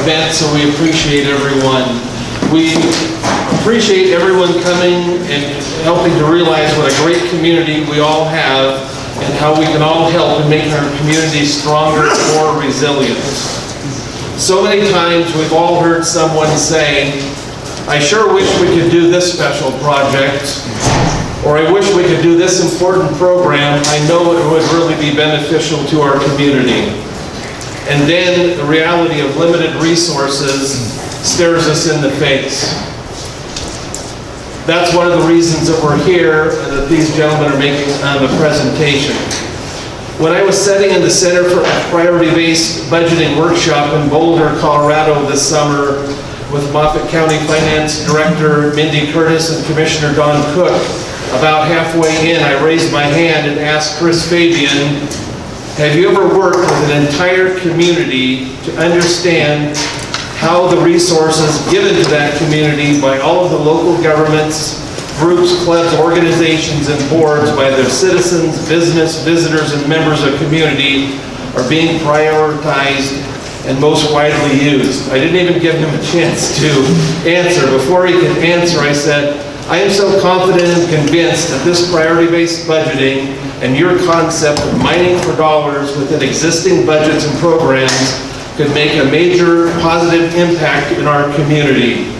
event, so we appreciate everyone. We appreciate everyone coming and helping to realize what a great community we all have and how we can all help in making our community stronger and more resilient. So many times we've all heard someone say, I sure wish we could do this special project, or I wish we could do this important program. I know it would really be beneficial to our community. And then the reality of limited resources stares us in the face. That's one of the reasons that we're here and that these gentlemen are making a presentation. When I was sitting in the Center for Priority-Based Budgeting workshop in Boulder, Colorado this summer with Moffat County Finance Director Mindy Curtis and Commissioner Don Cook, about halfway in, I raised my hand and asked Chris Fabian, have you ever worked with an entire community to understand how the resources given to that community by all of the local governments, groups, clubs, organizations, and boards, by their citizens, business, visitors, and members of community are being prioritized and most widely used? I didn't even give him a chance to answer. Before he could answer, I said, I am so confident and convinced that this priority-based budgeting and your concept of mining for dollars within existing budgets and programs could make a major positive impact in our community.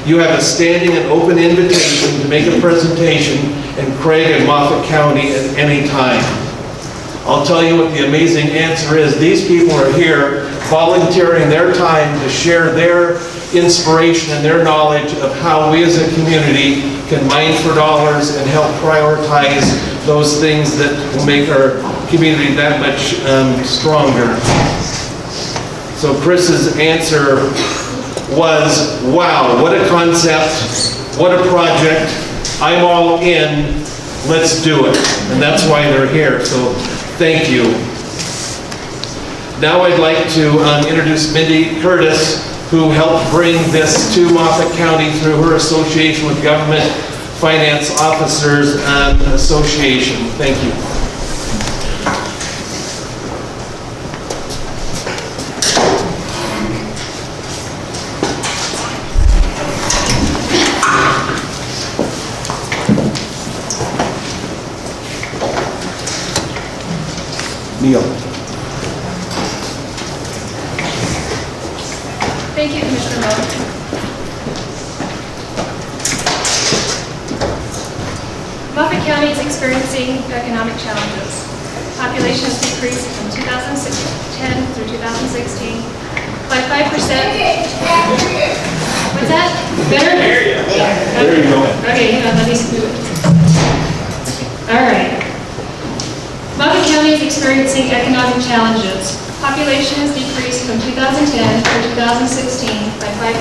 You have a standing and open invitation to make a presentation in Craig and Moffat County at any time. I'll tell you what the amazing answer is. These people are here volunteering their time to share their inspiration and their knowledge of how we as a community can mine for dollars and help prioritize those things that will make our community that much stronger. So Chris's answer was, wow, what a concept, what a project, I'm all in, let's do it. And that's why they're here, so thank you. Now I'd like to introduce Mindy Curtis, who helped bring this to Moffat County through her association with Government Finance Officers Association. Thank you. Neil. Thank you, Commissioner Moe. Moffat County is experiencing economic challenges. Population has decreased from 2010 through 2016 by 5%. What's that? Better? There you go. Okay, hang on, let me smooth it. All right. Moffat County is experiencing economic challenges. Population has decreased from 2010 through 2016 by 5%,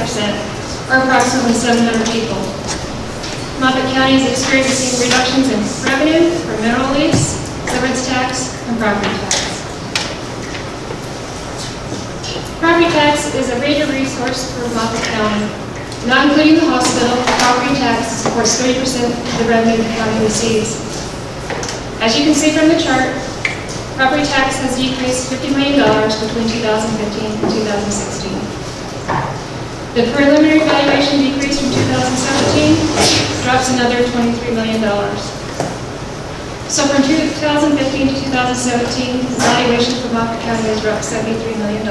or approximately 700 people. Moffat County is experiencing reductions in revenue for mineral lease, severance tax, and property tax. Property tax is a major resource for Moffat County. Not including the hospital, property tax supports 30% of the revenue the county receives. As you can see from the chart, property tax has decreased $50 million between 2015 and 2016. The preliminary valuation decrease from 2017 drops another $23 million. So from 2015 to 2017, the valuation for Moffat County has dropped $73 million.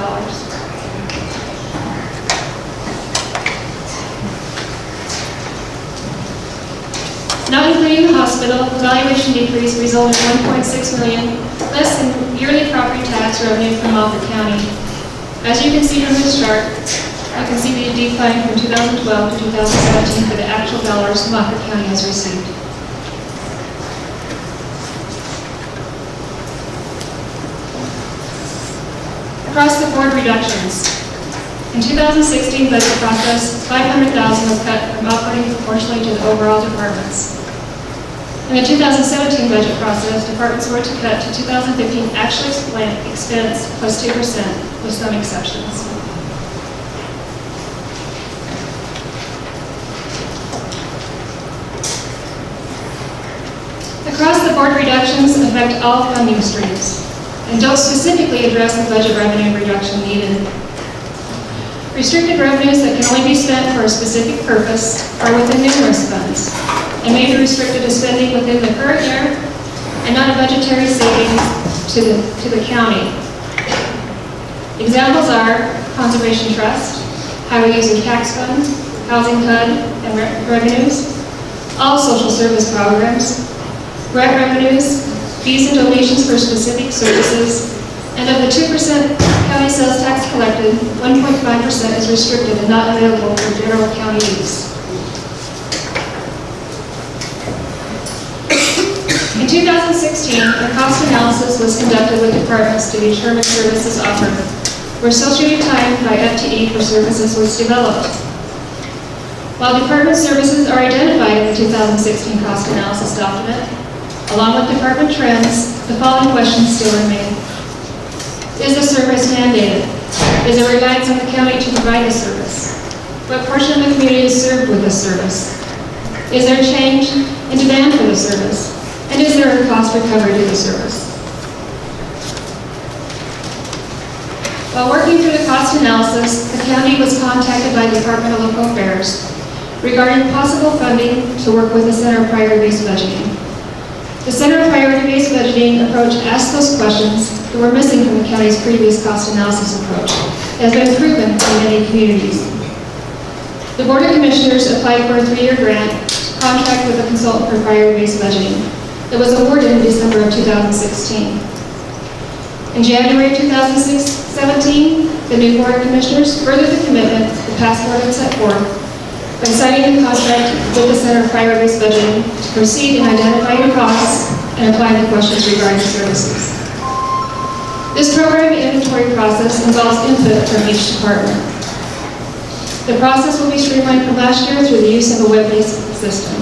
Not including the hospital, the valuation decrease resulted in $1.6 million less in yearly property tax revenue from Moffat County. As you can see from this chart, you can see the decline from 2012 to 2017 for the actual dollars Moffat County has received. Across the board reductions. In 2016 budget process, $500,000 was cut from operating proportionally to the overall departments. In the 2017 budget process, departments were to cut to 2015 actual expense plus 2%, with some exceptions. Across the board reductions affect all funding streams and don't specifically address the budget revenue reduction needed. Restricted revenues that can only be spent for a specific purpose are within numerous funds and may be restricted to spending within the current year and not a budgetary savings to the county. Examples are Conservation Trust, Highway User Tax Fund, Housing HUD and revenues, all social service programs, grant revenues, fees and donations for specific services, and of the 2% county sales tax collected, 1.5% is restricted and not available for general county use. In 2016, a cost analysis was conducted with departments to determine services offered, where associated time by FTE for services was developed. While department services are identified in the 2016 cost analysis document, along with department trends, the following questions still remain. Is the service mandated? Is there reliance on the county to provide the service? What portion of the community is served with this service? Is there change in demand for the service? And is there a cost recovery to the service? While working through the cost analysis, the county was contacted by the Department of Local Affairs regarding possible funding to work with the Center of Priority-Based Budgeting. The Center of Priority-Based Budgeting approach asked those questions that were missing from the county's previous cost analysis approach. It has been proven in many communities. The Board of Commissioners applied for a 3-year grant to contract with a consultant for priority-based budgeting. It was awarded in December of 2016. In January 2017, the new Board of Commissioners furthered the commitment the past board had set forth by signing the contract with the Center of Priority-Based Budgeting to proceed in identifying costs and applying the questions regarding services. This program inventory process involves input from each department. The process will be streamlined from last year through the use of a web-based system.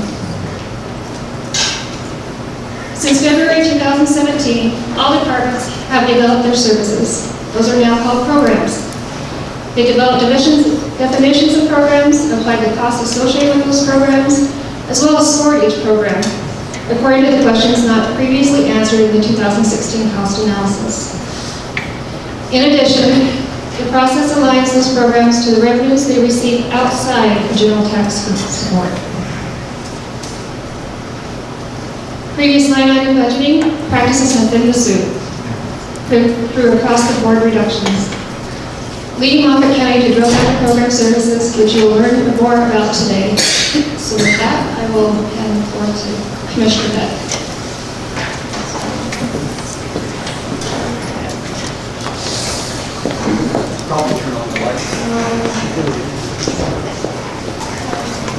Since February 2017, all departments have developed their services. Those are now called programs. They develop definitions of programs, apply the costs associated with those programs, as well as score each program, according to the questions not previously answered in the 2016 cost analysis. In addition, the process aligns those programs to the revenues they receive outside of general tax support. Previous line item budgeting practices have been pursued through across-the-board reductions, leading Moffat County to drill down program services, which you will learn more about today. So with that, I will hand the floor to Commissioner Beck. Probably turn on the lights.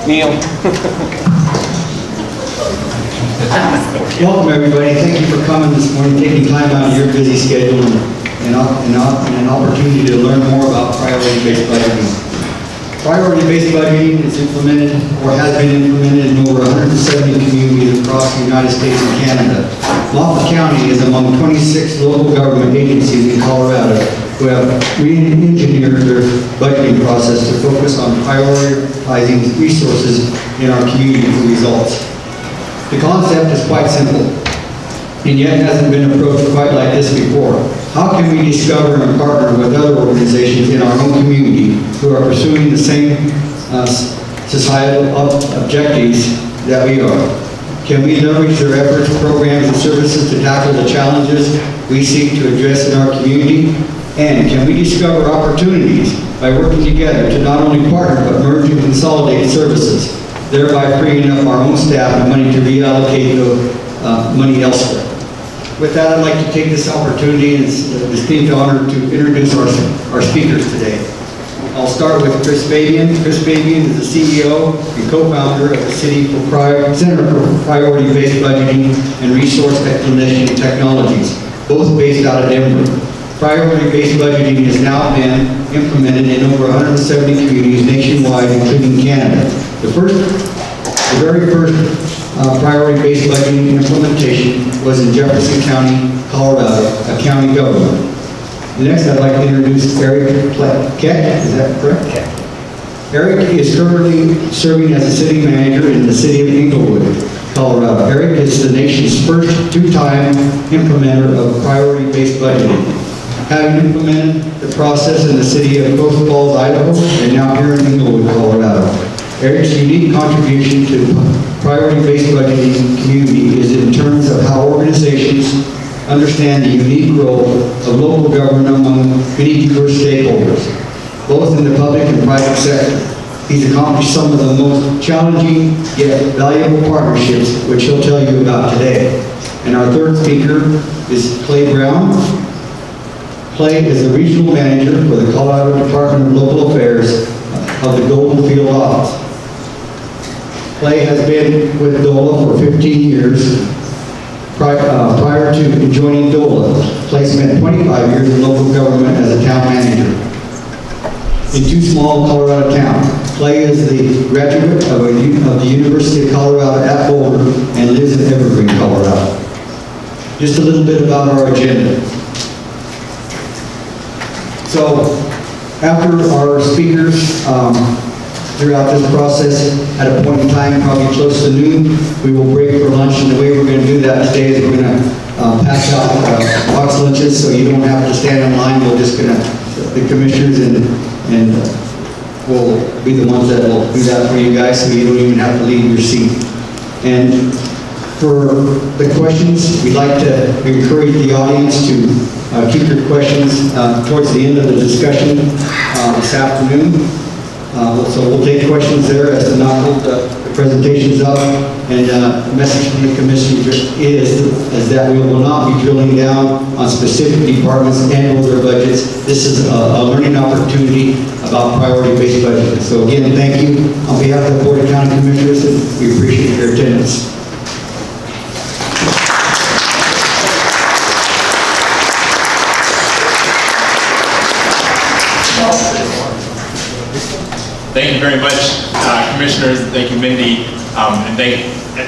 Neil. Welcome, everybody. Thank you for coming this morning, taking time out of your busy schedule and an opportunity to learn more about priority-based budgeting. Priority-based budgeting is implemented or has been implemented in over 170 communities across the United States and Canada. Moffat County is among 26 local government agencies in Colorado who have re-engineered their budgeting process to focus on prioritizing resources in our community for results. The concept is quite simple, and yet hasn't been approached quite like this before. How can we discover and partner with other organizations in our own community who are pursuing the same societal objectives that we are? Can we leverage their efforts, programs, and services to tackle the challenges we seek to address in our community? And can we discover opportunities by working together to not only partner but merge and consolidate services, thereby freeing up our own staff and money to reallocate the money elsewhere? With that, I'd like to take this opportunity and it's a distinct honor to introduce our speakers today. I'll start with Chris Pavilion. Chris Pavilion is the CEO and co-founder of the Center for Priority-Based Budgeting and Resource Explanation Technologies, both based out of Denver. Priority-based budgeting has now been implemented in over 170 communities nationwide, including Canada. The very first priority-based budgeting implementation was in Jefferson County, Colorado, a county government. Next, I'd like to introduce Eric Keck. Is that correct? Eric is currently serving as a city manager in the city of Englewood, Colorado. Eric is the nation's first two-time implementer of priority-based budgeting. Having implemented the process in the city of Coast Falls, Idaho, and now here in Inglewood, Colorado. Eric's unique contribution to priority-based budgeting community is in terms of how organizations understand the unique role of local government among many diverse stakeholders, both in the public and private sector. He's accomplished some of the most challenging yet valuable partnerships, which he'll tell you about today. And our third speaker is Clay Brown. Clay is a regional manager for the Colorado Department of Local Affairs of the Golden Field office. Clay has been with DOLA for 15 years. Prior to joining DOLA, Clay spent 25 years in local government as a town manager in two small Colorado towns. Clay is the graduate of the University of Colorado at Boulder and lives in Evergreen, Colorado. Just a little bit about our agenda. So, after our speakers, throughout this process, at a point in time, probably close to noon, we will break for lunch, and the way we're going to do that today is we're going to pass out box lunches, so you don't have to stand in line. We're just going to, the commissioners and we'll be the ones that will do that for you guys, so you don't even have to leave your seat. And for the questions, we'd like to encourage the audience to keep your questions towards the end of the discussion this afternoon. So we'll take questions there as to not hold the presentations up. And the message from the commission is that we will not be drilling down on specific departments and or their budgets. This is a learning opportunity about priority-based budgeting. So again, thank you on behalf of the Board of County Commissioners, and we appreciate your attendance. Thank you very much, Commissioners. Thank you, Mindy, and thank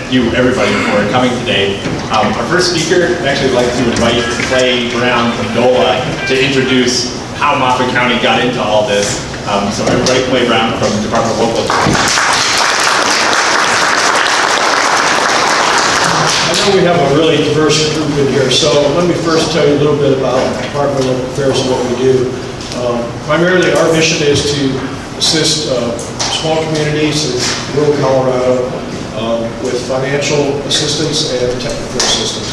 you, everybody, for coming today. Our first speaker, I'd actually like to invite Clay Brown from DOLA to introduce how Moffat County got into all this. So everybody, Clay Brown from the Department of Local Affairs. I know we have a really diverse group in here, so let me first tell you a little bit about the Department of Local Affairs and what we do. Primarily, our mission is to assist small communities in rural Colorado with financial assistance and technical assistance.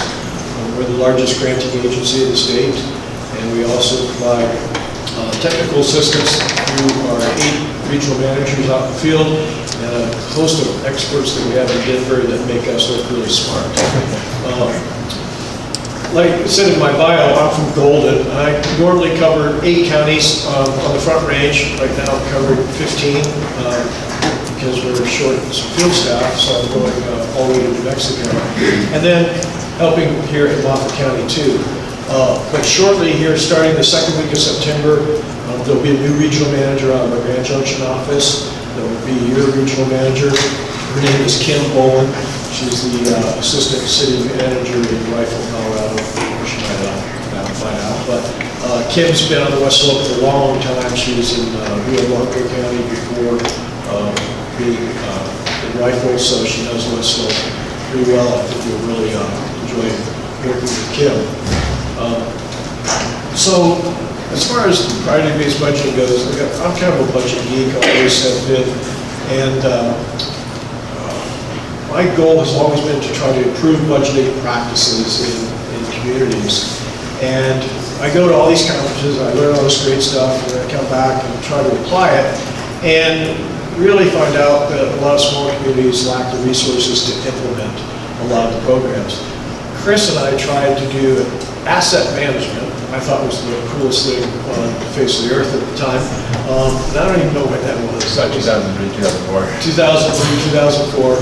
We're the largest granting agency in the state, and we also provide technical assistance through our 8 regional managers out in the field and a host of experts that we have in Denver that make us look really smart. Like I said in my bio, I'm from Golden. I normally cover 8 counties on the Front Range. Right now I'm covering 15 because we're short some field staff, so I'm going all the way to New Mexico. And then helping here in Moffat County too. But shortly here, starting the second week of September, there'll be a new regional manager out of our Grand Junction office. That will be your regional manager. Her name is Kim Bowen. She's the assistant city manager in Rifle, Colorado. She might find out. But Kim's been on the West Slope for a long time. She was in Rio Blanco County before being in Rifle, so she knows the West Slope pretty well. I think you'll really enjoy working with Kim. So as far as priority-based budgeting goes, I'm kind of a budget geek, always have been, and my goal has always been to try to improve budgeting practices in communities. And I go to all these conferences, I learn all this great stuff, and then I come back and try to apply it, and really find out that a lot of small communities lack the resources to implement a lot of the programs. Chris and I tried to do asset management. I thought was the coolest thing on the face of the earth at the time. And I don't even know when that was. It's like 2003, 2004. 2003, 2004.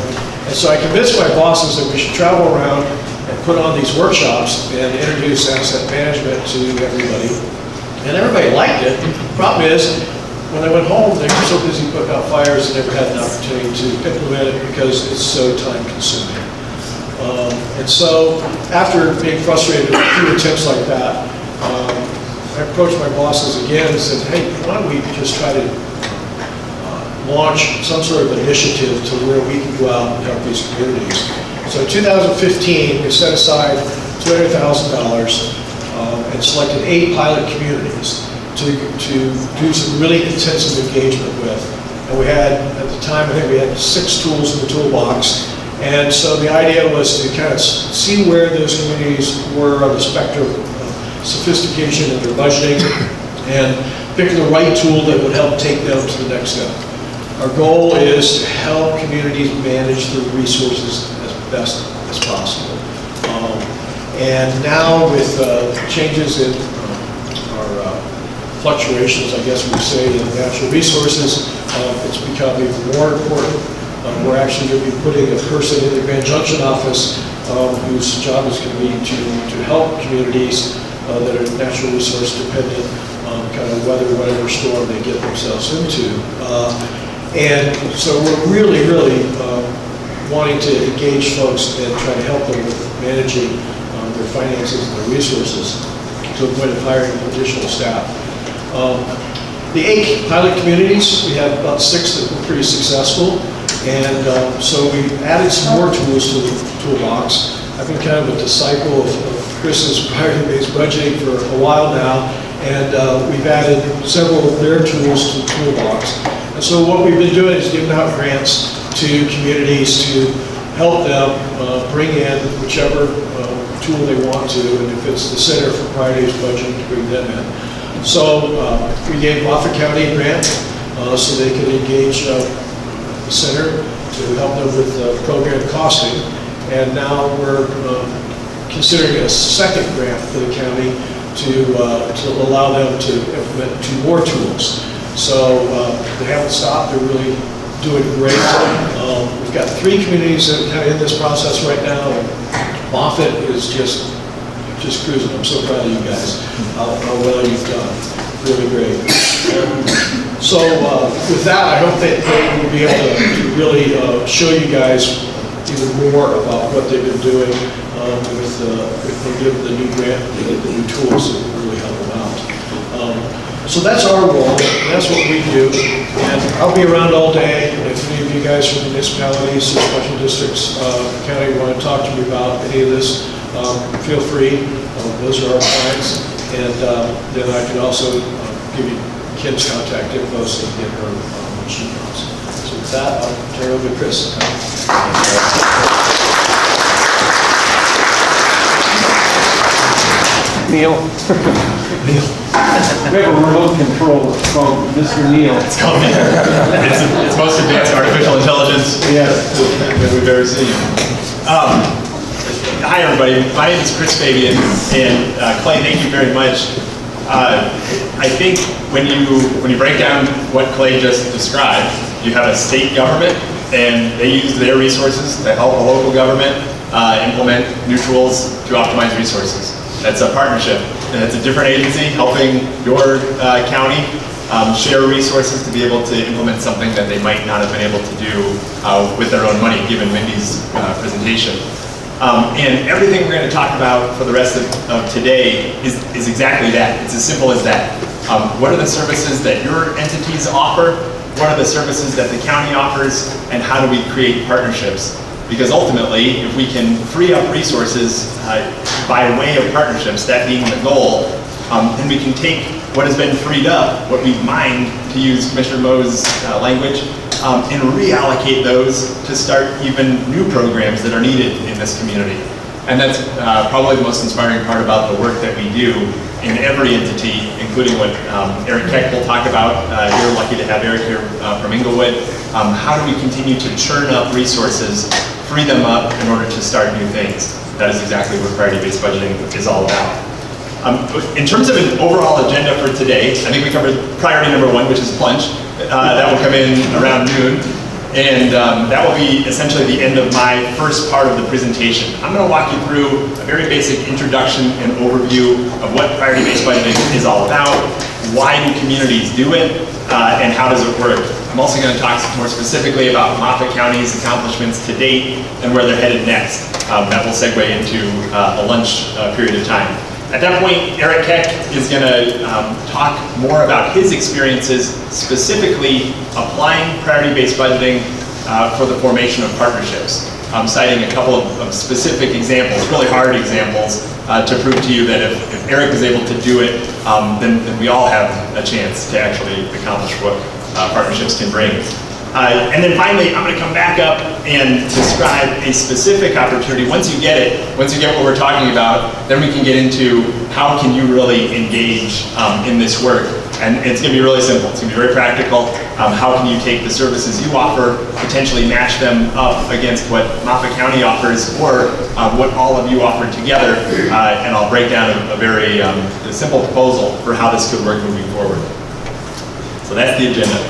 And so I convinced my bosses that we should travel around and put on these workshops and introduce asset management to everybody. And everybody liked it. The problem is, when I went home, they were so busy putting out fires and never had an opportunity to implement it because it's so time consuming. And so, after being frustrated with a few attempts like that, I approached my bosses again and said, hey, why don't we just try to launch some sort of initiative to where we can go out and help these communities. So in 2015, we set aside $200,000 and selected 8 pilot communities to do some really intensive engagement with. And we had, at the time, I think we had 6 tools in the toolbox. And so the idea was to kind of see where those communities were on the spectrum of sophistication in their budgeting and pick the right tool that would help take them to the next step. Our goal is to help communities manage their resources as best as possible. And now with changes in our fluctuations, I guess we say, in natural resources, it's become even more important. We're actually going to be putting a person in the Grand Junction office whose job is going to be to help communities that are natural resource dependent kind of weather whatever storm they get themselves into. And so we're really wanting to engage folks and try to help them with managing their finances and their resources to the point of hiring additional staff. The 8 pilot communities, we have about 6 that were pretty successful. And so we added some more tools to the toolbox. I've been kind of a disciple of Chris's priority-based budgeting for a while now, and we've added several of their tools to the toolbox. And so what we've been doing is giving out grants to communities to help them bring in whichever tool they want to, and if it's the Center for Priority-Based Budgeting, to bring them in. So we gave Moffat County a grant so they could engage the center to help them with program costing, and now we're considering a second grant for the county to allow them to implement 2 more tools. So they haven't stopped, they're really doing great. We've got 3 communities that are kind of in this process right now, and Moffat is just cruising. I'm so proud of you guys, how well you've done, really great. So with that, I hope that they will be able to really show you guys even more about what they've been doing if they give the new grant, the new tools that will really help them out. So that's our role, that's what we do, and I'll be around all day. If any of you guys from municipalities or special districts, county want to talk to me about any of this, feel free. Those are our clients, and then I can also give you Kim's contact info so you can get her when she comes. So with that, I'll turn it over to Chris. Neil. We have a remote control. It's called Mr. Neil. It's called it's most advanced artificial intelligence that we've ever seen. Hi everybody, my name is Chris Fabian, and Clay, thank you very much. I think when you break down what Clay just described, you have a state government, and they use their resources to help a local government implement new tools to optimize resources. That's a partnership, and it's a different agency helping your county share resources to be able to implement something that they might not have been able to do with their own money, given Mindy's presentation. And everything we're going to talk about for the rest of today is exactly that. It's as simple as that. What are the services that your entities offer? What are the services that the county offers? And how do we create partnerships? Because ultimately, if we can free up resources by way of partnerships, that being the goal, then we can take what has been freed up, what we've mined, to use Commissioner Moe's language, and reallocate those to start even new programs that are needed in this community. And that's probably the most inspiring part about the work that we do in every entity, including what Eric Keck will talk about. We're lucky to have Eric here from Inglewood. How do we continue to churn up resources, free them up in order to start new things? That is exactly what priority-based budgeting is all about. In terms of an overall agenda for today, I think we covered priority number 1, which is plunge. That will come in around noon, and that will be essentially the end of my first part of the presentation. I'm going to walk you through a very basic introduction and overview of what priority-based budgeting is all about, why do communities do it, and how does it work. I'm also going to talk more specifically about Moffat County's accomplishments to date and where they're headed next. That will segue into a lunch period of time. At that point, Eric Keck is going to talk more about his experiences, specifically applying priority-based budgeting for the formation of partnerships. citing a couple of specific examples, really hard examples, to prove to you that if Eric was able to do it, then we all have a chance to actually accomplish what partnerships can bring. And then finally, I'm going to come back up and describe a specific opportunity. Once you get it, once you get what we're talking about, then we can get into how can you really engage in this work. And it's going to be really simple. It's going to be very practical. How can you take the services you offer, potentially match them up against what Moffat County offers, or what all of you offer together, and I'll break down a very simple proposal for how this could work moving forward. So that's the agenda.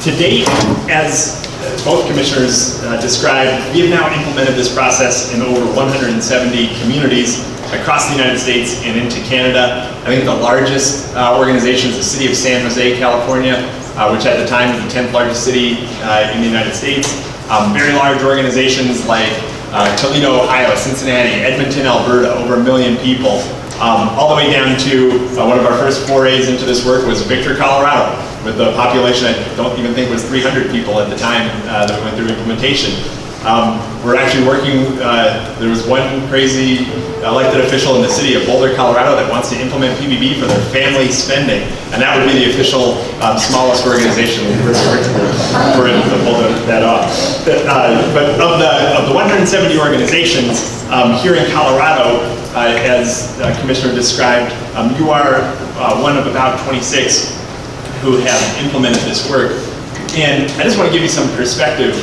To date, as both commissioners described, we have now implemented this process in over 170 communities across the United States and into Canada. I think the largest organization is the city of San Jose, California, which at the time was the 10th largest city in the United States. Very large organizations like Toledo, Ohio, Cincinnati, Edmonton, Alberta, over 1 million people. All the way down to one of our first forays into this work was Victor, Colorado, with a population I don't even think was 300 people at the time that we went through implementation. We're actually working, there was one crazy elected official in the city of Boulder, Colorado that wants to implement PBB for their family spending, and that would be the official smallest organization for him to pull that off. But of the 170 organizations here in Colorado, as Commissioner described, you are one of about 26 who have implemented this work. And I just want to give you some perspective.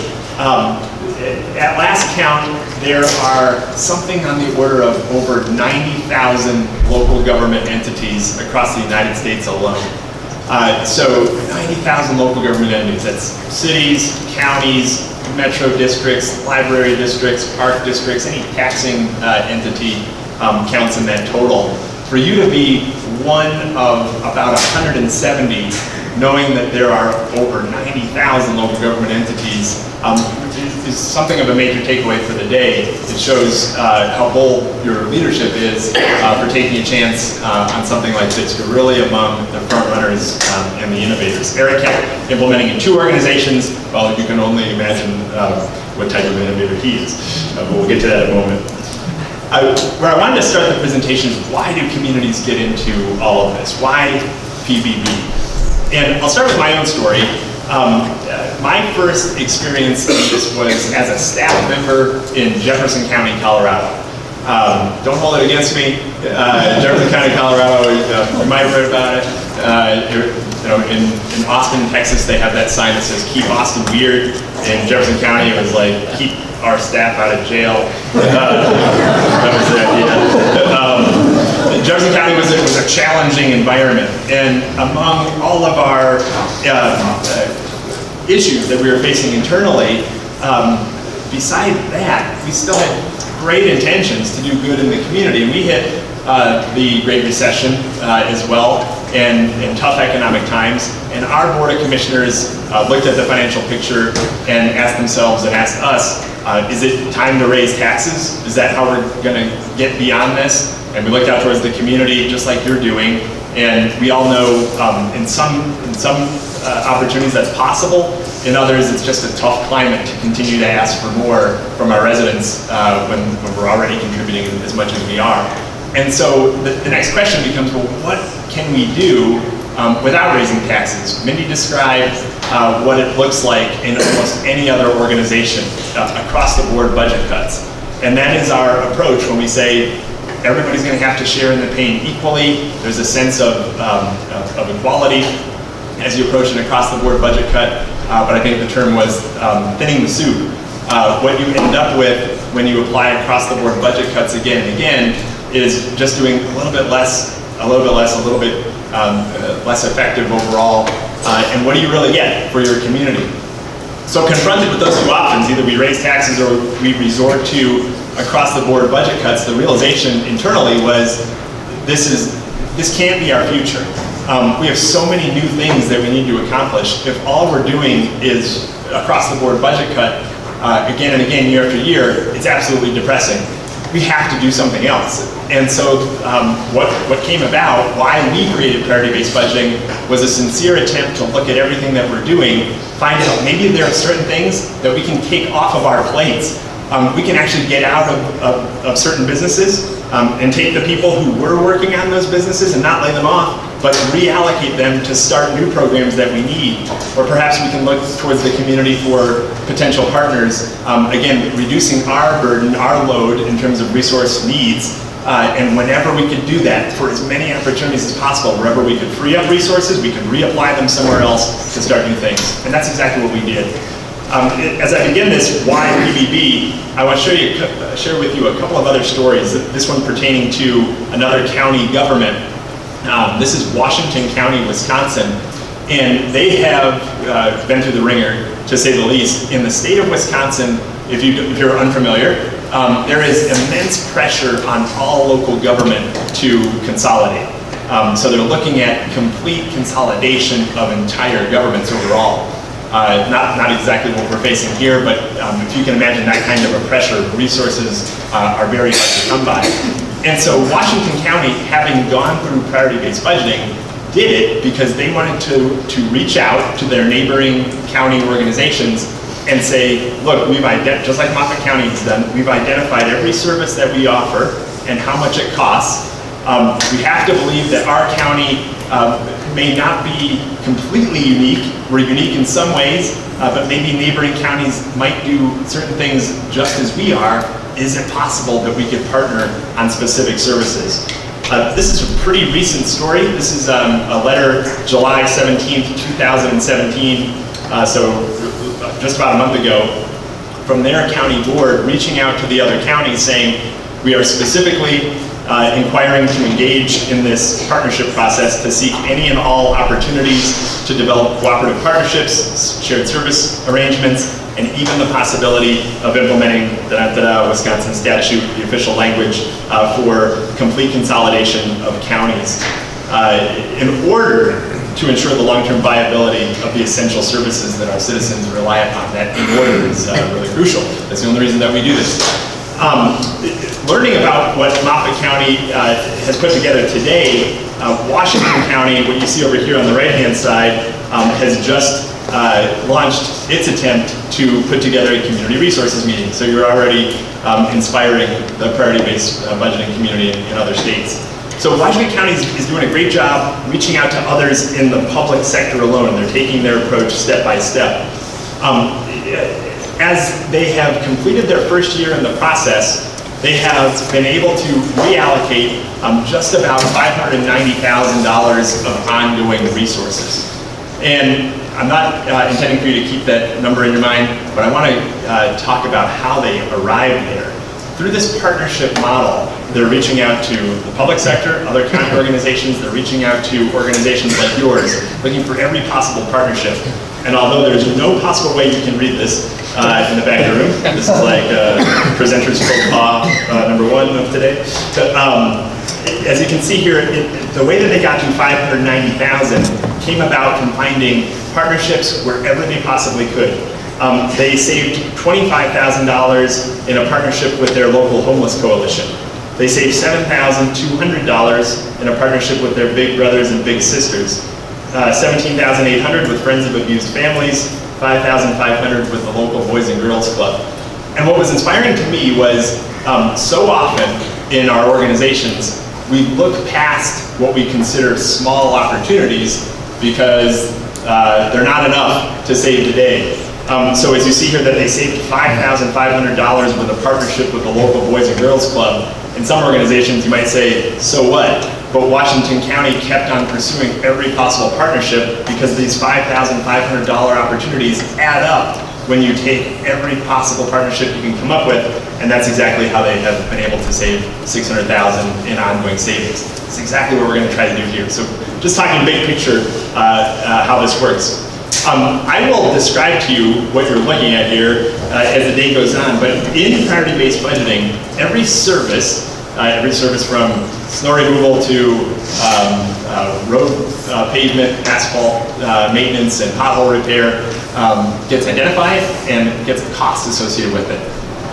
At last count, there are something on the order of over 90,000 local government entities across the United States alone. So 90,000 local government entities, that's cities, counties, metro districts, library districts, park districts, any taxing entity counts in that total. For you to be one of about 170, knowing that there are over 90,000 local government entities, is something of a major takeaway for the day. It shows how bold your leadership is for taking a chance on something like this. You're really among the front runners and the innovators. Eric kept implementing in 2 organizations. Well, you can only imagine what type of innovator he is, but we'll get to that in a moment. Where I wanted to start the presentation is, why do communities get into all of this? Why PBB? And I'll start with my own story. My first experience in this was as a staff member in Jefferson County, Colorado. Don't hold it against me. Jefferson County, Colorado, you might have heard about it. In Austin, Texas, they have that sign that says "Keep Austin Weird." In Jefferson County, it was like "Keep our staff out of jail." That was the idea. Jefferson County was a challenging environment, and among all of our issues that we were facing internally, beside that, we still had great intentions to do good in the community, and we hit the Great Recession as well, and tough economic times. And our Board of Commissioners looked at the financial picture and asked themselves and asked us, is it time to raise taxes? Is that how we're going to get beyond this? And we looked out towards the community, just like you're doing. And we all know in some opportunities that's possible. In others, it's just a tough climate to continue to ask for more from our residents when we're already contributing as much as we are. And so the next question becomes, well, what can we do without raising taxes? Mindy described what it looks like in almost any other organization, across the board budget cuts. And that is our approach when we say everybody's going to have to share in the pain equally. There's a sense of equality as you approach an across the board budget cut. But I think the term was thinning the soup. What you end up with when you apply across the board budget cuts again and again is just doing a little bit less, a little bit less effective overall. And what do you really get for your community? So confronted with those 2 options, either we raise taxes or we resort to across the board budget cuts, the realization internally was this can't be our future. We have so many new things that we need to accomplish. If all we're doing is across the board budget cut again and again, year after year, it's absolutely depressing. we have to do something else. And so what came about, why we created priority-based budgeting, was a sincere attempt to look at everything that we're doing, find out maybe there are certain things that we can take off of our plates. We can actually get out of certain businesses and take the people who were working on those businesses and not lay them off, but reallocate them to start new programs that we need. Or perhaps we can look towards the community for potential partners, again, reducing our burden, our load in terms of resource needs. And whenever we could do that, for as many opportunities as possible, wherever we could free up resources, we could reapply them somewhere else to start new things. And that's exactly what we did. As I begin this why PBB, I want to share with you a couple of other stories. This one pertaining to another county government. This is Washington County, Wisconsin, and they have been through the ringer, to say the least. In the state of Wisconsin, if you're unfamiliar, there is immense pressure on all local government to consolidate. So they're looking at complete consolidation of entire governments overall. Not exactly what we're facing here, but if you can imagine that kind of a pressure, resources are very hard to come by. And so Washington County, having gone through priority-based budgeting, did it because they wanted to reach out to their neighboring county organizations and say, look, just like Moffat County has done, we've identified every service that we offer and how much it costs. We have to believe that our county may not be completely unique. We're unique in some ways, but maybe neighboring counties might do certain things just as we are. Is it possible that we could partner on specific services? This is a pretty recent story. This is a letter, July 17th, 2017, so just about a month ago, from their county board reaching out to the other counties saying, we are specifically inquiring to engage in this partnership process to seek any and all opportunities to develop cooperative partnerships, shared service arrangements, and even the possibility of implementing the Wisconsin statute, the official language, for complete consolidation of counties in order to ensure the long-term viability of the essential services that our citizens rely upon. That in order is really crucial. That's the only reason that we do this. Learning about what Moffat County has put together today, Washington County, what you see over here on the right-hand side, has just launched its attempt to put together a community resources meeting. So you're already inspiring the priority-based budgeting community in other states. So Washington County is doing a great job reaching out to others in the public sector alone. They're taking their approach step by step. As they have completed their first year in the process, they have been able to reallocate just about $590,000 of ongoing resources. And I'm not intending for you to keep that number in your mind, but I want to talk about how they arrived there. Through this partnership model, they're reaching out to the public sector, other county organizations, they're reaching out to organizations like yours, looking for every possible partnership. And although there's no possible way you can read this in the back of the room, this is like presenter's faux pas number 1 of today. As you can see here, the way that they got to $590,000 came about from finding partnerships wherever they possibly could. They saved $25,000 in a partnership with their local homeless coalition. They saved $7,200 in a partnership with their big brothers and big sisters. $17,800 with Friends of Abused Families, $5,500 with the local Boys and Girls Club. And what was inspiring to me was so often in our organizations, we look past what we consider small opportunities because they're not enough to save today. So as you see here that they saved $5,500 with a partnership with the local Boys and Girls Club. In some organizations you might say, so what? But Washington County kept on pursuing every possible partnership because these $5,500 opportunities add up when you take every possible partnership you can come up with, and that's exactly how they have been able to save $600,000 in ongoing savings. It's exactly what we're going to try to do here. So just talking big picture how this works. I will describe to you what you're looking at here as the day goes on, but in priority-based budgeting, every service from snow removal to road pavement, asphalt maintenance, and pothole repair gets identified and gets a cost associated with it.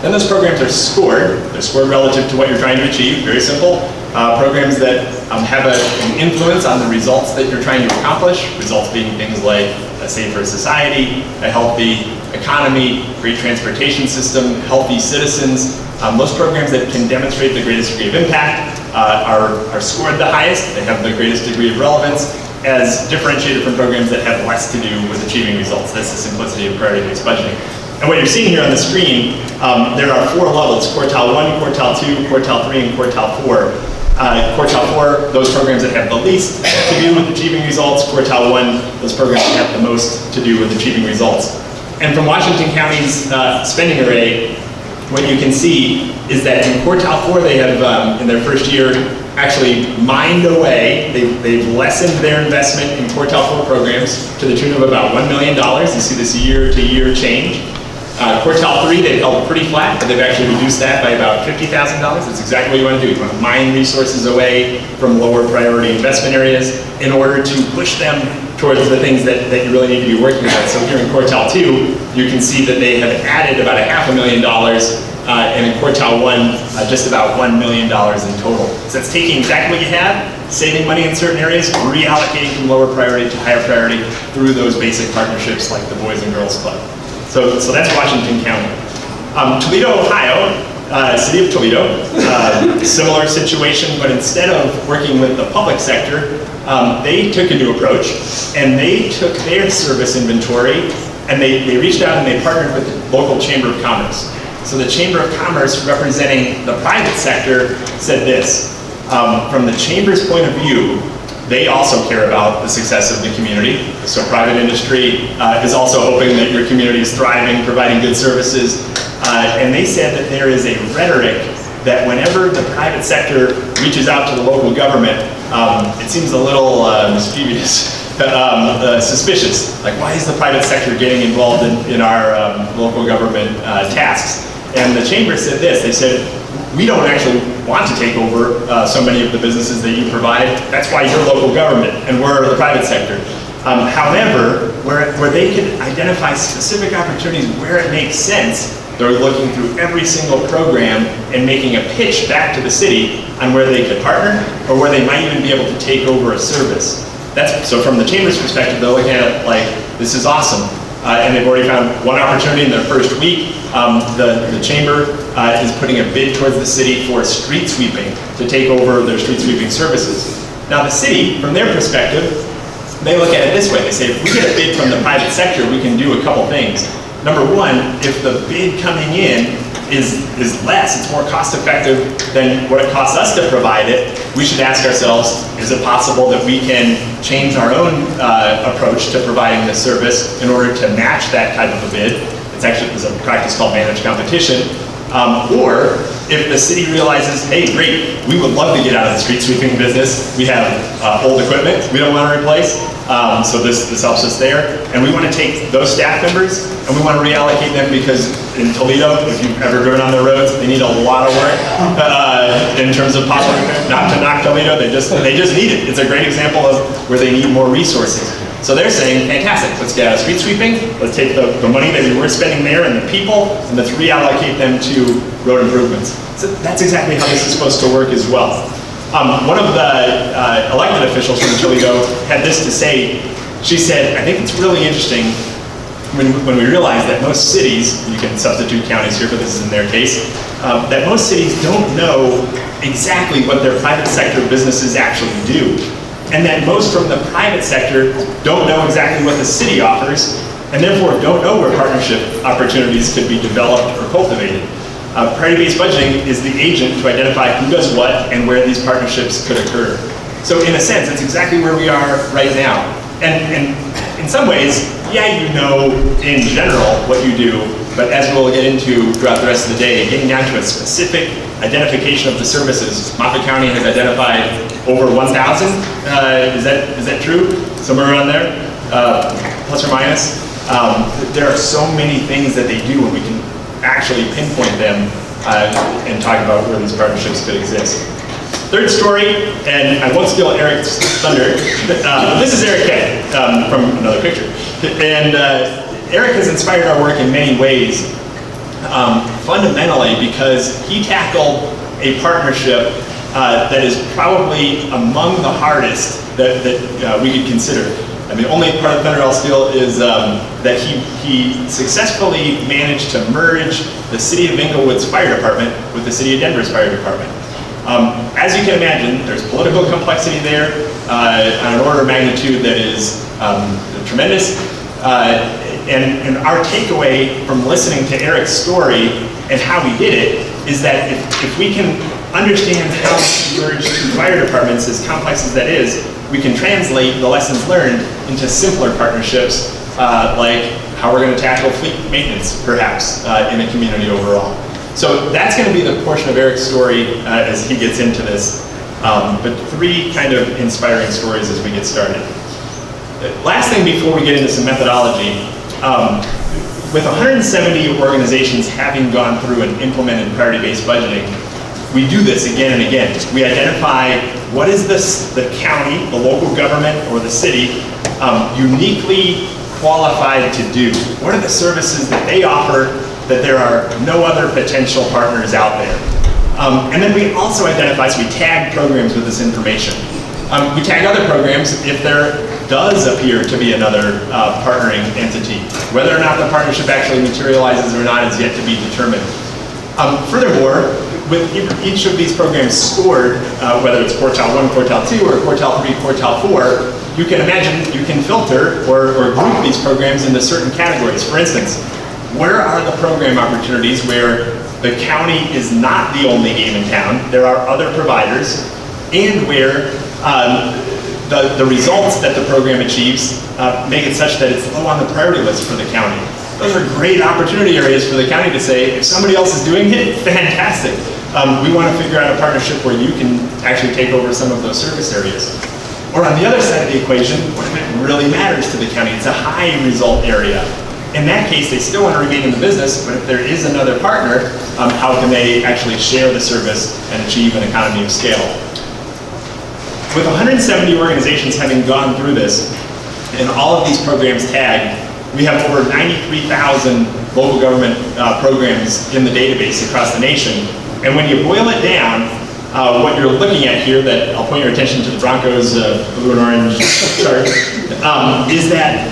Then those programs are scored. They're scored relative to what you're trying to achieve. Very simple. Programs that have an influence on the results that you're trying to accomplish. Results being things like a safer society, a healthy economy, great transportation system, healthy citizens. Those programs that can demonstrate the greatest degree of impact are scored the highest. They have the greatest degree of relevance, as differentiated from programs that have less to do with achieving results. That's the simplicity of priority-based budgeting. And what you're seeing here on the screen, there are 4 levels: quartile 1, quartile 2, quartile 3, and quartile 4. Quartile 4, those programs that have the least to do with achieving results. Quartile 1, those programs that have the most to do with achieving results. And from Washington County's spending array, what you can see is that in quartile 4, they have, in their first year, actually mined away. They've lessened their investment in quartile 4 programs to the tune of about $1 million. You see this year-to-year change. Quartile 3, they've held pretty flat, but they've actually reduced that by about $50,000. That's exactly what you want to do. You want to mine resources away from lower priority investment areas in order to push them towards the things that you really need to be working on. So here in quartile 2, you can see that they have added about $500,000, and in quartile 1, just about $1 million in total. So that's taking exactly what you had, saving money in certain areas, reallocating from lower priority to higher priority through those basic partnerships like the Boys and Girls Club. So that's Washington County. Toledo, Ohio, City of Toledo, similar situation, but instead of working with the public sector, they took a new approach, and they took their service inventory, and they reached out and they partnered with the local Chamber of Commerce. So the Chamber of Commerce, representing the private sector, said this: from the Chamber's point of view, they also care about the success of the community. So private industry is also hoping that your community is thriving, providing good services. And they said that there is a rhetoric that whenever the private sector reaches out to the local government, it seems a little mischievous, suspicious. Like, why is the private sector getting involved in our local government tasks? And the Chamber said this: they said, we don't actually want to take over so many of the businesses that you provide. That's why you're local government and we're the private sector. However, where they can identify specific opportunities where it makes sense, they're looking through every single program and making a pitch back to the city on where they could partner or where they might even be able to take over a service. So from the Chamber's perspective, they're looking at it like, this is awesome. And they've already found one opportunity in their first week. The Chamber is putting a bid towards the city for street sweeping to take over their street sweeping services. Now the city, from their perspective, they look at it this way. They say, if we get a bid from the private sector, we can do a couple things. Number one, if the bid coming in is less, it's more cost effective than what it costs us to provide it, we should ask ourselves, is it possible that we can change our own approach to providing this service in order to match that type of a bid? There's a practice called managed competition. Or if the city realizes, hey, great, we would love to get out of the street sweeping business. We have old equipment we don't want to replace, so this helps us there. And we want to take those staff members and we want to reallocate them, because in Toledo, if you've ever driven on the roads, they need a lot of work in terms of power. Not to knock Toledo, they just need it. It's a great example of where they need more resources. So they're saying, fantastic, let's get out of street sweeping, let's take the money that we were spending there and the people, and let's reallocate them to road improvements. So that's exactly how this is supposed to work as well. One of the elected officials from Toledo had this to say. She said, I think it's really interesting when we realize that most cities, you can substitute counties here, but this is in their case, that most cities don't know exactly what their private sector businesses actually do. And that most from the private sector don't know exactly what the city offers, and therefore don't know where partnership opportunities could be developed or cultivated. Priority-based budgeting is the agent to identify who does what and where these partnerships could occur. So in a sense, it's exactly where we are right now. And in some ways, yeah, you know in general what you do, but as we'll get into throughout the rest of the day, getting down to a specific identification of the services. Moffat County has identified over 1,000. Is that true? Somewhere around there, plus or minus. There are so many things that they do, and we can actually pinpoint them and talk about where these partnerships could exist. Third story, and I won't steal Eric's thunder. This is Eric Kay from another picture, and Eric has inspired our work in many ways. fundamentally because he tackled a partnership that is probably among the hardest that we could consider. And the only part of Thunder Steel is that he successfully managed to merge the City of Inglewood's fire department with the City of Denver's fire department. As you can imagine, there's political complexity there on an order of magnitude that is tremendous. And our takeaway from listening to Eric's story and how he did it is that if we can understand how to merge two fire departments, as complex as that is, we can translate the lessons learned into simpler partnerships, like how we're going to tackle fleet maintenance, perhaps, in a community overall. So that's going to be the portion of Eric's story as he gets into this. But three kind of inspiring stories as we get started. Last thing before we get into some methodology, with 170 organizations having gone through and implemented priority-based budgeting, we do this again and again. We identify what is the county, the local government, or the city uniquely qualified to do? What are the services that they offer that there are no other potential partners out there? And then we also identify, so we tag programs with this information. We tag other programs if there does appear to be another partnering entity. Whether or not the partnership actually materializes or not is yet to be determined. Furthermore, with each of these programs scored, whether it's quartile 1, quartile 2, or quartile 3, quartile 4, you can imagine you can filter or group these programs into certain categories. For instance, where are the program opportunities where the county is not the only game in town, there are other providers, and where the results that the program achieves make it such that it's low on the priority list for the county. Those are great opportunity areas for the county to say, if somebody else is doing it, fantastic. We want to figure out a partnership where you can actually take over some of those service areas. Or on the other side of the equation, what if it really matters to the county? It's a high result area. In that case, they still want to remain in the business, but if there is another partner, how can they actually share the service and achieve an economy of scale? With 170 organizations having gone through this, and all of these programs tagged, we have over 93,000 local government programs in the database across the nation. And when you boil it down, what you're looking at here, that I'll point your attention to the Broncos blue and orange chart, is that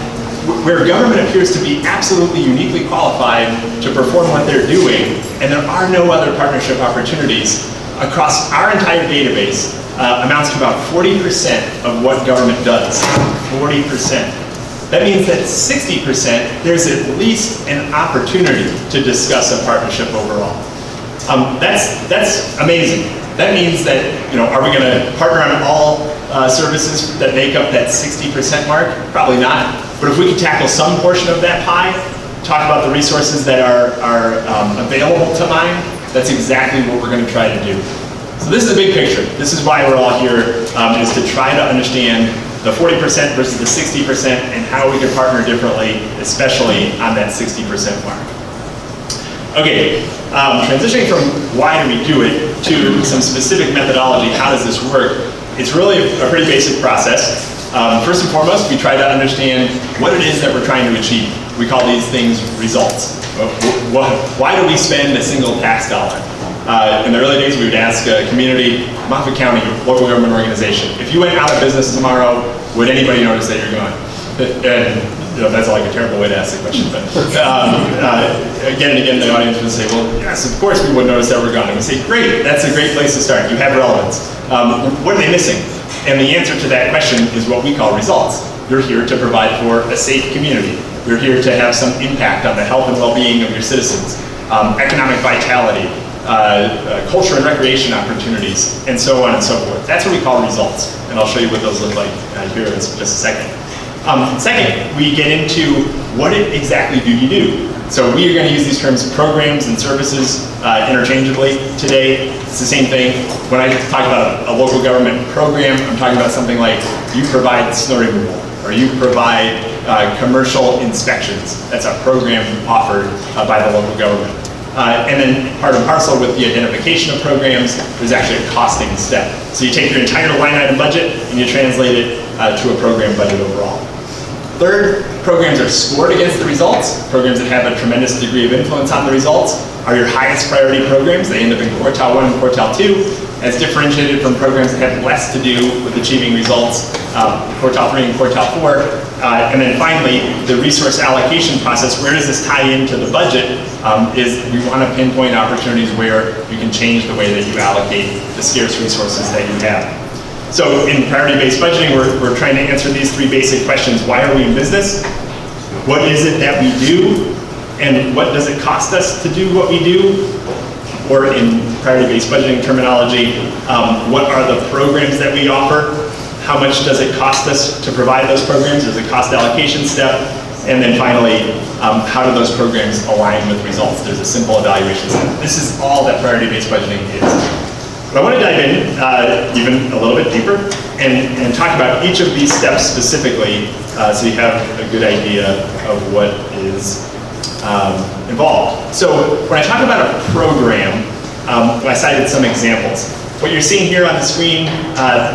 where government appears to be absolutely uniquely qualified to perform what they're doing, and there are no other partnership opportunities, across our entire database amounts to about 40% of what government does. 40%. That means that 60%, there's at least an opportunity to discuss a partnership overall. That's amazing. That means that, are we going to partner on all services that make up that 60% mark? Probably not. But if we could tackle some portion of that pie, talk about the resources that are available to mine, that's exactly what we're going to try to do. So this is the big picture. This is why we're all here, is to try to understand the 40% versus the 60% and how we can partner differently, especially on that 60% mark. Okay, transitioning from why do we do it to some specific methodology, how does this work? It's really a pretty basic process. First and foremost, we try to understand what it is that we're trying to achieve. We call these things results. Why do we spend a single tax dollar? In the early days, we would ask a community, Moffat County, local government organization, if you went out of business tomorrow, would anybody notice that you're gone? And that's like a terrible way to ask the question, but again and again, the audience would say, well, yes, of course we would notice that we're gone. And we say, great, that's a great place to start. You have relevance. What are they missing? And the answer to that question is what we call results. You're here to provide for a safe community. You're here to have some impact on the health and well-being of your citizens, economic vitality, culture and recreation opportunities, and so on and so forth. That's what we call results. And I'll show you what those look like here in just a second. Second, we get into what exactly do you do? So we are going to use these terms programs and services interchangeably today. It's the same thing. When I talk about a local government program, I'm talking about something like you provide snow removal, or you provide commercial inspections. That's a program offered by the local government. And then part and parcel with the identification of programs, there's actually a costing step. So you take your entire line item budget and you translate it to a program budget overall. Third, programs are scored against the results, programs that have a tremendous degree of influence on the results. are your highest priority programs. They end up in quartile 1 and quartile 2, as differentiated from programs that have less to do with achieving results, quartile 3 and quartile 4. And then finally, the resource allocation process, where does this tie into the budget, is we want to pinpoint opportunities where you can change the way that you allocate the scarce resources that you have. So in priority-based budgeting, we're trying to answer these 3 basic questions. Why are we in business? What is it that we do? And what does it cost us to do what we do? Or in priority-based budgeting terminology, what are the programs that we offer? How much does it cost us to provide those programs? There's a cost allocation step. And then finally, how do those programs align with results? There's a simple evaluation step. This is all that priority-based budgeting is. But I want to dive in even a little bit deeper and talk about each of these steps specifically so you have a good idea of what is involved. So when I talk about a program, I cited some examples. What you're seeing here on the screen,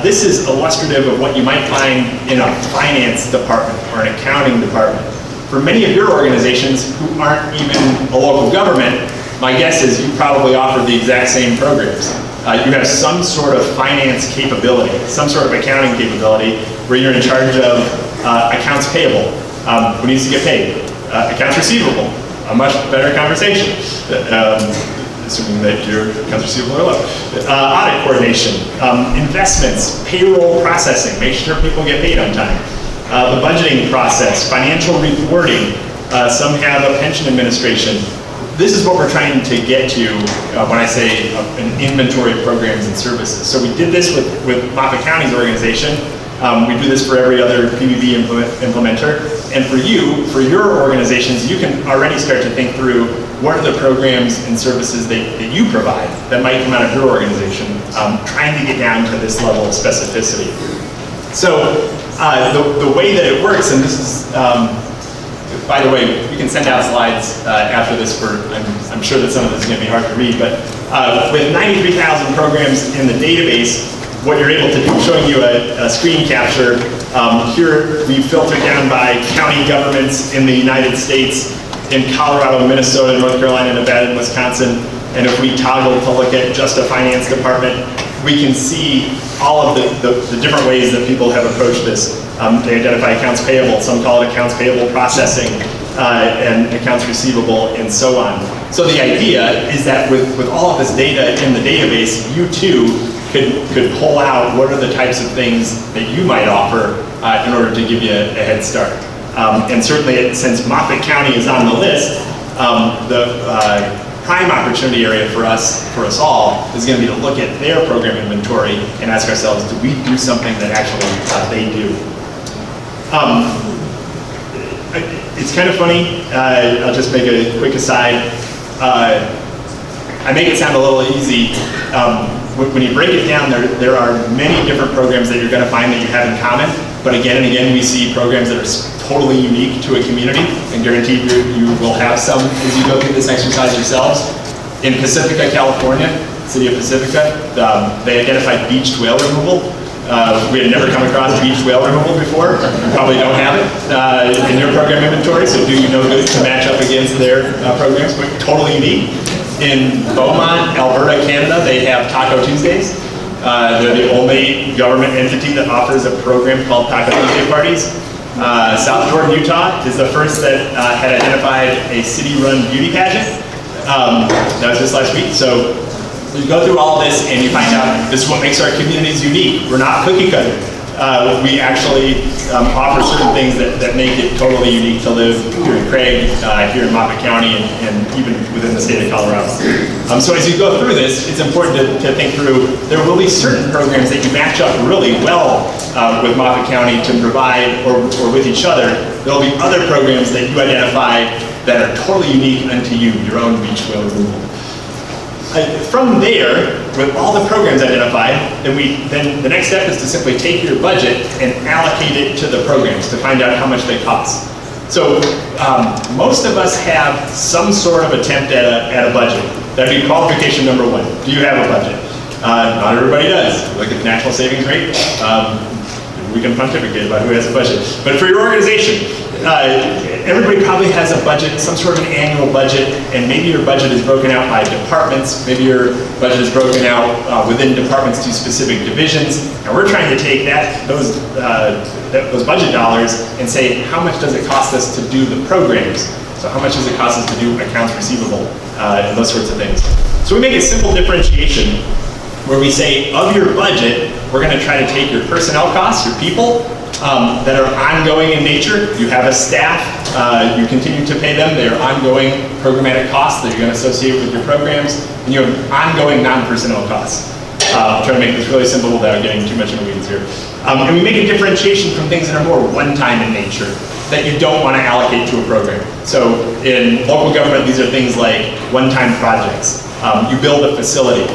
this is illustrative of what you might find in a finance department or an accounting department. For many of your organizations who aren't even a local government, my guess is you probably offer the exact same programs. You have some sort of finance capability, some sort of accounting capability where you're in charge of accounts payable, who needs to get paid, accounts receivable, a much better conversation, assuming that your accounts receivable are low, audit coordination, investments, payroll processing, make sure people get paid on time, the budgeting process, financial reporting, some have a pension administration. This is what we're trying to get to when I say an inventory of programs and services. So we did this with Moffat County's organization. We do this for every other PBB implementer. And for you, for your organizations, you can already start to think through what are the programs and services that you provide that might come out of your organization, trying to get down to this level of specificity. So the way that it works, and this is, by the way, we can send out slides after this for, I'm sure that some of this is going to be hard to read, but with 93,000 programs in the database, what you're able to do, showing you a screen capture, here we filter down by county governments in the United States, in Colorado, Minnesota, North Carolina, Nevada, and Wisconsin, and if we toggle to look at just a finance department, we can see all of the different ways that people have approached this. They identify accounts payable, some call it accounts payable processing, and accounts receivable, and so on. So the idea is that with all of this data in the database, you too could pull out what are the types of things that you might offer in order to give you a head start. And certainly, since Moffat County is on the list, the prime opportunity area for us all is going to be to look at their program inventory and ask ourselves, do we do something that actually they do? It's kind of funny. I'll just make a quick aside. I make it sound a little easy. When you break it down, there are many different programs that you're going to find that you have in common. But again and again, we see programs that are totally unique to a community, and guaranteed you will have some as you go through this exercise yourselves. In Pacifica, California, city of Pacifica, they identified beached whale removal. We had never come across beached whale removal before. You probably don't have it in your program inventory, so do you know good to match up against their programs, but totally unique. In Beaumont, Alberta, Canada, they have Taco Tuesdays. They're the only government entity that offers a program called Taco Tuesday Parties. South Jordan, Utah is the first that had identified a city-run beauty pageant. That was just last week. So you go through all this and you find out this is what makes our communities unique. We're not cookie cutter. We actually offer certain things that make it totally unique to live here in Craig, here in Moffat County, and even within the state of Colorado. So as you go through this, it's important to think through, there will be certain programs that you match up really well with Moffat County to provide, or with each other. There will be other programs that you identify that are totally unique unto you, your own beach whale removal. From there, with all the programs identified, then the next step is to simply take your budget and allocate it to the programs to find out how much they cost. So most of us have some sort of attempt at a budget. That'd be qualification number one. Do you have a budget? Not everybody does. Look at the national savings rate. We can pontificate about who has a budget. But for your organization, everybody probably has a budget, some sort of an annual budget, and maybe your budget is broken out by departments, maybe your budget is broken out within departments to specific divisions, and we're trying to take those budget dollars and say, how much does it cost us to do the programs? So how much does it cost us to do accounts receivable and those sorts of things? So we make a simple differentiation where we say, of your budget, we're going to try to take your personnel costs, your people, that are ongoing in nature. You have a staff, you continue to pay them. They are ongoing programmatic costs that you're going to associate with your programs, and you have ongoing non-personnel costs. I'll try to make this really simple without getting too much in the weeds here. And we make a differentiation from things that are more one-time in nature that you don't want to allocate to a program. So in local government, these are things like one-time projects. You build a facility.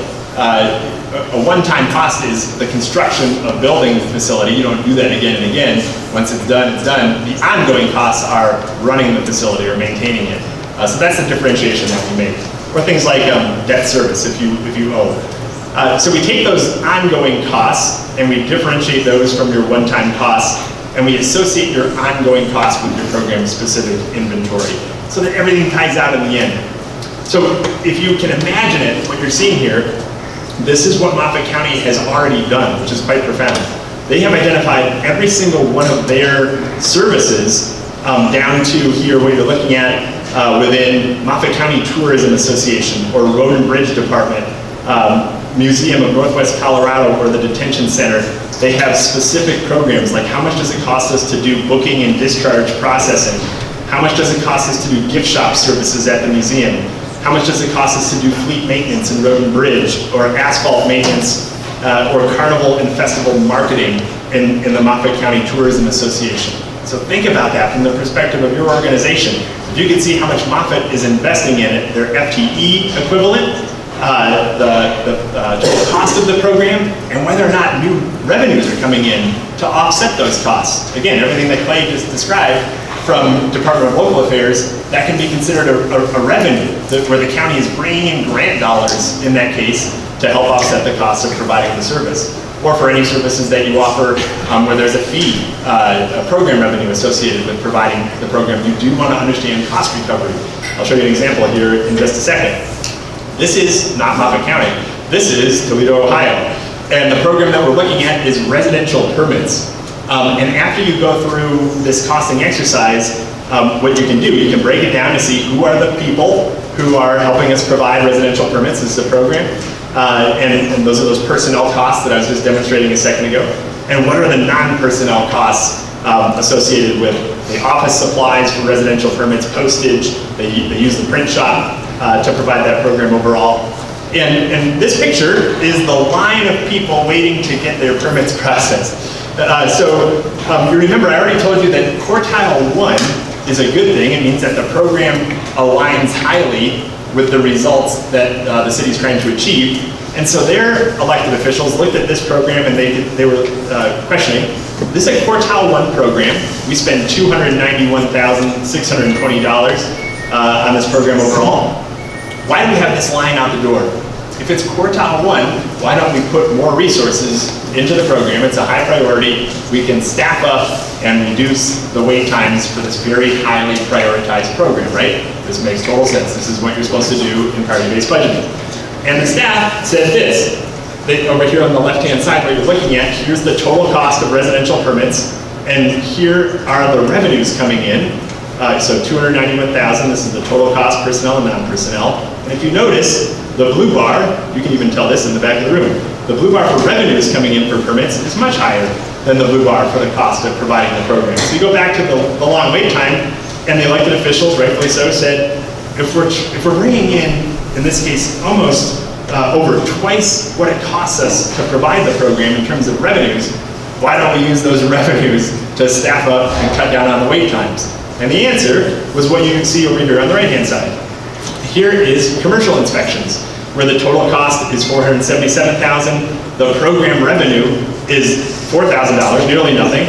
A one-time cost is the construction of building the facility. You don't do that again and again. Once it's done, it's done. The ongoing costs are running the facility or maintaining it. So that's the differentiation that we make. Or things like debt service if you owe. So we take those ongoing costs and we differentiate those from your one-time costs, and we associate your ongoing costs with your program-specific inventory so that everything ties out in the end. So if you can imagine it, what you're seeing here, this is what Moffat County has already done, which is quite profound. They have identified every single one of their services down to here, what you're looking at within Moffat County Tourism Association or Road and Bridge Department, Museum of Northwest Colorado, or the Detention Center. They have specific programs, like how much does it cost us to do booking and discharge processing? How much does it cost us to do gift shop services at the museum? How much does it cost us to do fleet maintenance in Road and Bridge, or asphalt maintenance, or carnival and festival marketing in the Moffat County Tourism Association? So think about that from the perspective of your organization. If you can see how much Moffat is investing in it, their FTE equivalent, the total cost of the program, and whether or not new revenues are coming in to offset those costs. Again, everything that Clay just described from Department of Local Affairs, that can be considered a revenue where the county is bringing in grant dollars in that case to help offset the cost of providing the service. Or for any services that you offer where there's a fee, a program revenue associated with providing the program, you do want to understand cost recovery. I'll show you an example here in just a second. This is not Moffat County. This is Toledo, Ohio. And the program that we're looking at is residential permits. And after you go through this costing exercise, what you can do, you can break it down to see who are the people who are helping us provide residential permits. This is a program. And those are those personnel costs that I was just demonstrating a second ago. And what are the non-personnel costs associated with the office supplies for residential permits, postage, they use the print shop to provide that program overall. And this picture is the line of people waiting to get their permits processed. You remember I already told you that quartile 1 is a good thing. It means that the program aligns highly with the results that the city's trying to achieve. And so their elected officials looked at this program and they were questioning, this is a quartile 1 program. We spend $291,620 on this program overall. Why do we have this line out the door? If it's quartile 1, why don't we put more resources into the program? It's a high priority. We can staff up and reduce the wait times for this very highly prioritized program, right? This makes total sense. This is what you're supposed to do in priority-based budgeting. And the staff said this. Over here on the left-hand side, what you're looking at, here's the total cost of residential permits, and here are the revenues coming in. So $291,000, this is the total cost, personnel and non-personnel. And if you notice, the blue bar, you can even tell this in the back of the room, the blue bar for revenues coming in for permits is much higher than the blue bar for the cost of providing the program. So you go back to the long wait time, and the elected officials, rightfully so, said, if we're bringing in this case, almost over twice what it costs us to provide the program in terms of revenues, why don't we use those revenues to staff up and cut down on the wait times? And the answer was what you can see over here on the right-hand side. Here is commercial inspections, where the total cost is $477,000. The program revenue is $4,000, nearly nothing.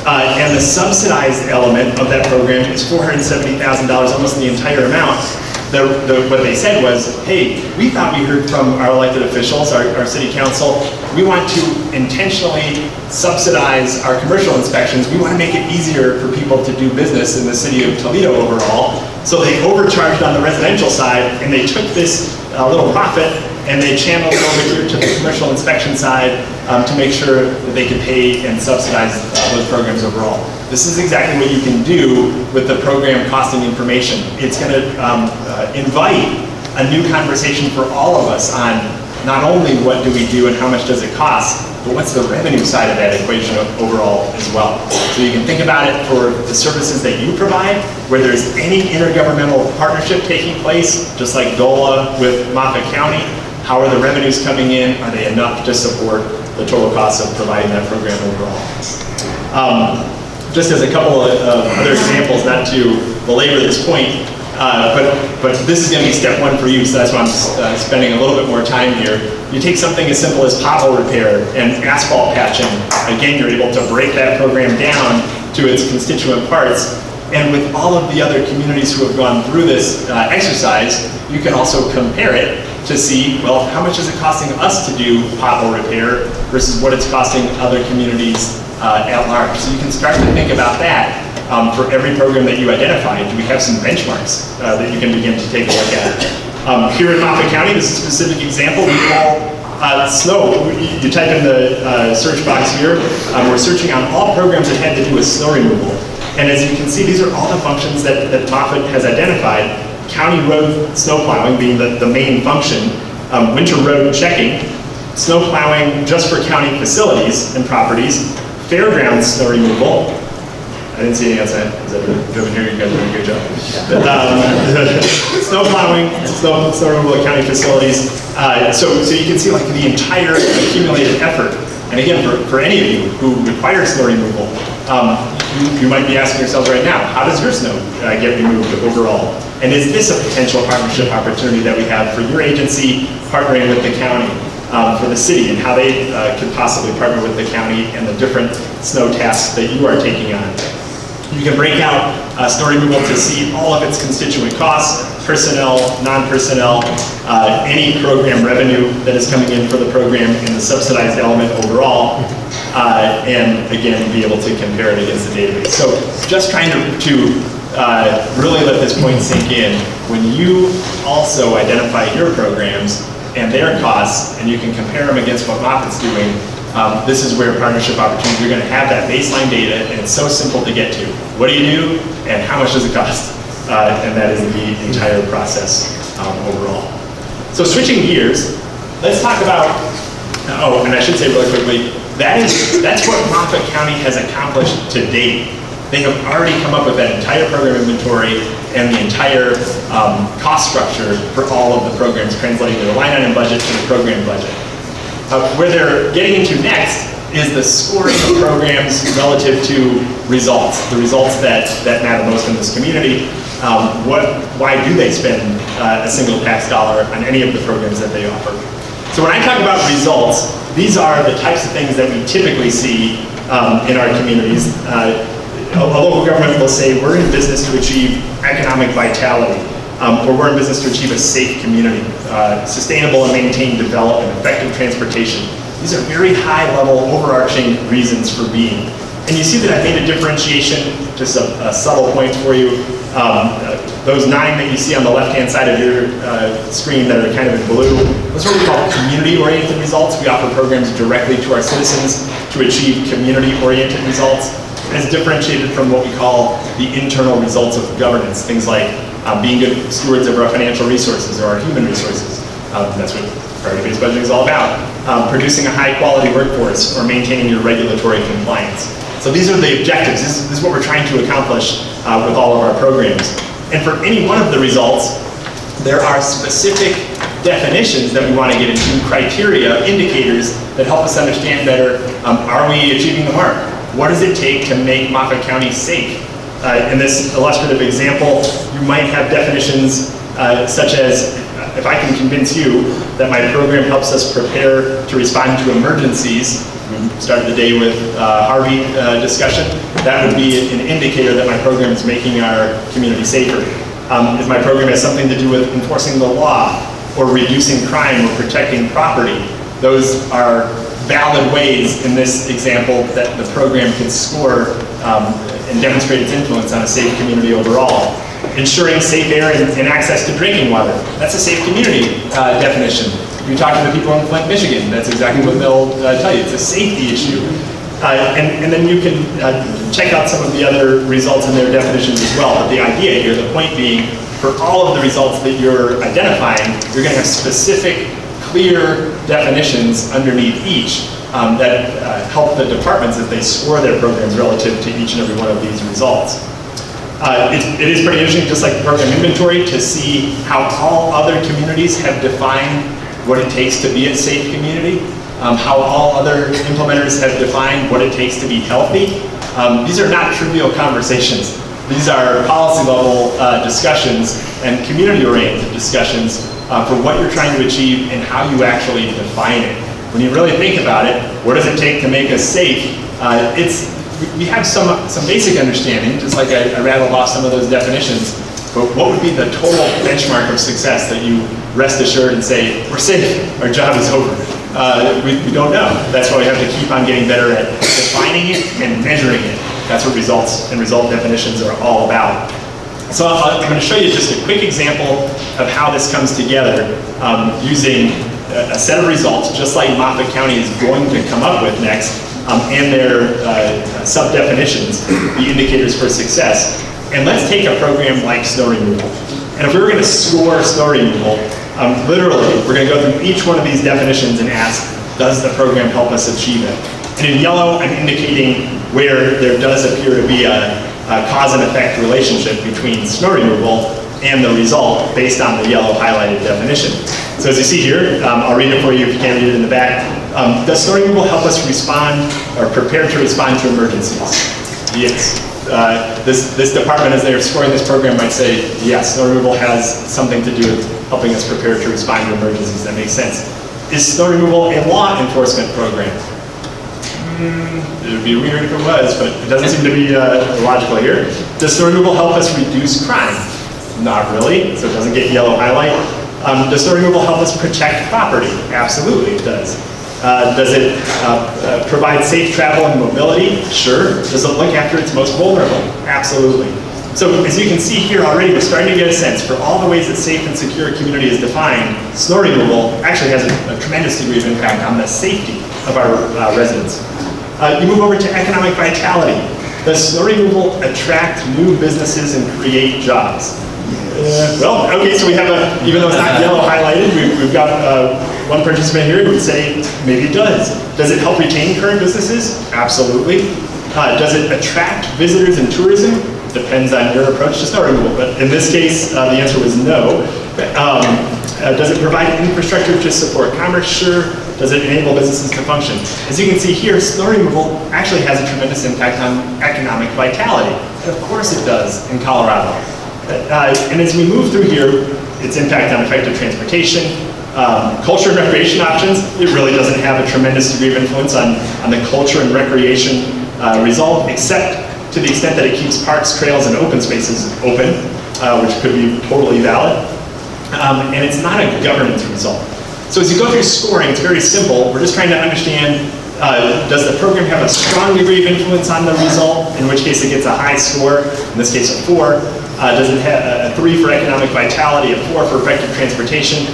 And the subsidized element of that program is $470,000, almost the entire amount. What they said was, hey, we thought we heard from our elected officials, our city council, we want to intentionally subsidize our commercial inspections. We want to make it easier for people to do business in the city of Toledo overall. So they overcharged on the residential side, and they took this little profit and they channeled it over here to the commercial inspection side to make sure that they could pay and subsidize those programs overall. This is exactly what you can do with the program costing information. It's going to invite a new conversation for all of us on not only what do we do and how much does it cost, but what's the revenue side of that equation overall as well. So you can think about it for the services that you provide, where there's any intergovernmental partnership taking place, just like DOLA with Moffat County. How are the revenues coming in? Are they enough to support the total cost of providing that program overall? Just as a couple of other examples, not to belabor this point, but this is going to be step one for you, so that's why I'm spending a little bit more time here. You take something as simple as pothole repair and asphalt patching. Again, you're able to break that program down to its constituent parts. And with all of the other communities who have gone through this exercise, you can also compare it to see, well, how much is it costing us to do pothole repair versus what it's costing other communities at large. So you can start to think about that for every program that you identify. Do we have some benchmarks that you can begin to take a look at? Here in Moffat County, this is a specific example. We call snow. You type in the search box here. We're searching on all programs that had to do with snow removal. And as you can see, these are all the functions that Moffat has identified. County road snow plowing being the main function, winter road checking, snow plowing just for county facilities and properties, fairgrounds snow removal. I didn't see any outside. Is that over here? You guys are doing a good job. Snow plowing, snow removal at county facilities. So you can see like the entire accumulated effort. And again, for any of you who require snow removal, you might be asking yourselves right now, how does your snow get removed overall? And is this a potential partnership opportunity that we have for your agency partnering with the county, for the city, and how they could possibly partner with the county and the different snow tasks that you are taking on? You can break out snow removal to see all of its constituent costs, personnel, non-personnel, any program revenue that is coming in for the program in the subsidized element overall, and again, be able to compare it against the database. So just trying to really let this point sink in, when you also identify your programs and their costs, and you can compare them against what Moffat's doing, this is where partnership opportunities, you're going to have that baseline data, and it's so simple to get to. What do you do, and how much does it cost? And that is the entire process overall. So switching gears, let's talk about, oh, and I should say really quickly, that's what Moffat County has accomplished to date. They have already come up with that entire program inventory and the entire cost structure for all of the programs, translating their line item budget to the program budget. Where they're getting into next is the scoring of programs relative to results, the results that matter most in this community. Why do they spend a single tax dollar on any of the programs that they offer? So when I talk about results, these are the types of things that we typically see in our communities. A local government will say, we're in business to achieve economic vitality, or we're in business to achieve a safe community, sustainable and maintained development, effective transportation. These are very high-level, overarching reasons for being. And you see that I made a differentiation, just a subtle point for you. Those 9 that you see on the left-hand side of your screen that are kind of in blue, those are what we call community-oriented results. We offer programs directly to our citizens to achieve community-oriented results, as differentiated from what we call the internal results of governance, things like being good stewards of our financial resources or our human resources. That's what priority-based budgeting is all about. Producing a high-quality workforce or maintaining your regulatory compliance. So these are the objectives. This is what we're trying to accomplish with all of our programs. And for any one of the results, there are specific definitions that we want to get into, criteria, indicators that help us understand better, are we achieving the mark? What does it take to make Moffat County safe? In this illustrative example, you might have definitions such as, if I can convince you that my program helps us prepare to respond to emergencies, we started the day with Harvey discussion, that would be an indicator that my program is making our community safer. If my program has something to do with enforcing the law, or reducing crime, or protecting property, those are valid ways in this example that the program can score and demonstrate its influence on a safe community overall. Ensuring safe air and access to drinking water. That's a safe community definition. You talk to the people in Flint, Michigan, that's exactly what they'll tell you. It's a safety issue. And then you can check out some of the other results in their definitions as well. But the idea here, the point being, for all of the results that you're identifying, you're going to have specific, clear definitions underneath each that help the departments as they score their programs relative to each and every one of these results. It is pretty interesting, just like the program inventory, to see how all other communities have defined what it takes to be a safe community, how all other implementers have defined what it takes to be healthy. These are not trivial conversations. These are policy level discussions and community-oriented discussions for what you're trying to achieve and how you actually define it. When you really think about it, what does it take to make us safe? We have some basic understanding, just like I rattled off some of those definitions, but what would be the total benchmark of success that you rest assured and say, we're safe, our job is over? We don't know. That's why we have to keep on getting better at defining it and measuring it. That's what results and result definitions are all about. So I'm going to show you just a quick example of how this comes together using a set of results, just like Moffat County is going to come up with next, and their sub-definitions, the indicators for success. And let's take a program like snow removal. And if we were going to score snow removal, literally, we're going to go through each one of these definitions and ask, does the program help us achieve it? And in yellow, I'm indicating where there does appear to be a cause and effect relationship between snow removal and the result based on the yellow highlighted definition. So as you see here, I'll read it for you if you can't read it in the back. Does snow removal help us respond or prepare to respond to emergencies? Yes. This department, as they're scoring this program, might say, yes, snow removal has something to do with helping us prepare to respond to emergencies. That makes sense. Is snow removal a law enforcement program? It would be weird if it was, but it doesn't seem to be logical here. Does snow removal help us reduce crime? Not really, so it doesn't get yellow highlight. Does snow removal help us protect property? Absolutely, it does. Does it provide safe travel and mobility? Sure. Does it look after its most vulnerable? Absolutely. So as you can see here already, we're starting to get a sense for all the ways that safe and secure community is defined. Snow removal actually has a tremendous degree of impact on the safety of our residents. You move over to economic vitality. Does snow removal attract new businesses and create jobs? Well, okay, so we have even though it's not yellow highlighted, we've got one participant here who would say maybe it does. Does it help retain current businesses? Absolutely. Does it attract visitors and tourism? Depends on your approach to snow removal, but in this case, the answer was no. Does it provide infrastructure to support commerce? Sure. Does it enable businesses to function? As you can see here, snow removal actually has a tremendous impact on economic vitality. And of course it does in Colorado. And as we move through here, its impact on effective transportation, culture and recreation options, it really doesn't have a tremendous degree of influence on the culture and recreation result, except to the extent that it keeps parks, trails, and open spaces open, which could be totally valid. And it's not a governance result. So as you go through scoring, it's very simple. We're just trying to understand, does the program have a strong degree of influence on the result, in which case it gets a high score, in this case a 4. Does it have a 3 for economic vitality, a 4 for effective transportation?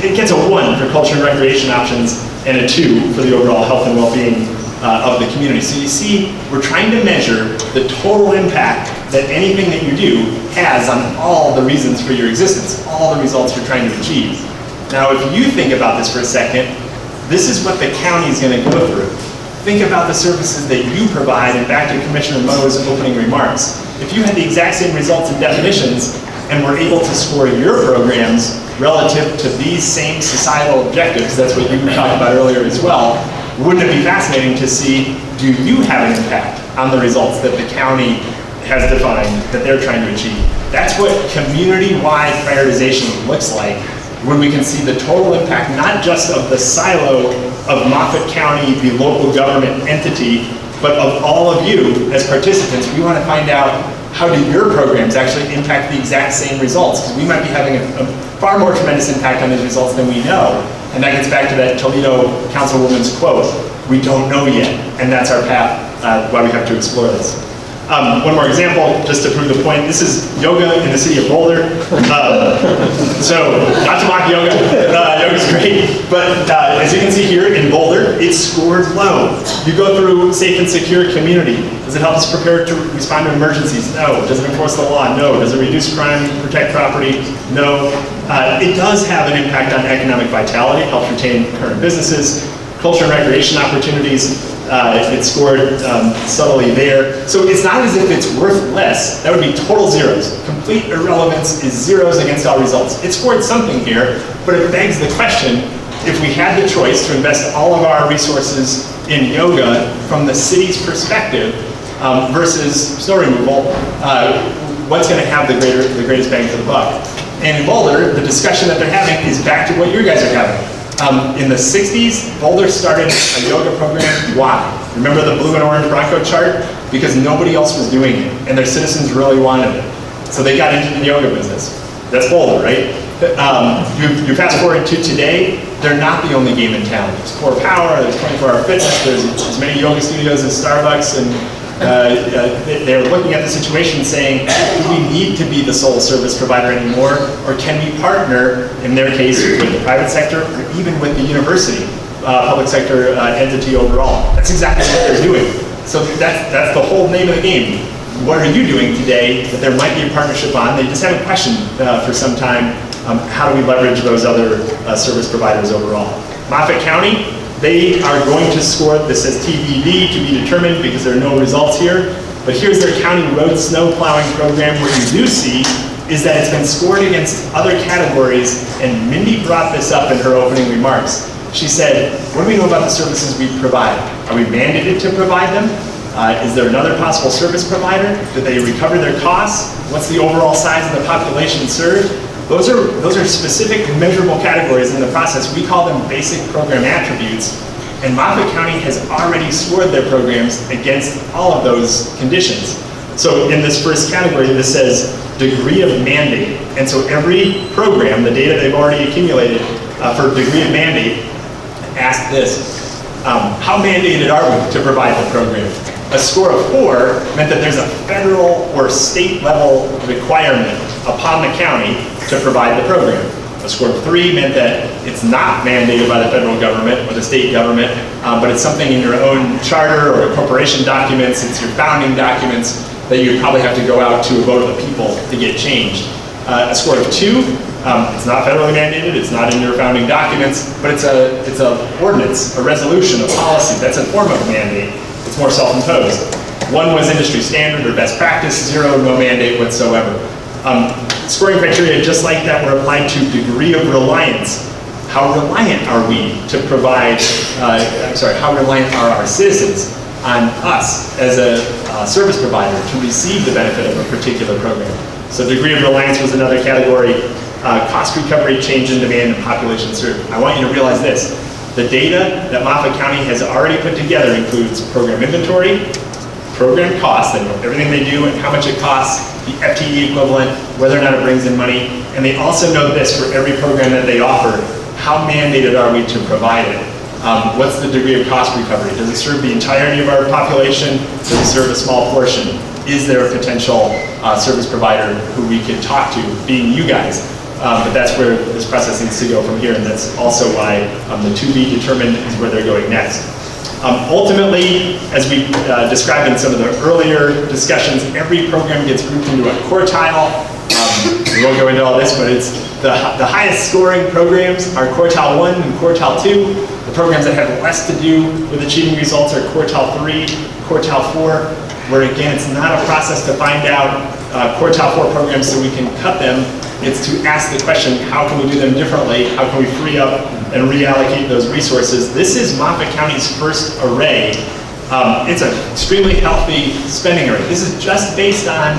It gets a 1 for culture and recreation options, and a 2 for the overall health and well-being of the community. So you see, we're trying to measure the total impact that anything that you do has on all the reasons for your existence, all the results you're trying to achieve. Now, if you think about this for a second, this is what the county is going to go through. Think about the services that you provide, and back to Commissioner Moe's opening remarks. If you had the exact same results and definitions, and were able to score your programs relative to these same societal objectives, that's what you talked about earlier as well, wouldn't it be fascinating to see, do you have an impact on the results that the county has defined that they're trying to achieve? That's what community-wide prioritization looks like, when we can see the total impact, not just of the silo of Moffat County, the local government entity, but of all of you as participants. We want to find out how do your programs actually impact the exact same results? Because we might be having a far more tremendous impact on these results than we know. And that gets back to that Toledo councilwoman's quote, we don't know yet, and that's our path, why we have to explore this. One more example, just to prove the point. This is yoga in the city of Boulder. So, not to mock yoga, yoga's great, but as you can see here in Boulder, it's scored low. You go through safe and secure community. Does it help us prepare to respond to emergencies? No. Does it enforce the law? No. Does it reduce crime, protect property? No. It does have an impact on economic vitality, helps retain current businesses, culture and recreation opportunities. It scored subtly there. So it's not as if it's worth less. That would be total zeros. Complete irrelevance is zeros against all results. It scored something here, but it begs the question, if we had the choice to invest all of our resources in yoga from the city's perspective versus snow removal, what's going to have the greatest bang for the buck? And in Boulder, the discussion that they're having is back to what you guys are having. In the 60s, Boulder started a yoga program. Why? Remember the blue and orange Bronco chart? Because nobody else was doing it, and their citizens really wanted it. So they got into the yoga business. That's Boulder, right? You fast forward to today, they're not the only game in town. There's Core Power, there's 24-hour fitness, there's as many yoga studios as Starbucks, and they're looking at the situation saying, do we need to be the sole service provider anymore, or can we partner, in their case, with the private sector, or even with the university, public sector entity overall? That's exactly what they're doing. So that's the whole name of the game. What are you doing today that there might be a partnership on? They just haven't questioned for some time, how do we leverage those other service providers overall? Moffat County, they are going to score, this says PBB, to be determined, because there are no results here. But here's their county road snow plowing program. What you do see is that it's been scored against other categories, and Mindy brought this up in her opening remarks. She said, what do we know about the services we provide? Are we mandated to provide them? Is there another possible service provider? Do they recover their costs? What's the overall size of the population served? Those are specific measurable categories in the process. We call them basic program attributes, and Moffat County has already scored their programs against all of those conditions. So in this first category, this says degree of mandate, and so every program, the data they've already accumulated for degree of mandate, asked this, how mandated are we to provide the program? A score of 4 meant that there's a federal or state level requirement upon the county to provide the program. A score of 3 meant that it's not mandated by the federal government or the state government, but it's something in your own charter or corporation documents, it's your founding documents that you probably have to go out to a vote of the people to get changed. A score of 2, it's not federally mandated, it's not in your founding documents, but it's a ordinance, a resolution, a policy. That's a form of mandate. It's more self-imposed. 1 was industry standard or best practice, 0, no mandate whatsoever. Scoring criteria just like that were applied to degree of reliance. How reliant are we to provide, how reliant are our citizens on us as a service provider to receive the benefit of a particular program? So degree of reliance was another category. Cost recovery, change in demand, and population served. I want you to realize this. The data that Moffat County has already put together includes program inventory, program costs, and everything they do and how much it costs, the FTE equivalent, whether or not it brings in money, and they also know this for every program that they offer, how mandated are we to provide it? What's the degree of cost recovery? Does it serve the entirety of our population? Does it serve a small portion? Is there a potential service provider who we could talk to, being you guys? But that's where this process needs to go from here, and that's also why the to be determined is where they're going next. Ultimately, as we described in some of the earlier discussions, every program gets grouped into a quartile. We won't go into all this, but it's the highest scoring programs are quartile 1 and quartile 2. The programs that have less to do with achieving results are quartile 3, quartile 4, where again, it's not a process to find out quartile 4 programs so we can cut them. It's to ask the question, how can we do them differently? How can we free up and reallocate those resources? This is Moffat County's first array. It's an extremely healthy spending array. This is just based on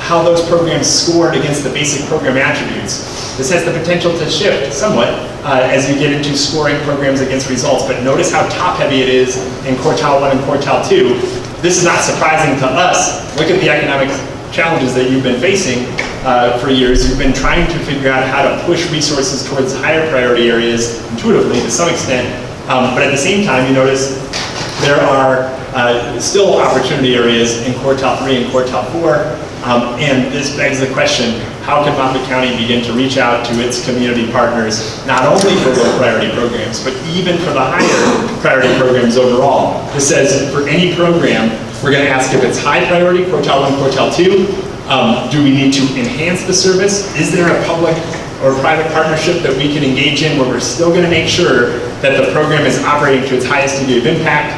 how those programs scored against the basic program attributes. This has the potential to shift somewhat as you get into scoring programs against results, but notice how top-heavy it is in quartile 1 and quartile 2. This is not surprising to us. Look at the economic challenges that you've been facing for years. You've been trying to figure out how to push resources towards higher priority areas intuitively to some extent, but at the same time, you notice there are still opportunity areas in quartile 3 and quartile 4, and this begs the question, how can Moffat County begin to reach out to its community partners, not only for low priority programs, but even for the higher priority programs overall? This says for any program, we're going to ask if it's high priority, quartile 1, quartile 2. Do we need to enhance the service? Is there a public or private partnership that we can engage in where we're still going to make sure that the program is operating to its highest degree of impact?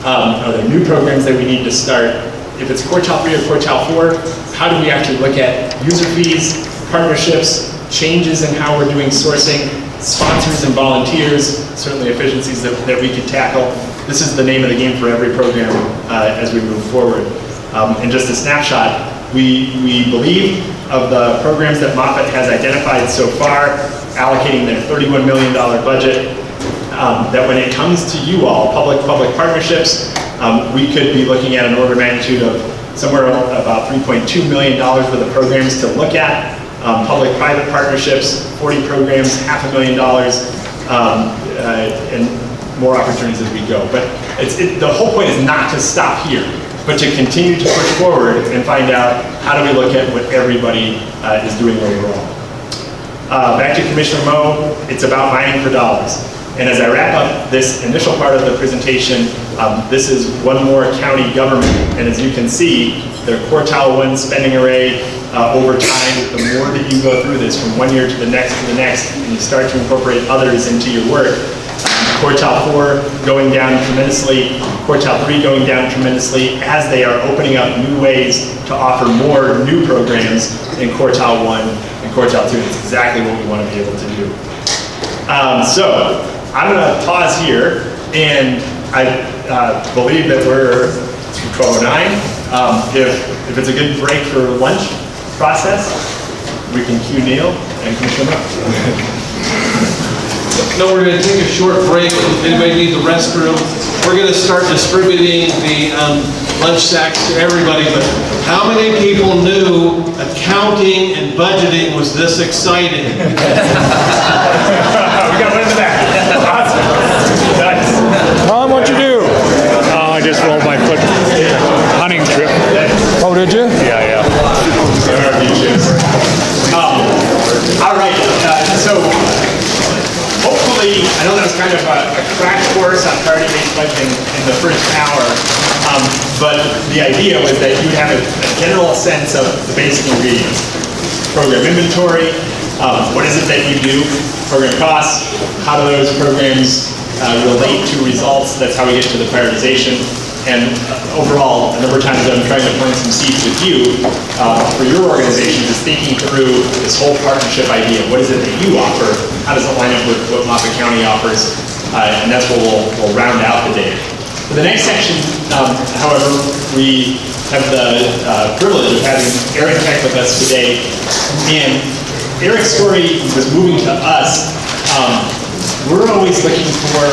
Are there new programs that we need to start? If it's quartile 3 or quartile 4, how do we actually look at user fees, partnerships, changes in how we're doing sourcing, sponsors and volunteers, certainly efficiencies that we could tackle. This is the name of the game for every program as we move forward. And just a snapshot, we believe of the programs that Moffat has identified so far, allocating their $31 million budget, that when it comes to you all, public-public partnerships, we could be looking at an order of magnitude of somewhere about $3.2 million worth of programs to look at. Public-private partnerships, 40 programs, $500,000, and more opportunities as we go. But the whole point is not to stop here, but to continue to push forward and find out how do we look at what everybody is doing overall. Back to Commissioner Moe, it's about mining for dollars. And as I wrap up this initial part of the presentation, this is one more county government. And as you can see, their quartile 1 spending array over time, the more that you go through this from one year to the next, and you start to incorporate others into your work, quartile 4 going down tremendously, quartile 3 going down tremendously as they are opening up new ways to offer more new programs in quartile 1 and quartile 2. It's exactly what we want to be able to do. So I'm going to pause here, and I believe that we're 12:09. If it's a good break for lunch process, we can cue Neil and Commissioner Moe. No, we're going to take a short break. If anybody needs the restroom, we're going to start distributing the lunch sacks to everybody. But how many people knew accounting and budgeting was this exciting? We got one in the back. Awesome. Nice. Tom, what'd you do? I just rolled my foot. Hunting trip. Oh, did you? Yeah. There are a few chips. All right. So hopefully, I know that was kind of a crash course on priority-based budgeting in the first hour, but the idea was that you would have a general sense of the basic ingredients. Program inventory, what is it that you do? Program costs, how do those programs relate to results? That's how we get to the prioritization. And overall, a number of times I'm trying to plant some seeds with you for your organization, is thinking through this whole partnership idea. What is it that you offer? How does it line up with what Moffat County offers? And that's what we'll round out the day. For the next section, however, we have the privilege of having Eric back with us today. And Eric's story was moving to us. We're always looking for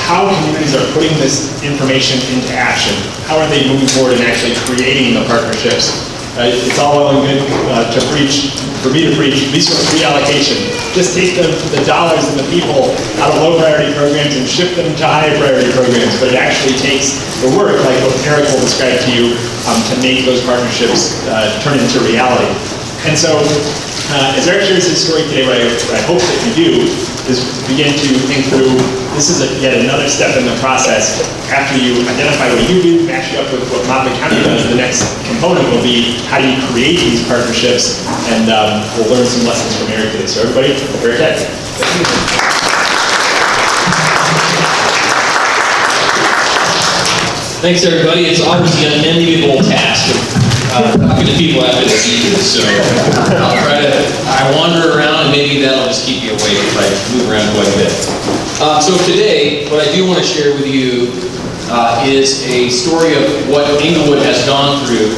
how communities are putting this information into action. How are they moving forward and actually creating the partnerships? It's all well and good to preach, for me to preach, resource reallocation. Just take the dollars and the people out of low priority programs and shift them to high priority programs. But it actually takes the work, like what Eric will describe to you, to make those partnerships turn into reality. And so, as Eric shares his story today, what I hope that you do is begin to think through, this is yet another step in the process. After you identify what you do, match it up with what Moffat County does, the next component will be, how do you create these partnerships? And we'll learn some lessons from Eric today. So everybody, Eric Heck. Thanks, everybody. It's always the unenviable task of talking to people after the meeting, so I wander around, and maybe that'll just keep you awake if I move around quite a bit. So today, what I do want to share with you is a story of what Inglewood has gone through,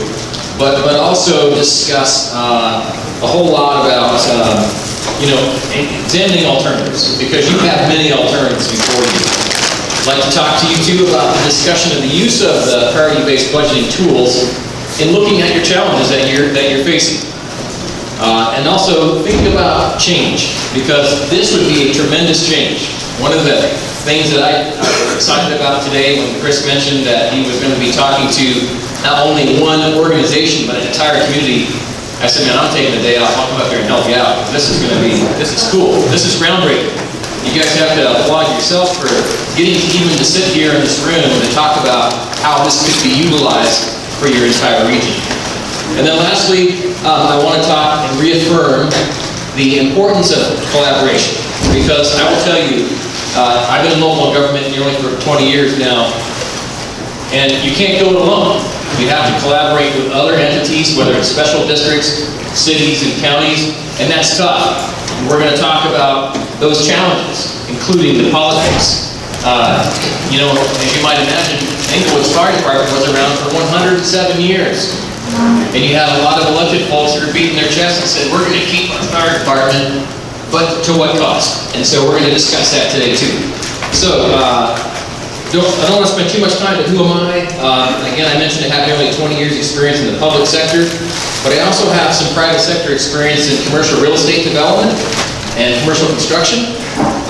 but also discuss a whole lot about examining alternatives, because you have many alternatives before you. I'd like to talk to you too about the discussion of the use of the priority-based budgeting tools in looking at your challenges that you're facing. And also think about change, because this would be a tremendous change. One of the things that I was excited about today when Chris mentioned that he was going to be talking to not only one organization, but an entire community, I said, man, I'm taking the day off. I'll come up here and help you out. This is cool. This is groundbreaking. You guys have to applaud yourself for getting even to sit here in this room and talk about how this could be utilized for your entire region. And then lastly, I want to talk and reaffirm the importance of collaboration, because I will tell you, I've been in local government nearly for 20 years now, and you can't go it alone. You have to collaborate with other entities, whether it's special districts, cities, and counties, and that's tough. We're going to talk about those challenges, including the politics. You know, as you might imagine, Englewood's fire department was around for 107 years. And you have a lot of elected folks that are beating their chests and said, we're going to keep our fire department, but to what cost? And so we're going to discuss that today too. So, I don't want to spend too much time, but who am I? Again, I mentioned I have nearly 20 years experience in the public sector, but I also have some private sector experience in commercial real estate development and commercial construction.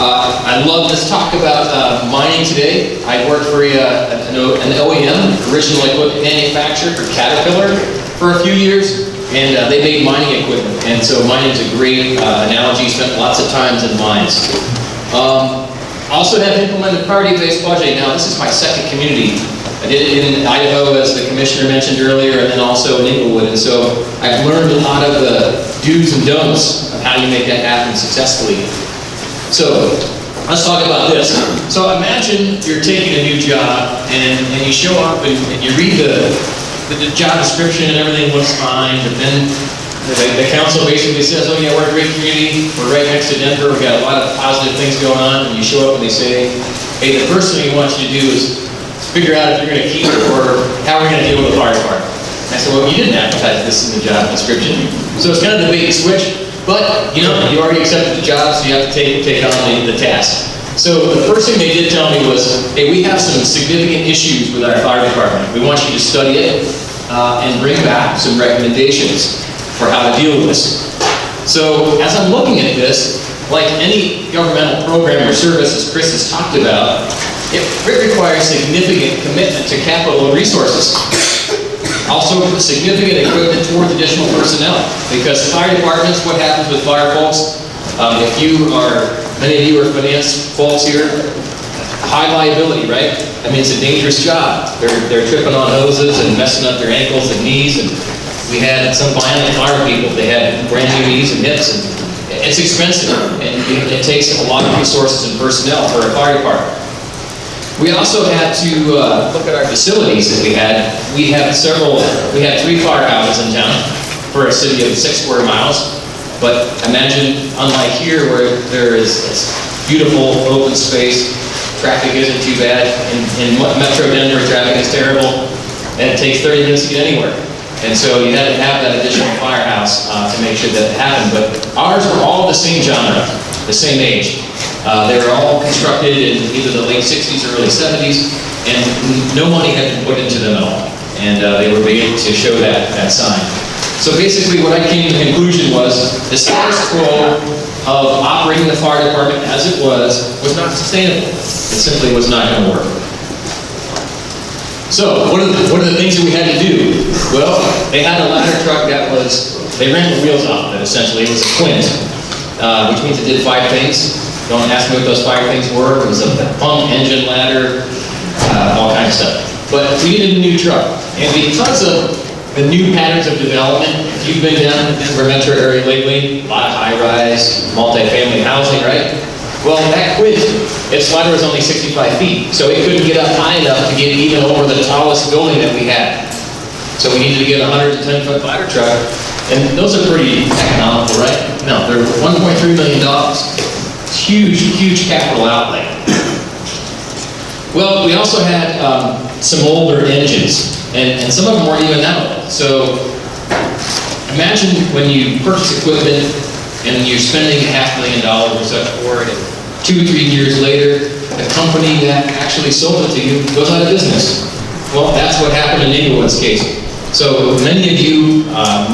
I love to talk about mining today. I worked for an OEM, original equipment manufacturer for Caterpillar for a few years, and they made mining equipment. And so mining is a great analogy. Spent lots of times in mines. Also have implemented priority-based budgeting. Now, this is my second community. I did it in Idaho, as the commissioner mentioned earlier, and then also in Englewood. And so I've learned a lot of the do's and don'ts of how you make that happen successfully. So let's talk about this. So imagine you're taking a new job, and you show up and you read the job description and everything looks fine, but then the council basically says, oh yeah, we're a great community, we're right next to Denver, we've got a lot of positive things going on, and you show up and they say, hey, the first thing we want you to do is figure out if you're going to keep it or how we're going to deal with the fire department. And I said, well, you didn't advertise this in the job description. So it's kind of the bait and switch, but you know, you already accepted the job, so you have to take on the task. So the first thing they did tell me was, hey, we have some significant issues with our fire department. We want you to study it and bring back some recommendations for how to deal with this. So as I'm looking at this, like any governmental program or service, as Chris has talked about, it requires significant commitment to capital and resources. Also, significant equipment towards additional personnel, because fire departments, what happens with fire folks, many of you are finance folks here, high liability, right? I mean, it's a dangerous job. They're tripping on hoses and messing up their ankles and knees, and we had some violent fire people. They had brand new knees and hips, and it's expensive, and it takes a lot of resources and personnel for a fire department. We also had to look at our facilities that we had. We had 3 firehouses in town for a city of 6 square miles. But imagine, unlike here, where there is beautiful open space, traffic isn't too bad. In Metro Denver, traffic is terrible, and it takes 30 minutes to get anywhere. And so you had to have that additional firehouse to make sure that it happened. But ours were all the same genre, the same age. They were all constructed in either the late 60s or early 70s, and no money had been put into them at all. And they were made to show that sign. So basically what I came to the conclusion was the status quo of operating the fire department as it was not sustainable. It simply was not going to work. So what are the things that we had to do? Well, they had a ladder truck they ran the wheels off of it, essentially. It was a Quint, which means it did 5 things. Don't ask me what those 5 things were. It was a pump, engine, ladder, all kinds of stuff. But we needed a new truck. And because of the new patterns of development, if you've been down in the Denver metro area lately, a lot of high-rise, multi-family housing, right? Well, that Quint, its ladder was only 65 feet, so it couldn't get up high enough to get even over the tallest building that we had. So we needed to get a 110-foot ladder truck, and those are pretty economical, right? No, they're $1.3 million. It's huge, huge capital outlay. Well, we also had some older engines, and some of them weren't even that old. So imagine when you purchase equipment and you're spending $500,000 or such for it, and 2 or 3 years later, the company that actually sold it to you goes out of business. Well, that's what happened in Englewood's case. So many of you,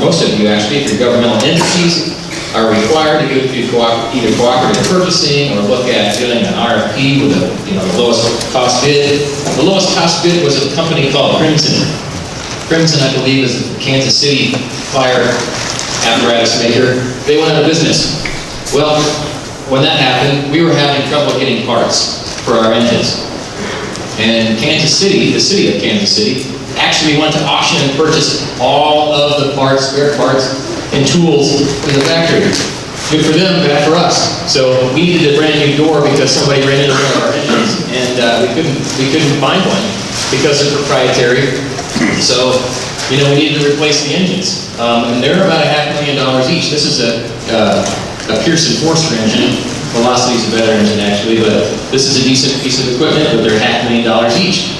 most of you actually, if you're governmental entities, are required to go through either cooperative purchasing or look at doing an RFP with the lowest cost bid. The lowest cost bid was a company called Crimson. Crimson, I believe, is a Kansas City fire apparatus maker. They went out of business. Well, when that happened, we were having trouble getting parts for our engines. And Kansas City, the city of Kansas City, actually went to auction and purchased all of the parts, spare parts, and tools in the factory. Good for them, bad for us. So we needed a brand new door because somebody ran into one of our engines, and we couldn't find one because they're proprietary. So, we needed to replace the engines. And they're about $500,000 each. This is a Pearson Forster engine. Velocity's a better engine actually, but this is a decent piece of equipment, but they're $500,000 each.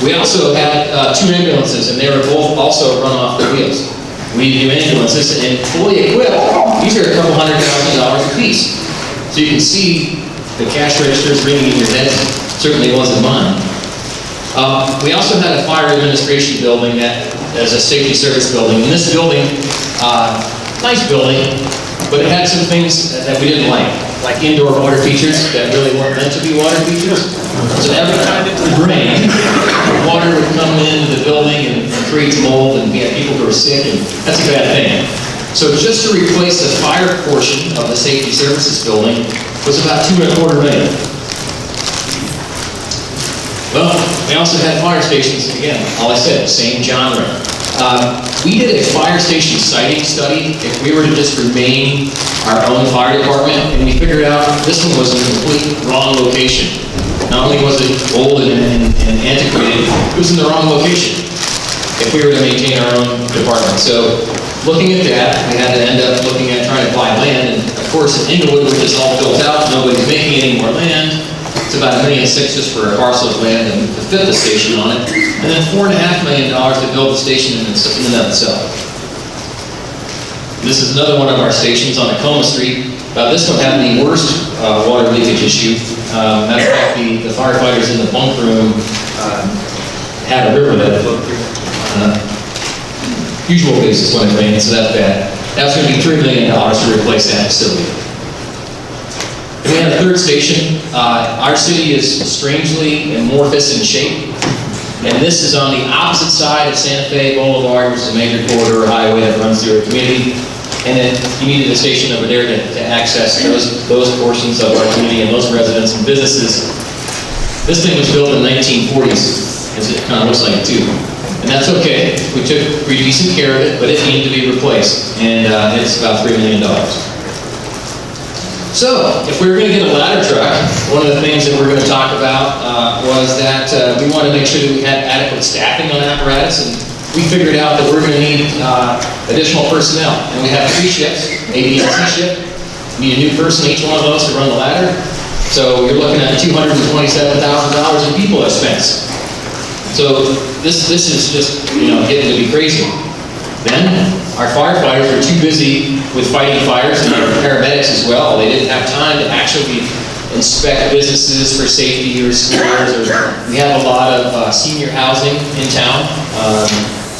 We also had 2 ambulances, and they were both also run off the wheels. We need new ambulances, and fully equipped, these are a couple $100,000 a piece. So you can see the cash registers ringing in your head. Certainly wasn't mine. We also had a fire administration building that is a safety service building. And this building, nice building, but it had some things that we didn't like indoor water features that really weren't meant to be water features. So every time it would rain, water would come into the building and create mold, and we had people who were sick, and that's a bad thing. So just to replace the fire portion of the safety services building was about $2.25 million. Well, we also had fire stations, again, all I said, same genre. We did a fire station siting study if we were to just remain our own fire department, and we figured out this one was in a complete wrong location. Not only was it old and antiquated, it was in the wrong location if we were to maintain our own department. So looking at that, we had to end up looking at trying to buy land, and of course in Inglewood, which is all built out, nobody's making any more land. It's about $1.6 million just for a parcel of land and to fit the station on it, and then $4.5 million to build the station in and of itself. This is another one of our stations on Tacoma Street. This one had the worst water leakage issue. Matter of fact, the firefighters in the bunk room had a river that usual basis when it rains, so that's bad. That's going to be $3 million to replace that facility. And we have a third station. Our city is strangely amorphous in shape, and this is on the opposite side of Santa Fe Boulevard, which is a major corridor highway that runs through a community. And then you needed a station over there to access those portions of our community and those residents and businesses. This thing was built in the 1940s, as it kind of looks like it too. And that's okay. We took pretty decent care of it, but it needed to be replaced. And it's about $3 million. So, if we were going to get a ladder truck, one of the things that we're going to talk about was that we wanted to make sure that we had adequate staffing on apparatus, and we figured out that we're going to need additional personnel. And we have 3 shifts, A, B, and C shift. We need a new person, each one of those, to run the ladder. So you're looking at $227,000 in people expense. So this is just, getting to be crazy. Then, our firefighters were too busy with fighting fires, and our paramedics as well. They didn't have time to actually inspect businesses for safety or schools. We have a lot of senior housing in town,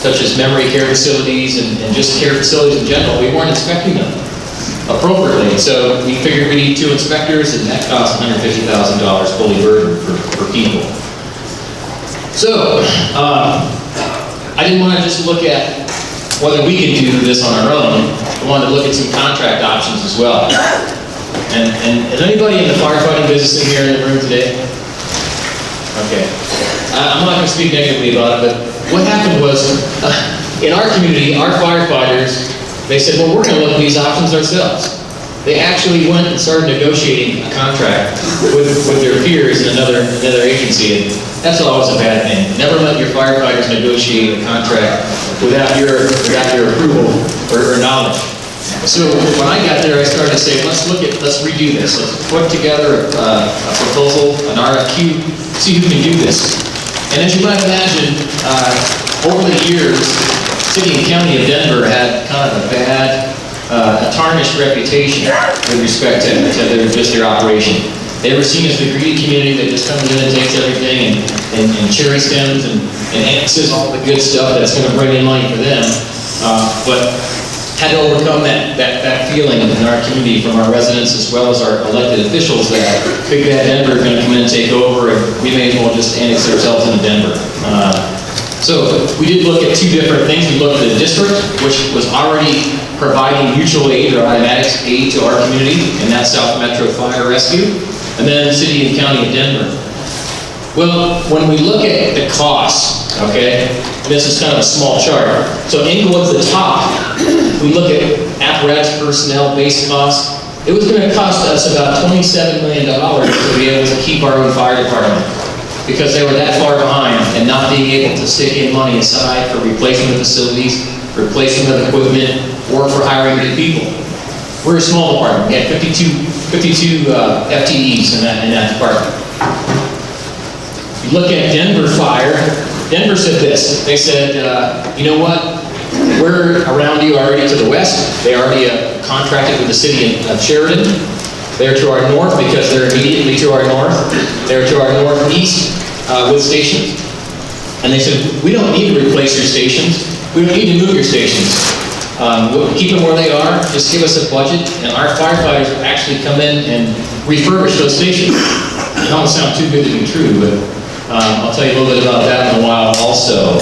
such as memory care facilities and just care facilities in general. We weren't inspecting them appropriately. So we figured we need 2 inspectors, and that costs $150,000 fully burdened for people. So, I didn't want to just look at whether we could do this on our own. I wanted to look at some contract options as well. And is anybody in the firefighting business in here in the room today? Okay. I'm not going to speak negatively about it, but what happened was, in our community, our firefighters, they said, well, we're going to look at these options ourselves. They actually went and started negotiating a contract with their peers in another agency, and that's always a bad thing. Never let your firefighters negotiate a contract without your approval or knowledge. So when I got there, I started to say, let's redo this. Let's put together a proposal, an RFQ, see who can do this. And as you might imagine, over the years, City and County of Denver had kind of a bad, a tarnished reputation with respect to their operation. They were seen as the greedy community that just comes in and takes everything and cherry stems and annexes all the good stuff that's going to bring in money for them. But had to overcome that feeling in our community from our residents as well as our elected officials that Big Bad Denver is going to come in and take over, and we may as well just annex ourselves into Denver. So we did look at two different things. We looked at the district, which was already providing mutual aid or automatic aid to our community, and that's South Metro Fire Rescue, and then the city and county of Denver. Well, when we look at the costs, okay, this is kind of a small chart. So Inglewood's the top. We look at apparatus personnel base costs. It was going to cost us about $27 million to be able to keep our own fire department because they were that far behind and not being able to stick in money aside for replacement of facilities, replacement of equipment, or for hiring new people. We're a small department. We had 52 FTEs in that department. You look at Denver Fire. Denver said this. They said, you know what? We're around you already to the west. They already contracted with the city of Sheridan. They're to our north because they're immediately to our north. They're to our northeast with stations. And they said, we don't need to replace your stations. We don't need to move your stations. We'll keep them where they are. Just give us a budget, and our firefighters will actually come in and refurbish those stations. It don't sound too good to be true, but I'll tell you a little bit about that in a while also.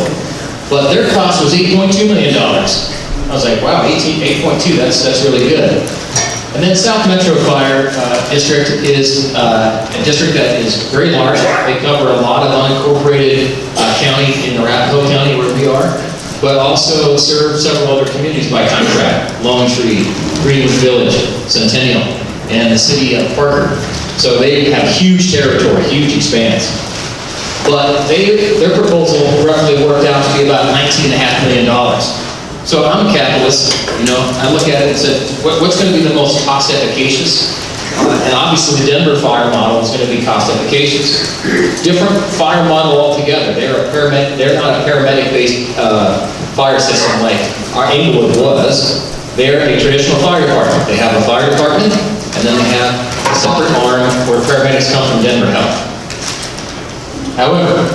But their cost was $8.2 million. I was like, wow, 8.2, that's really good. And then South Metro Fire District is a district that is very large. They cover a lot of unincorporated county in Arapahoe County where we are, but also serve several other communities by contract: Lone Tree, Greenwood Village, Centennial, and the city of Parker. So they have huge territory, huge expanse. But their proposal roughly worked out to be about $19.5 million. So I'm a capitalist, you know, I look at it and said, what's going to be the most cost efficacious? And obviously the Denver fire model is going to be cost efficacious. Different fire model altogether. They're not a paramedic-based fire system like our Inglewood was. They're a traditional fire department. They have a fire department, and then they have a separate arm where paramedics come from Denver Health. However,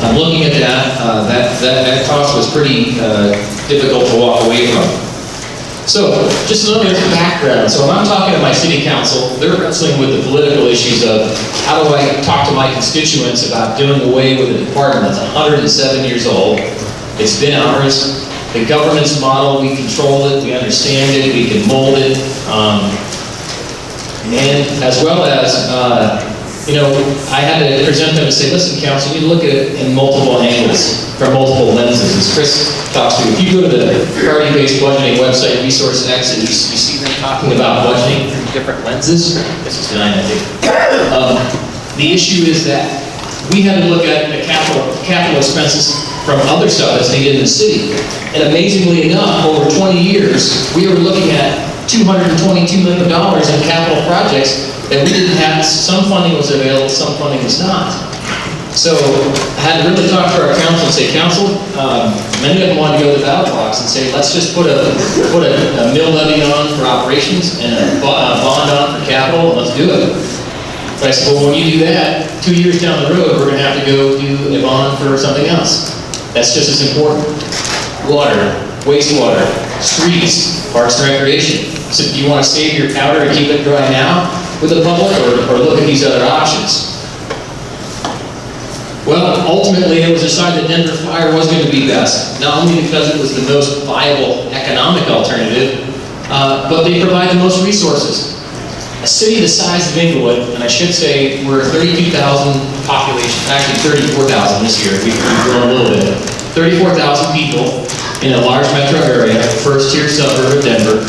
I'm looking at that cost was pretty difficult to walk away from. So, just a little bit of background. So when I'm talking to my city council, they're wrestling with the political issues of how do I talk to my constituents about doing away with a department that's 107 years old. It's been ours. The governance model, we control it, we understand it, we can mold it, and as well as you know, I had to present them and say, listen, council, you need to look at it in multiple angles, from multiple lenses. As Chris talks to you, if you go to the priority-based budgeting website, Resource X, and you see them talking about budgeting through different lenses. This is 9, I think. The issue is that we had to look at the capital expenses from other stuff that's needed in the city. And amazingly enough, over 20 years, we were looking at $222 million in capital projects that we didn't have. Some funding was available, some funding was not. So I had to really talk to our council and say, council, many of them wanted to go to the ballot box and say, let's just put a mill levy on for operations and a bond on for capital, and let's do it. But I said, well, when you do that, 2 years down the road, we're going to have to go do a bond for something else. That's just as important. Water, wastewater, streets, parks and recreation. So do you want to save your powder and keep it dry now with the public, or look at these other options? Well, ultimately it was decided that Denver Fire was going to be best, not only because it was the most viable economic alternative, but they provide the most resources. A city the size of Inglewood, and I should say we're 32,000 population, actually 34,000 this year, we've grown a little bit. 34,000 people in a large metro area, first-tier suburb of Denver.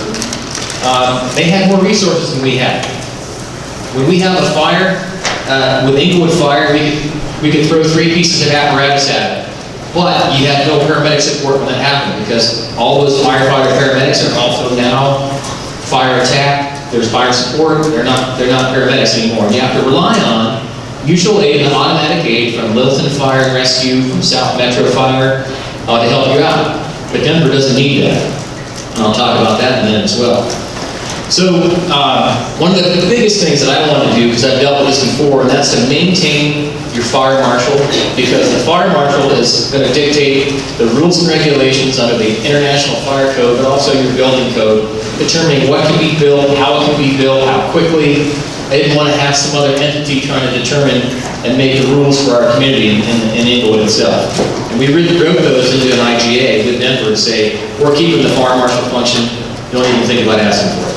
They had more resources than we had. When we have a fire, with Inglewood Fire, we could throw 3 pieces of apparatus at it. But you had no paramedic support when that happened, because all those firefighter paramedics are also now fire attack. There's fire support. They're not paramedics anymore. And you have to rely on mutual aid and automatic aid from Littleton Fire and Rescue, from South Metro Fire, to help you out. But Denver doesn't need that. And I'll talk about that in a minute as well. So, one of the biggest things that I want to do, because I've dealt with this before, and that's to maintain your fire marshal, because the fire marshal is going to dictate the rules and regulations under the International Fire Code, but also your building code, determining what can be built, how it can be built, how quickly. I didn't want to have some other entity trying to determine and make the rules for our community in Inglewood itself. And we really wrote those into an IGA with Denver to say, we're keeping the fire marshal function, don't even think about asking for it.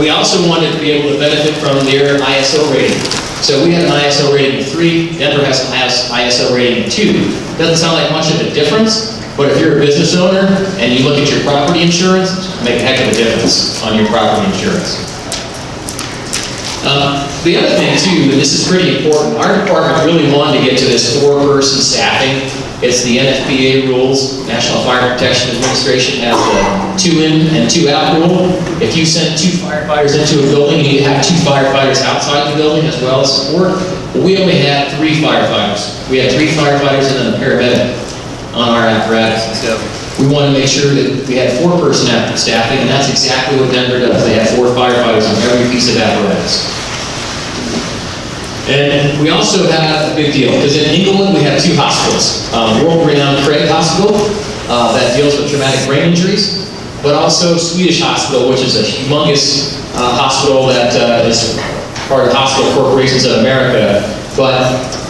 We also wanted to be able to benefit from their ISO rating. So we have an ISO rating of 3, Denver has an ISO rating of 2. Doesn't sound like much of a difference, but if you're a business owner and you look at your property insurance, make a heck of a difference on your property insurance. The other thing too, and this is pretty important, our department really wanted to get to this 4-person staffing. It's the NFPA rules. National Fire Protection Administration has the 2-in and 2-out rule. If you send 2 firefighters into a building, you need to have 2 firefighters outside the building as well as support. But we only had 3 firefighters. We had 3 firefighters and then a paramedic on our apparatus. So we wanted to make sure that we had 4-person staffing, and that's exactly what Denver does. They have 4 firefighters on every piece of apparatus. And we also have a big deal, because in Inglewood we have 2 hospitals. World-renowned Craig Hospital, that deals with traumatic brain injuries, but also Swedish Hospital, which is a humongous hospital that is part of Hospital Corporations of America, but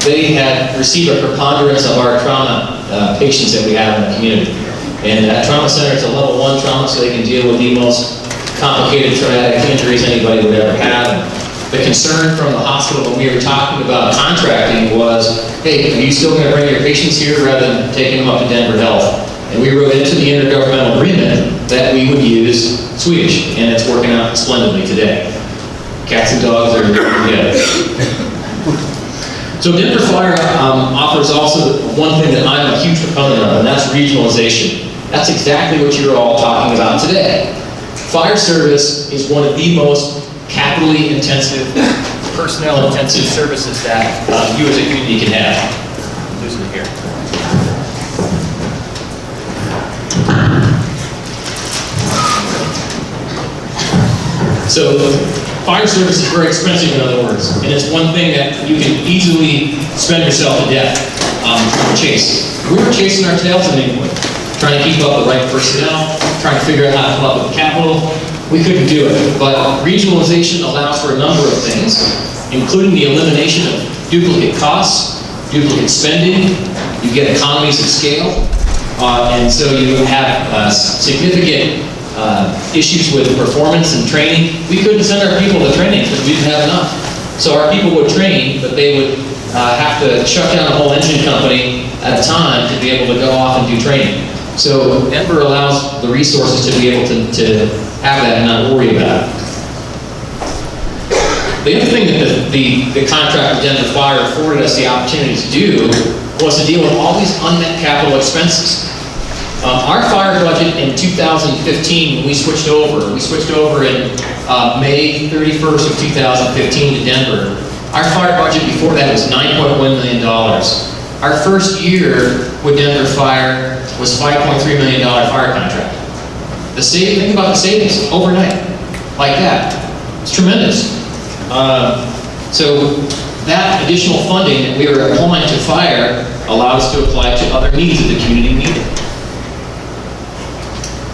they had received a preponderance of our trauma patients that we have in the community. And that trauma center is a level 1 trauma, so they can deal with the most complicated traumatic injuries anybody would ever have. The concern from the hospital when we were talking about contracting was, hey, are you still going to bring your patients here rather than taking them up to Denver Health? And we wrote into the intergovernmental agreement that we would use Swedish, and it's working out splendidly today. Cats and dogs are together. So Denver Fire offers also one thing that I'm a huge proponent of, and that's regionalization. That's exactly what you're all talking about today. Fire service is one of the most capitally intensive, personnel intensive services that you as a community can have. I'm losing it here. So fire service is very expensive, in other words, and it's one thing that you can easily spend yourself to death trying to chase. We were chasing our tails in England, trying to keep up the right personnel, trying to figure out how to come up with capital. We couldn't do it, but regionalization allows for a number of things, including the elimination of duplicate costs, duplicate spending. You get economies of scale, and so you have significant issues with performance and training. We couldn't send our people to training because we didn't have enough. So our people would train, but they would have to shut down a whole engine company at a time to be able to go off and do training. So Denver allows the resources to be able to have that and not worry about it. The other thing that the contract with Denver Fire afforded us the opportunity to do was to deal with all these unmet capital expenses. Our fire budget in 2015, when we switched over in May 31st of 2015 to Denver. Our fire budget before that was $9.1 million. Our first year with Denver Fire was $5.3 million fire contract. Think about the savings overnight, like that. It's tremendous. So that additional funding that we were applying to fire allowed us to apply to other needs that the community needed.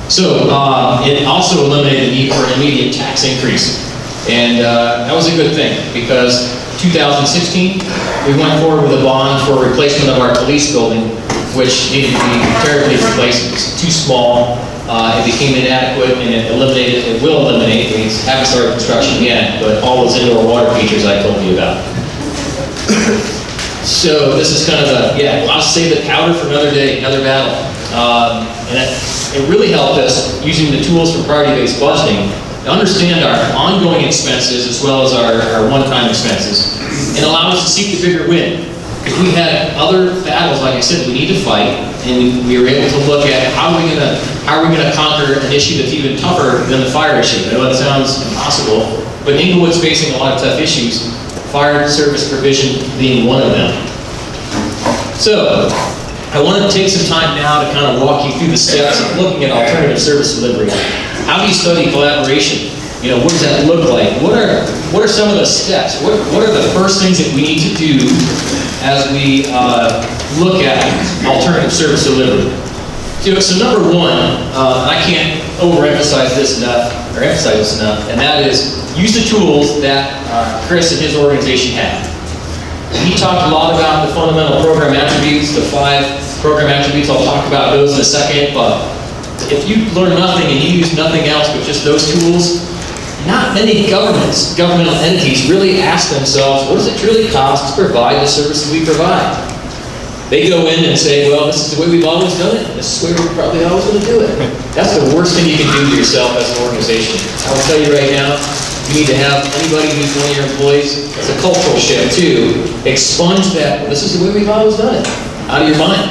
So it also eliminated the need for an immediate tax increase. And that was a good thing, because 2016, we went forward with a bond for replacement of our police building, which needed to be terribly replaced. It was too small. It became inadequate, and it will eliminate, we haven't started construction yet, but all those indoor water features I told you about. So this is kind of I'll save the powder for another day, another battle. And it really helped us, using the tools for priority-based budgeting, to understand our ongoing expenses as well as our one-time expenses, and allowed us to seek the bigger win. Because we had other battles, like I said, we need to fight, and we were able to look at how are we going to conquer an issue that's even tougher than the fire issue. I know that sounds impossible, but Inglewood's facing a lot of tough issues, fire service provision being one of them. So, I want to take some time now to kind of walk you through the steps of looking at alternative service delivery. How do you study collaboration? You know, what does that look like? What are some of the steps? What are the first things that we need to do as we look at alternative service delivery? So number one, I can't overemphasize this enough, or emphasize this enough, and that is use the tools that Chris and his organization have. He talked a lot about the fundamental program attributes, the 5 program attributes. I'll talk about those in a second, but if you learn nothing and you use nothing else but just those tools, not many governmental entities really ask themselves, what does it truly cost to provide the services we provide? They go in and say, well, this is the way we've always done it, and this is the way we're probably always going to do it. That's the worst thing you can do to yourself as an organization. I will tell you right now, you need to have anybody who's one of your employees, as a cultural shift too, expunge that, well, this is the way we've always done it, out of your mind.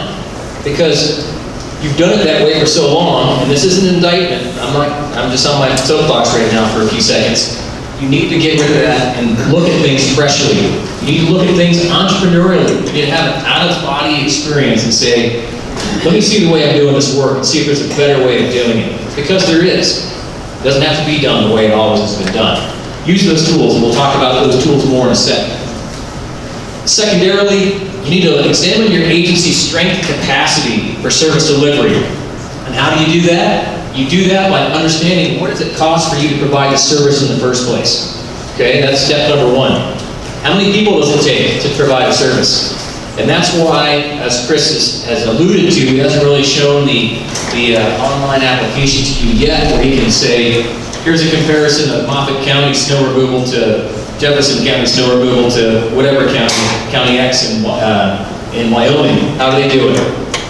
Because you've done it that way for so long, and this isn't an indictment. I'm just on my soapbox right now for a few seconds. You need to get rid of that and look at things freshly. You need to look at things entrepreneurially. You need to have an out-of-body experience and say, let me see the way I'm doing this work and see if there's a better way of doing it. Because there is. It doesn't have to be done the way it always has been done. Use those tools, and we'll talk about those tools more in a second. Secondarily, you need to examine your agency's strength capacity for service delivery. And how do you do that? You do that by understanding what does it cost for you to provide the service in the first place. Okay, that's step number 1. How many people does it take to provide a service? And that's why, as Chris has alluded to, he hasn't really shown the online application to you yet, where he can say, here's a comparison of Moffat County snow removal to Jefferson County snow removal to whatever County X in Wyoming. How do they do it?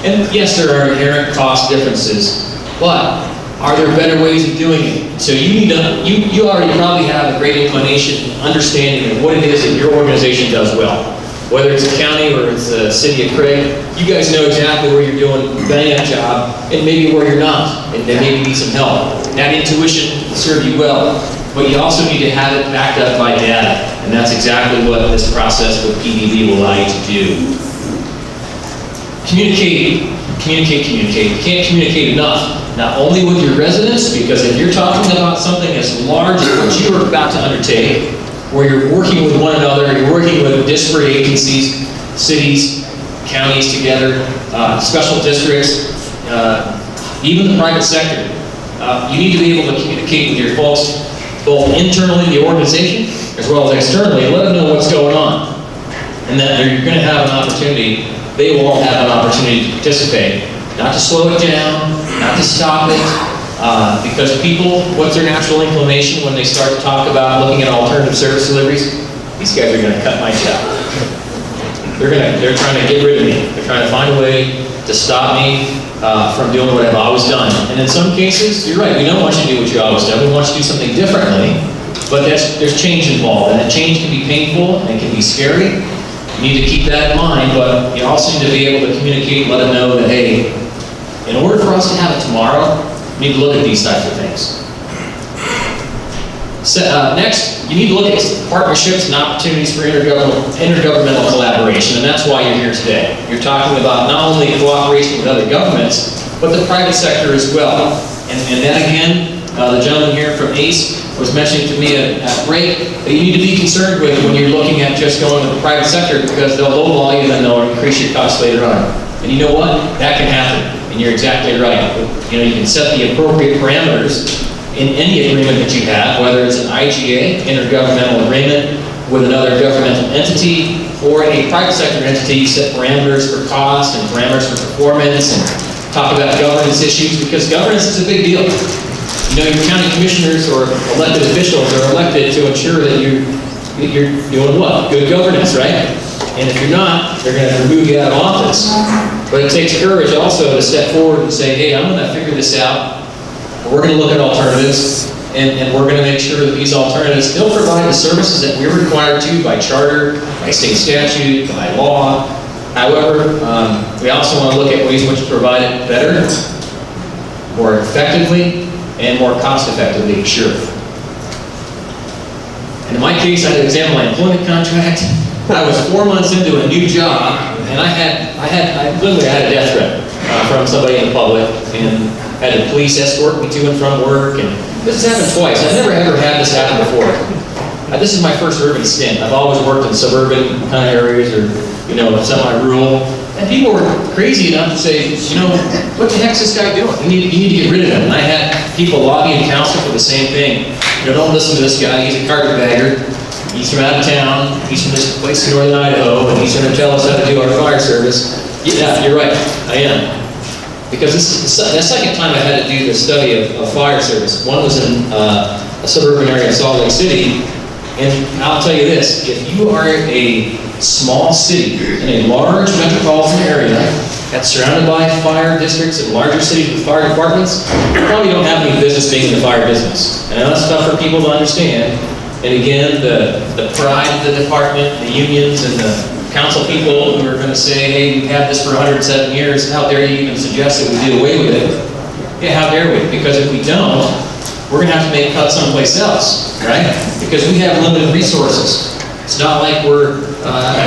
And yes, there are inherent cost differences, but are there better ways of doing it? So you need to, you already probably have a great inclination, understanding of what it is that your organization does well. Whether it's a county or it's a city of Craig, you guys know exactly where you're doing a bang-up job and maybe where you're not, and there maybe need some help. That intuition will serve you well, but you also need to have it backed up by data, and that's exactly what this process with PBB will allow you to do. Communicate. You can't communicate enough. Not only with your residents, because if you're talking about something as large as what you are about to undertake, where you're working with one another, you're working with disparate agencies, cities, counties together, special districts, even the private sector. You need to be able to communicate with your folks, both internally, the organization, as well as externally, and let them know what's going on. And that you're going to have an opportunity, they will all have an opportunity to participate. Not to slow it down, not to stop it, because people, what's their natural inclination when they start to talk about looking at alternative service deliveries? These guys are going to cut my job. They're trying to get rid of me. They're trying to find a way to stop me from doing what I've always done. And in some cases, you're right, we don't want you to do what you always done. We want you to do something differently. But there's change involved, and that change can be painful and it can be scary. You need to keep that in mind, but you also need to be able to communicate and let them know that, hey, in order for us to have it tomorrow, we need to look at these types of things. So, next, you need to look at partnerships and opportunities for intergovernmental collaboration, and that's why you're here today. You're talking about not only cooperation with other governments, but the private sector as well. And that again, the gentleman here from ACE was mentioning to me at break that you need to be concerned with when you're looking at just going to the private sector, because they'll lowball you and they'll increase your costs later on. And you know what? That can happen. And you're exactly right. You know, you can set the appropriate parameters in any agreement that you have, whether it's an IGA, intergovernmental agreement with another governmental entity, or a private sector entity. You set parameters for cost and parameters for performance, and talk about governance issues, because governance is a big deal. You know, your county commissioners or elected officials are elected to ensure that you're doing what? Good governance, right? And if you're not, they're going to remove you out of office. But it takes courage also to step forward and say, hey, I'm going to figure this out. We're going to look at alternatives, and we're going to make sure that these alternatives still provide the services that we're required to by charter, by state statute, by law. However, we also want to look at ways in which to provide it better, more effectively, and more cost-effectively, for sure. And in my case, I had to examine my employment contract. I was 4 months into a new job, and I literally had a death threat from somebody in the public, and had a police escort me to and from work, and this has happened twice. I've never ever had this happen before. This is my first urban stint. I've always worked in suburban kind of areas or, semi-rural. And people were crazy enough to say, what the heck's this guy doing? You need to get rid of him. And I had people lobbying council for the same thing. Don't listen to this guy. He's a carpetbagger. He's from out of town. He's from this place in northern Idaho, and he's going to tell us how to do our fire service. Yeah, you're right. I am. Because this is the second time I had to do the study of fire service. One was in a suburban area of Salt Lake City. And I'll tell you this, if you are a small city in a large metropolitan area that's surrounded by fire districts and larger cities with fire departments, you probably don't have any business being in the fire business. And I know that's tough for people to understand. And again, the pride of the department, the unions, and the council people who are going to say, hey, we've had this for 107 years, how dare you even suggest that we do away with it? Yeah, how dare we? Because if we don't, we're going to have to make cuts someplace else, right? Because we have limited resources. It's not like we're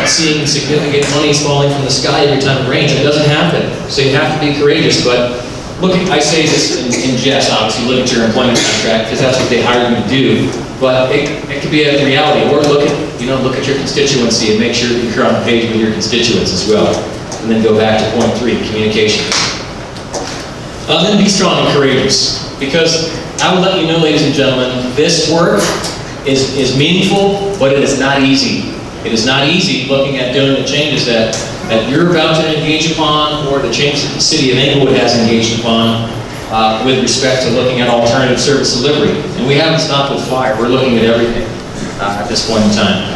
seeing significant monies falling from the sky every time it rains. It doesn't happen. So you have to be courageous. But look, I say this in jest, obviously, look at your employment contract, because that's what they hired you to do. But it could be a reality. Or look at your constituency and make sure that you're on the page with your constituents as well. And then go back to point 3, communication. Then be strong and courageous. Because I will let you know, ladies and gentlemen, this work is meaningful, but it is not easy. It is not easy looking at doing the changes that you're about to engage upon, or the changes that the city of Englewood has engaged upon with respect to looking at alternative service delivery. And we haven't stopped with fire. We're looking at everything at this point in time.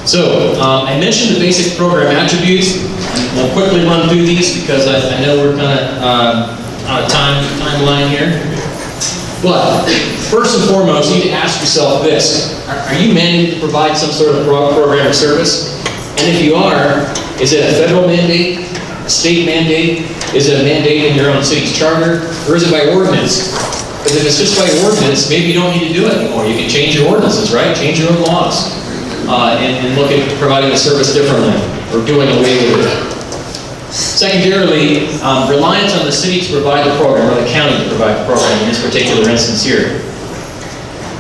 So, I mentioned the basic program attributes. We'll quickly run through these because I know we're kind of on a timeline here. But first and foremost, you need to ask yourself this. Are you mandated to provide some sort of program or service? And if you are, is it a federal mandate, a state mandate? Is it a mandate in your own city's charter? Or is it by ordinance? Because if it's just by ordinance, maybe you don't need to do it anymore. You can change your ordinances, right? Change your own laws. And look at providing the service differently or doing away with it. Secondarily, reliance on the city to provide the program, or the county to provide the program in this particular instance here.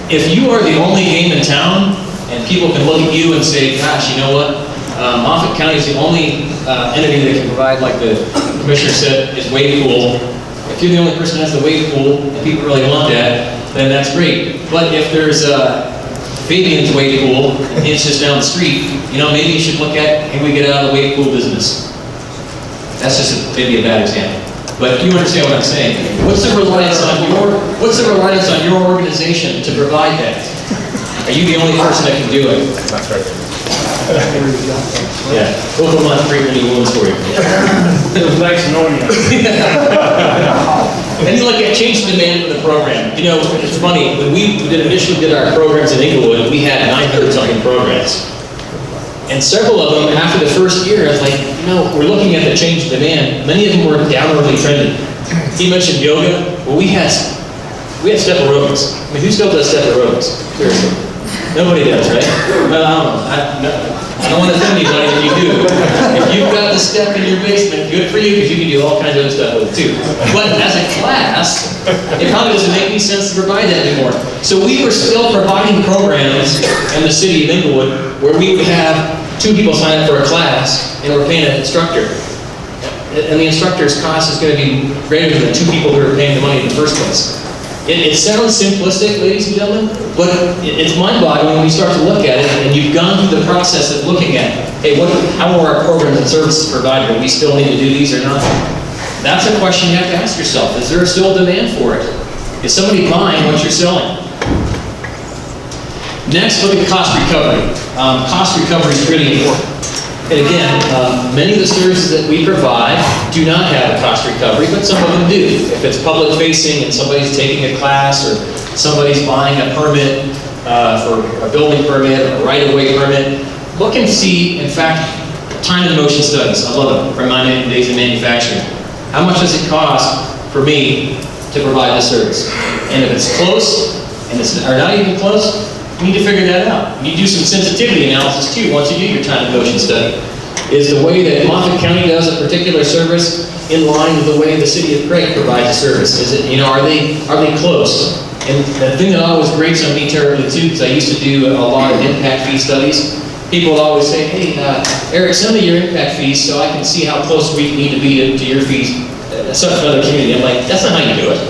If you are the only game in town, and people can look at you and say, gosh, you know what, Moffat County is the only entity that can provide, like the commissioner said, is wave pool. If you're the only person that has the wave pool, and people really want that, then that's great. But if there's Fabian's wave pool, and it's just down the street, maybe you should look at, can we get out of the wave pool business? That's just maybe a bad example, but you understand what I'm saying. What's the reliance on your organization to provide that? Are you the only person that can do it? That's right. Yeah, both of them not create any wounds for you. It was nice knowing you. And you look at change the demand for the program. It's funny, when we initially did our programs in Englewood, we had 900-something programs. And several of them, after the first year, I was like, we're looking at the change in demand. Many of them were downwardly trending. He mentioned yoga. Well, we had step aerobics. I mean, who still does step aerobics? Seriously. Nobody does, right? Well, I don't want to offend anybody if you do. If you've got the step in your basement, good for you, because you can do all kinds of other stuff with it too. But as a class, it probably doesn't make any sense to provide that anymore. So we were still providing programs in the city of Englewood where we would have 2 people sign up for a class, and we're paying an instructor. And the instructor's cost is going to be greater than the 2 people who are paying the money in the first place. It sounds simplistic, ladies and gentlemen, but it's mind-boggling when you start to look at it, and you've gone through the process of looking at, hey, how are our programs and services provided? Do we still need to do these or not? That's a question you have to ask yourself. Is there still demand for it? Is somebody buying what you're selling? Next, look at cost recovery. Cost recovery is really important. And again, many of the services that we provide do not have a cost recovery, but some of them do. If it's public facing and somebody's taking a class, or somebody's buying a permit for a building permit or a right-of-way permit, look and see, in fact, time and motion studies. I love them from my days in manufacturing. How much does it cost for me to provide this service? And if it's close, or not even close, you need to figure that out. You need to do some sensitivity analysis too once you do your time and motion study. Is the way that Moffat County does a particular service in line with the way the city of Craig provides a service? Is it, are they close? And the thing that always grates on me terribly too, because I used to do a lot of impact fee studies, people would always say, hey, Eric, send me your impact fees so I can see how close we need to be to your fees, such another community. I'm like, that's not how you do it.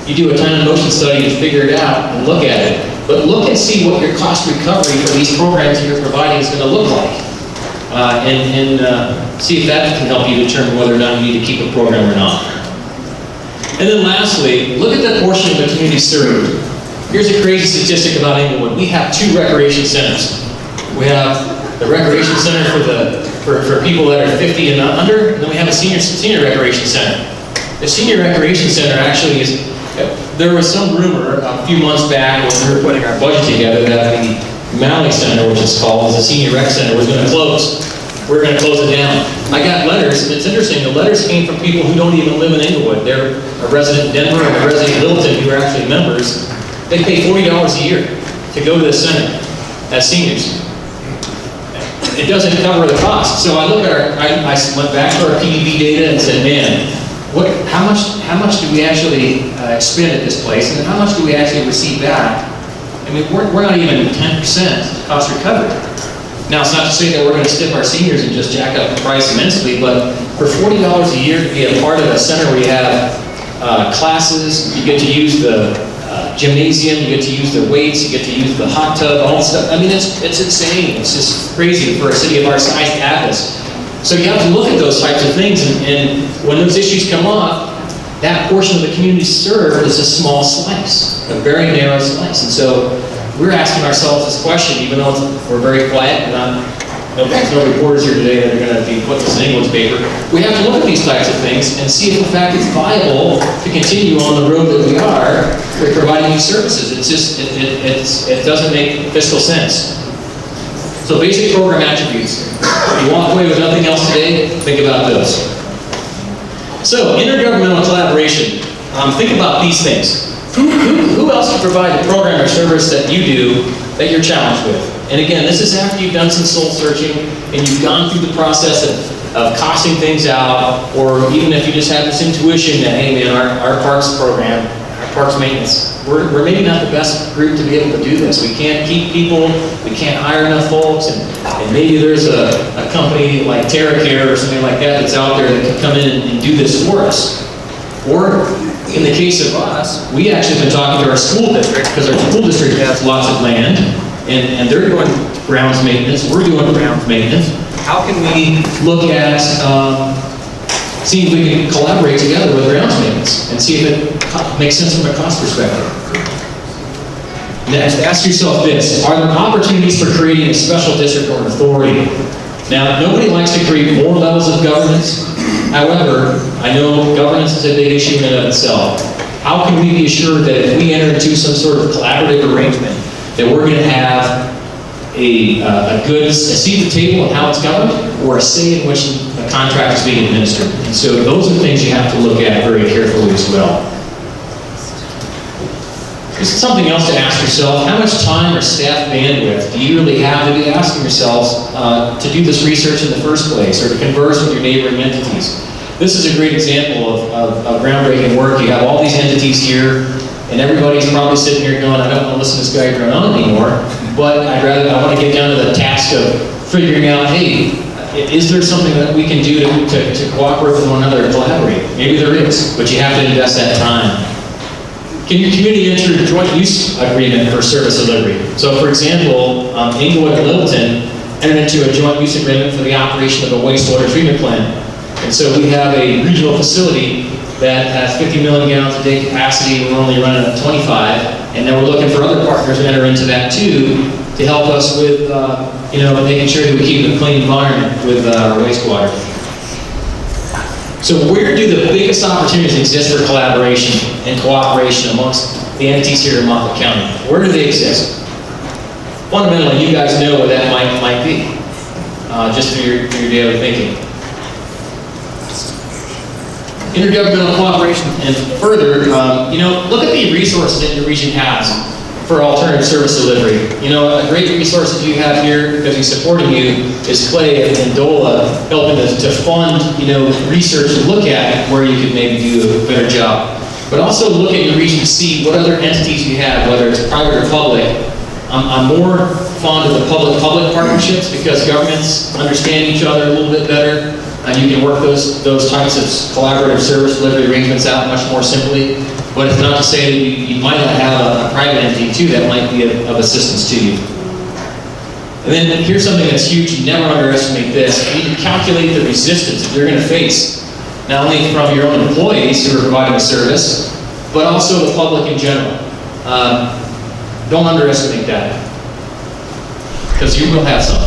You do a time and motion study and figure it out and look at it. But look and see what your cost recovery for these programs that you're providing is going to look like. And see if that can help you determine whether or not you need to keep a program or not. And then lastly, look at the portion of the community served. Here's a crazy statistic about Englewood. We have 2 recreation centers. We have the recreation center for people that are 50 and under, and then we have a senior recreation center. The senior recreation center actually is, there was some rumor a few months back when we were putting our budget together that the Malley Center, which is called, the senior rec center, was going to close. We're going to close it down. I got letters, and it's interesting, the letters came from people who don't even live in Englewood. They're a resident in Denver and a resident in Littleton who are actually members. They pay $40 a year to go to the center as seniors. It doesn't cover the cost. So I look at I went back to our PBB data and said, man, how much do we actually expend at this place, and how much do we actually receive back? I mean, we're not even 10% cost recovery. Now, it's not to say that we're going to stiff our seniors and just jack up the price immensely, but for $40 a year to be a part of a center where you have classes, you get to use the gymnasium, you get to use the weights, you get to use the hot tub, all that stuff. I mean, it's insane. It's just crazy for a city of our size to have this. So you have to look at those types of things, and when those issues come up, that portion of the community served is a small slice, a very narrow slice. And so we're asking ourselves this question, even though we're very quiet, and there's no reporters here today that are going to be putting this in England's paper. We have to look at these types of things and see if in fact it's viable to continue on the road that we are with providing these services. It's just, it doesn't make fiscal sense. So basic program attributes. If you walk away with nothing else today, think about those. So, intergovernmental collaboration. Think about these things. Who else can provide the program or service that you do that you're challenged with? And again, this is after you've done some soul searching and you've gone through the process of costing things out, or even if you just have this intuition that, hey man, our parks program, our parks maintenance, we're maybe not the best group to be able to do this. We can't keep people, we can't hire enough folks, and maybe there's a company like TerraCare or something like that that's out there that can come in and do this for us. Or in the case of us, we actually been talking to our school district, because our school district has lots of land, and they're doing grounds maintenance, we're doing grounds maintenance. How can we look at seeing if we can collaborate together with grounds maintenance and see if it makes sense from a cost perspective? Next, ask yourself this: are there opportunities for creating a special district or an authority? Now, nobody likes to create more levels of governance. However, I know governance is a big issue in and of itself. How can we be assured that if we enter into some sort of collaborative arrangement, that we're going to have a good seat at the table on how it's governed, or a say in which the contract is being administered? And so those are things you have to look at very carefully as well. This is something else to ask yourself: how much time or staff bandwidth do you really have to be asking yourselves to do this research in the first place, or to converse with your neighboring entities? This is a great example of groundbreaking work. You have all these entities here, and everybody's probably sitting here going, I don't want to listen to this guy drone on anymore, but I want to get down to the task of figuring out, hey, is there something that we can do to cooperate with one another and collaborate? Maybe there is, but you have to invest that time. Can your community enter a joint use agreement for service delivery? So for example, Englewood and Littleton entered into a joint use agreement for the operation of a wastewater treatment plant. And so we have a regional facility that has 50 million gallons a day capacity. We're only running at 25, and then we're looking for other partners to enter into that too, to help us with making sure that we keep a clean environment with our wastewater. So where do the biggest opportunities exist for collaboration and cooperation amongst the entities here in Moffat County? Where do they exist? Fundamentally, you guys know what that might be, just through your daily thinking. Intergovernmental cooperation, and further, look at the resources that your region has. for alternative service delivery. You know, a great resource that you have here, because he's supporting you, is Clay and DOLA helping to fund, you know, research and look at where you could maybe do a better job. But also look at your region to see what other entities you have, whether it's private or public. I'm more fond of the public-public partnerships because governments understand each other a little bit better, and you can work those types of collaborative service delivery arrangements out much more simply. But it's not to say that you might not have a private entity too that might be of assistance to you. And then here's something that's huge, never underestimate this. You need to calculate the resistance that you're going to face, not only from your own employees who are providing a service, but also the public in general. Don't underestimate that, because you will have some.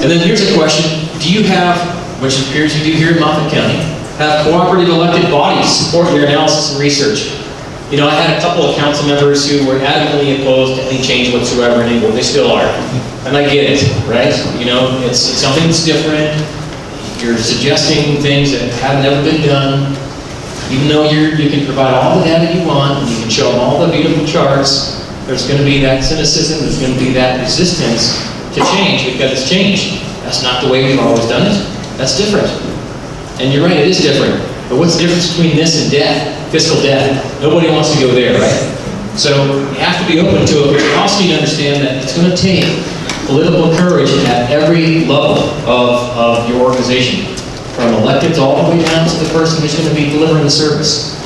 And then here's a question. Do you have, which it appears you do here in Moffat County, have cooperative elected bodies support your analysis and research? You know, I had a couple of council members who were adamantly opposed to any change whatsoever in England. They still are. And I get it, right? You know, it's something that's different. You're suggesting things that have never been done. Even though you can provide all the data you want, and you can show them all the beautiful charts, there's going to be that cynicism, there's going to be that resistance to change because it's changed. That's not the way we've always done it. That's different. And you're right, it is different. But what's the difference between this and death, fiscal death? Nobody wants to go there, right? So you have to be open to it, but you also need to understand that it's going to take political courage at every level of your organization, from electeds all the way down to the person who's going to be delivering the service.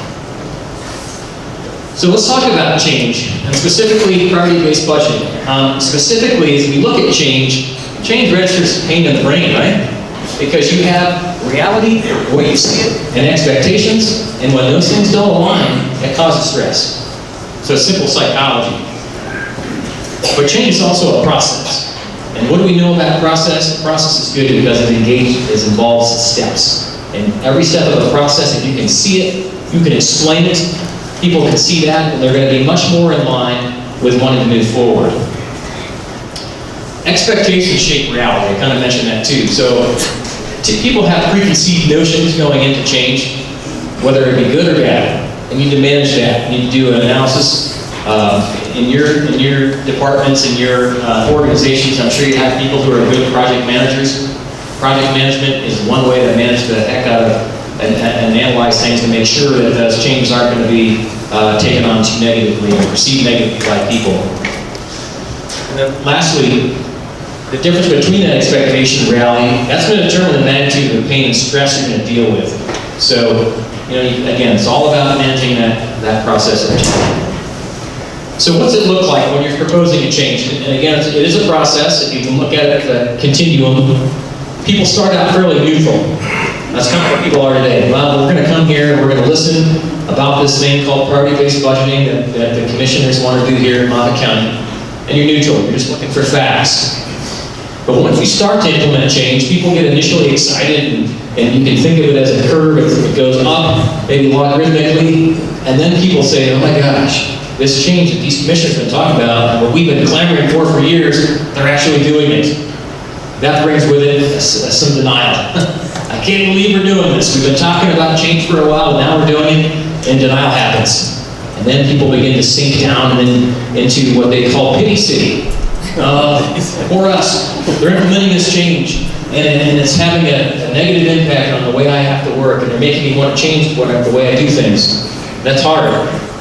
So let's talk about change, and specifically priority-based budgeting. Specifically, as we look at change registers pain in the brain, right? Because you have reality, the way you see it, and expectations, and when those things don't align, it causes stress. So it's simple psychology. But change is also a process. And what do we know about a process? The process is good because it involves steps. And every step of the process, if you can see it, you can explain it, people can see that, and they're going to be much more in line with wanting to move forward. Expectations shape reality. I kind of mentioned that too. So people have preconceived notions going into change, whether it be good or bad. And you need to manage that. You need to do an analysis in your departments, in your organizations. I'm sure you have people who are good project managers. Project management is one way to manage the heck out of and analyze things to make sure that those changes aren't going to be taken on too negatively or perceived negatively by people. And then lastly, the difference between that expectation and reality, that's going to determine the magnitude of the pain and stress you're going to deal with. So, you know, again, it's all about managing that process of change. So what's it look like when you're proposing a change? And again, it is a process. If you can look at it as a continuum, people start out fairly neutral. That's kind of what people are today. Well, we're going to come here and we're going to listen about this thing called priority-based budgeting that the commissioners want to do here in Moffat County. And you're neutral. You're just looking for facts. But once you start to implement change, people get initially excited, and you can think of it as a curve. It goes up, maybe logarithmically, and then people say, oh my gosh, this change that these commissioners have been talking about, and what we've been clamoring for years, they're actually doing it. That brings with it some denial. I can't believe we're doing this. We've been talking about change for a while, and now we're doing it, and denial happens. And then people begin to sink down into what they call pity city. Or us. They're implementing this change, and it's having a negative impact on the way I have to work, and they're making me want to change the way I do things. That's hard.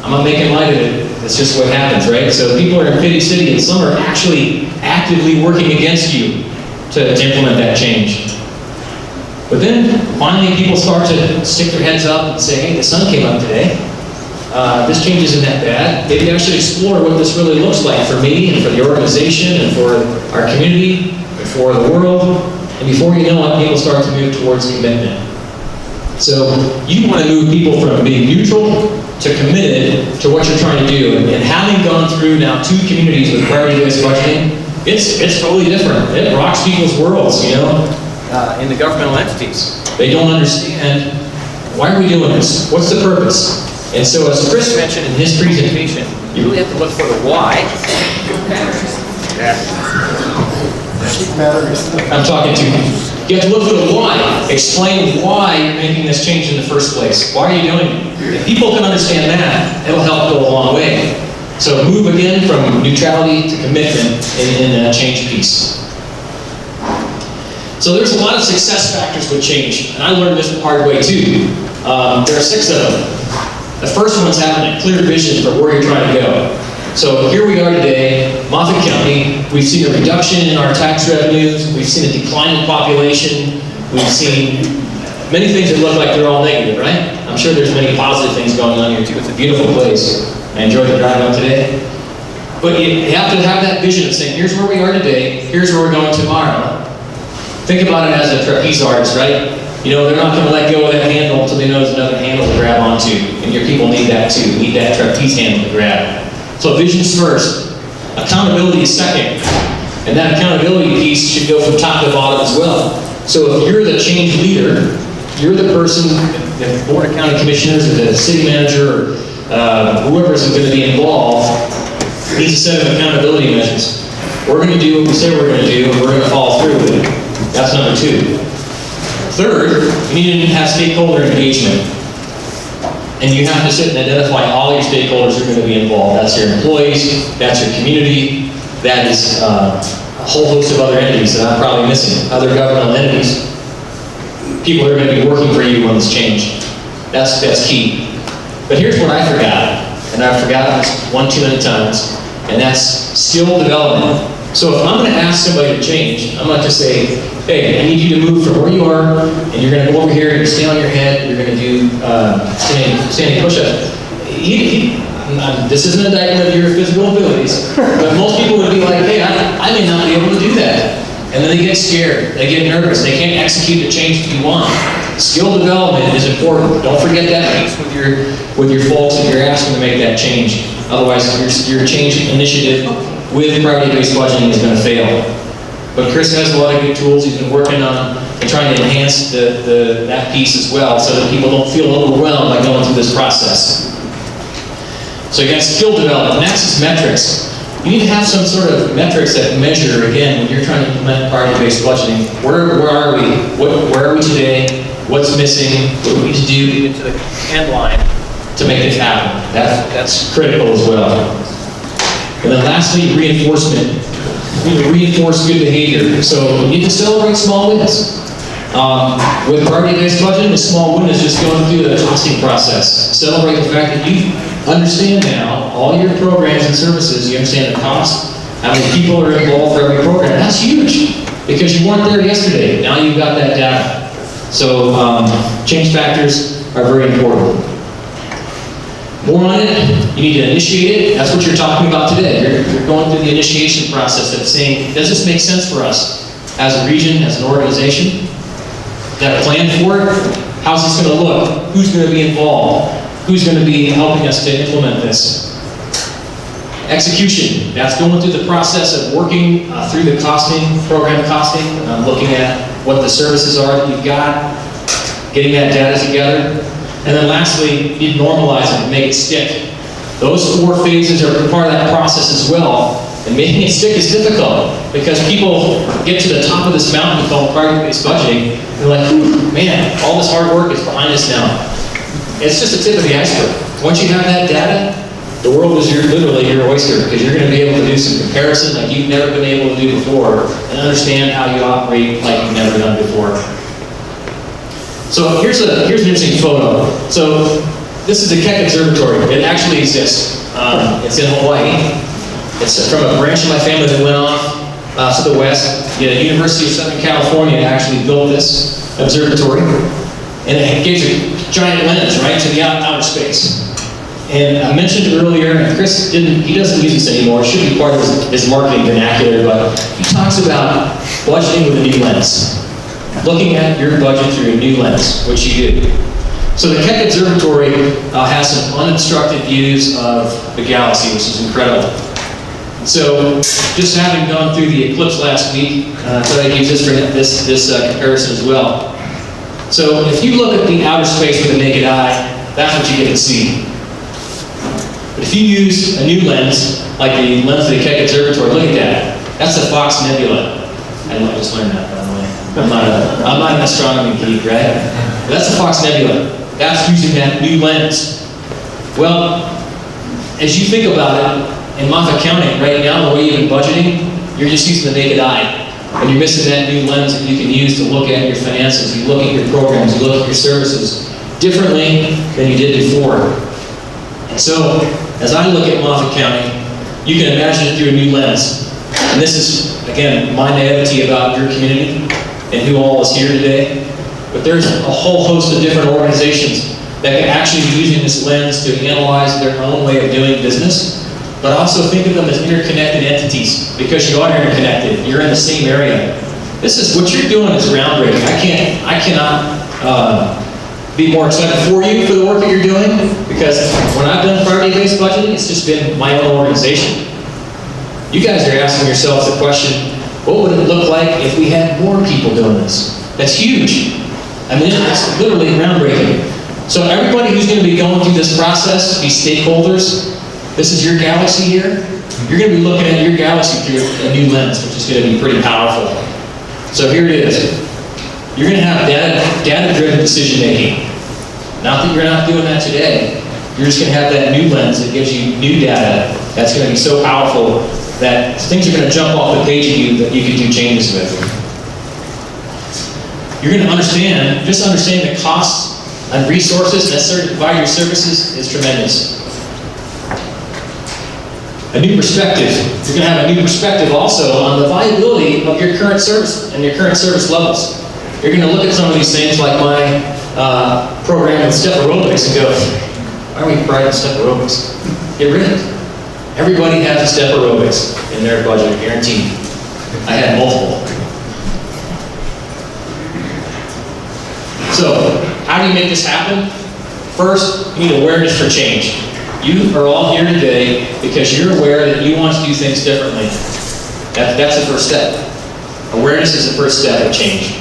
I'm not making light of it. It's just what happens, right? So people are in pity city, and some are actually actively working against you to implement that change. But then finally people start to stick their heads up and say, hey, the sun came up today. This change isn't that bad. Maybe I should explore what this really looks like for me and for the organization and for our community and for the world. And before you know it, people start to move towards commitment. So you want to move people from being neutral to committed to what you're trying to do. And having gone through now 2 communities with priority-based budgeting, it's totally different. It rocks people's worlds, you know, in the governmental entities. They don't understand, why are we doing this? What's the purpose? And so as Chris mentioned in his presentation, you really have to look for the why. I'm talking to you. You have to look for the why. Explain why you're making this change in the first place. Why are you doing it? If people can understand that, it'll help go a long way. neutrality to commitment in that change piece. So there's a lot of success factors with change, and I learned this the hard way too. There are 6 of them. The first one's having a clear vision for where you're trying to go. So here we are today, Moffat County, we've seen a reduction in our tax revenues, we've seen a decline in population, we've seen many things that look like they're all negative, right? I'm sure there's many positive things going on here too. It's a beautiful place. I enjoyed the drive up today. But you have to have that vision of saying, here's where we are today, here's where we're going tomorrow. Think about it as a trapeze artist, right? You know, they're not going to let go of that handle until they know there's another handle to grab onto. And your people need that too. They need that trapeze handle to grab. So vision's first. Accountability is second. And that accountability piece should go from top to bottom as well. So if you're the change leader, you're the person, the Board of County Commissioners or the city manager or whoever is going to be involved needs a set of accountability measures. We're going to do what we say we're going to do, and we're going to follow through with it. That's number 2. Third, you need to have stakeholder engagement. And you have to sit and identify all your stakeholders who are going to be involved. That's your employees, that's your community, that is a whole host of other entities that I'm probably missing, other governmental entities. People are going to be working for you on this change. That's key. But here's what I forgot, and I've forgotten this 1 too many times, and that's skill development. So if I'm going to ask somebody to change, I'm not just say, hey, I need you to move from where you are, and you're going to go over here and stay on your head, you're going to do standing push-ups. This isn't an indictment of your physical abilities, but most people would be like, hey, I may not be able to do that. And then they get scared, they get nervous, they can't execute the change that you want. Skill development is important. Don't forget that piece with your folks if you're asking to make that change. Otherwise, your change initiative with priority-based budgeting is going to fail. But Chris has a lot of good tools he's been working on and trying to enhance that piece as well so that people don't feel overwhelmed by going through this process. So you got skill development. Next is metrics. You need to have some sort of metrics that measure, again, when you're trying to implement priority-based budgeting. Where are we? Where are we today? What's missing? What do we need to do to get to the end line to make it happen? That's critical as well. And then lastly, reinforcement. You need to reinforce good behavior. So you need to celebrate small wins. With priority-based budgeting, a small win is just going through the costing process. Celebrate the fact that you understand now all your programs and services, you understand the cost, how many people are involved for every program. That's huge because you weren't there yesterday. Now you've got that data. So change factors are very important. More on it, you need to initiate it. That's what you're talking about today. You're going through the initiation process of saying, does this make sense for us as a region, as an organization? Got a plan for it? How's this going to look? Who's going to be involved? Who's going to be helping us to implement this? Execution. That's going through the process of working through the costing, program costing, looking at what the services are that you've got, getting that data together. And then lastly, you need to normalize it and make it stick. Those 4 phases are part of that process as well. And making it stick is difficult because people get to the top of this mountain called priority-based budgeting, and they're like, man, all this hard work is behind us now. It's just a tip of the iceberg. Once you have that data, the world is literally your oyster because you're going to be able to do some comparison like you've never been able to do before and understand how you operate like you've never done before. So here's an interesting photo. So this is the Keck Observatory. It actually exists. It's in Hawaii. It's from a branch of my family that went off to the west. The University of Southern California actually built this observatory. And it gives a giant lens, right, to the outer space. And I mentioned earlier, and Chris he doesn't use this anymore, it should be part of his marketing vernacular, but he talks about budgeting with a new lens. Looking at your budget through a new lens, which you do. So the Keck Observatory has some unobstructed views of the galaxy, which is incredible. So just having gone through the eclipse last week, I thought I'd use this for this comparison as well. So if you look at the outer space with the naked eye, that's what you get to see. But if you use a new lens, like the lens of the Keck Observatory, look at that. That's the Fox Nebula. I just learned that, by the way. I'm not an astronomy geek, right? But that's the Fox Nebula. That's using that new lens. Well, as you think about it, in Moffat County right now, the way you've been budgeting, you're just using the naked eye. And you're missing that new lens that you can use to look at your finances, you look at your programs, you look at your services differently than you did before. And so, as I look at Moffat County, you can imagine it through a new lens. And this is, again, my naivety about your community and who all is here today. But there's a whole host of different organizations that can actually be using this lens to analyze their own way of doing business, but also think of them as interconnected entities, because you are interconnected, you're in the same area. This is, what you're doing is groundbreaking. I cannot be more excited for you for the work that you're doing, because when I've done priority-based budgeting, it's just been my own organization. You guys are asking yourselves the question, what would it look like if we had more people doing this? That's huge. I mean, it's literally groundbreaking. So everybody who's going to be going through this process, these stakeholders, this is your galaxy here. You're going to be looking at your galaxy through a new lens, which is going to be pretty powerful. So here it is. You're going to have data-driven decision-making. Not that you're not doing that today. You're just going to have that new lens that gives you new data that's going to be so powerful that things are going to jump off the page of you that you can do changes with. You're going to understand, just understanding the costs and resources necessary to provide your services is tremendous. A new perspective. You're going to have a new perspective also on the viability of your current service and your current service levels. You're going to look at some of these things like my program with step aerobics and go, why are we providing step aerobics? Get rid of it. Everybody has a step aerobics in their budget, guaranteed. I had multiple. So, how do you make this happen? First, you need awareness for change. You are all here today because you're aware that you want to do things differently. That's the first step. Awareness is the first step of change.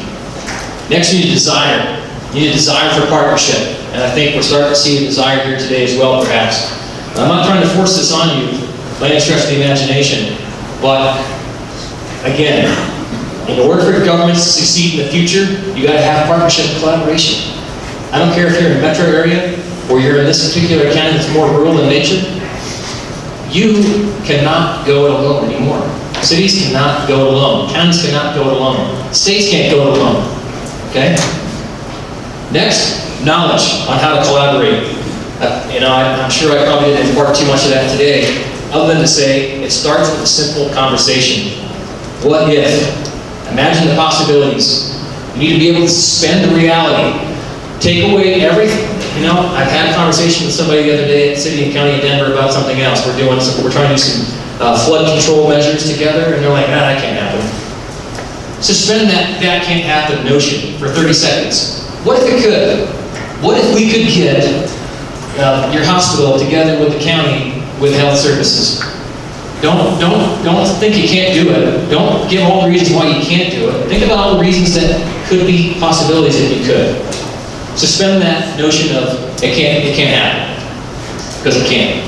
Next, you need a desire. You need a desire for partnership. And I think we're starting to see a desire here today as well, perhaps. I'm not trying to force this on you by any stretch of the imagination, but again, in order for governments to succeed in the future, you got to have partnership and collaboration. I don't care if you're in a metro area or you're in this particular county that's more rural in nature. You cannot go it alone anymore. Cities cannot go it alone. Counties cannot go it alone. States can't go it alone. Okay? Next, knowledge on how to collaborate. I'm sure I probably didn't impart too much of that today, other than to say it starts with a simple conversation. What if? Imagine the possibilities. You need to be able to suspend the reality. Take away everything. I've had a conversation with somebody the other day at City and County of Denver about something else. We're trying to do some flood control measures together, and they're like, that can't happen. Suspend that can't happen notion for 30 seconds. What if it could? What if we could get your hospital together with the county with health services? Don't think you can't do it. Don't give all the reasons why you can't do it. Think about all the reasons that could be possibilities that you could. Suspend that notion of it can't happen, because it can't.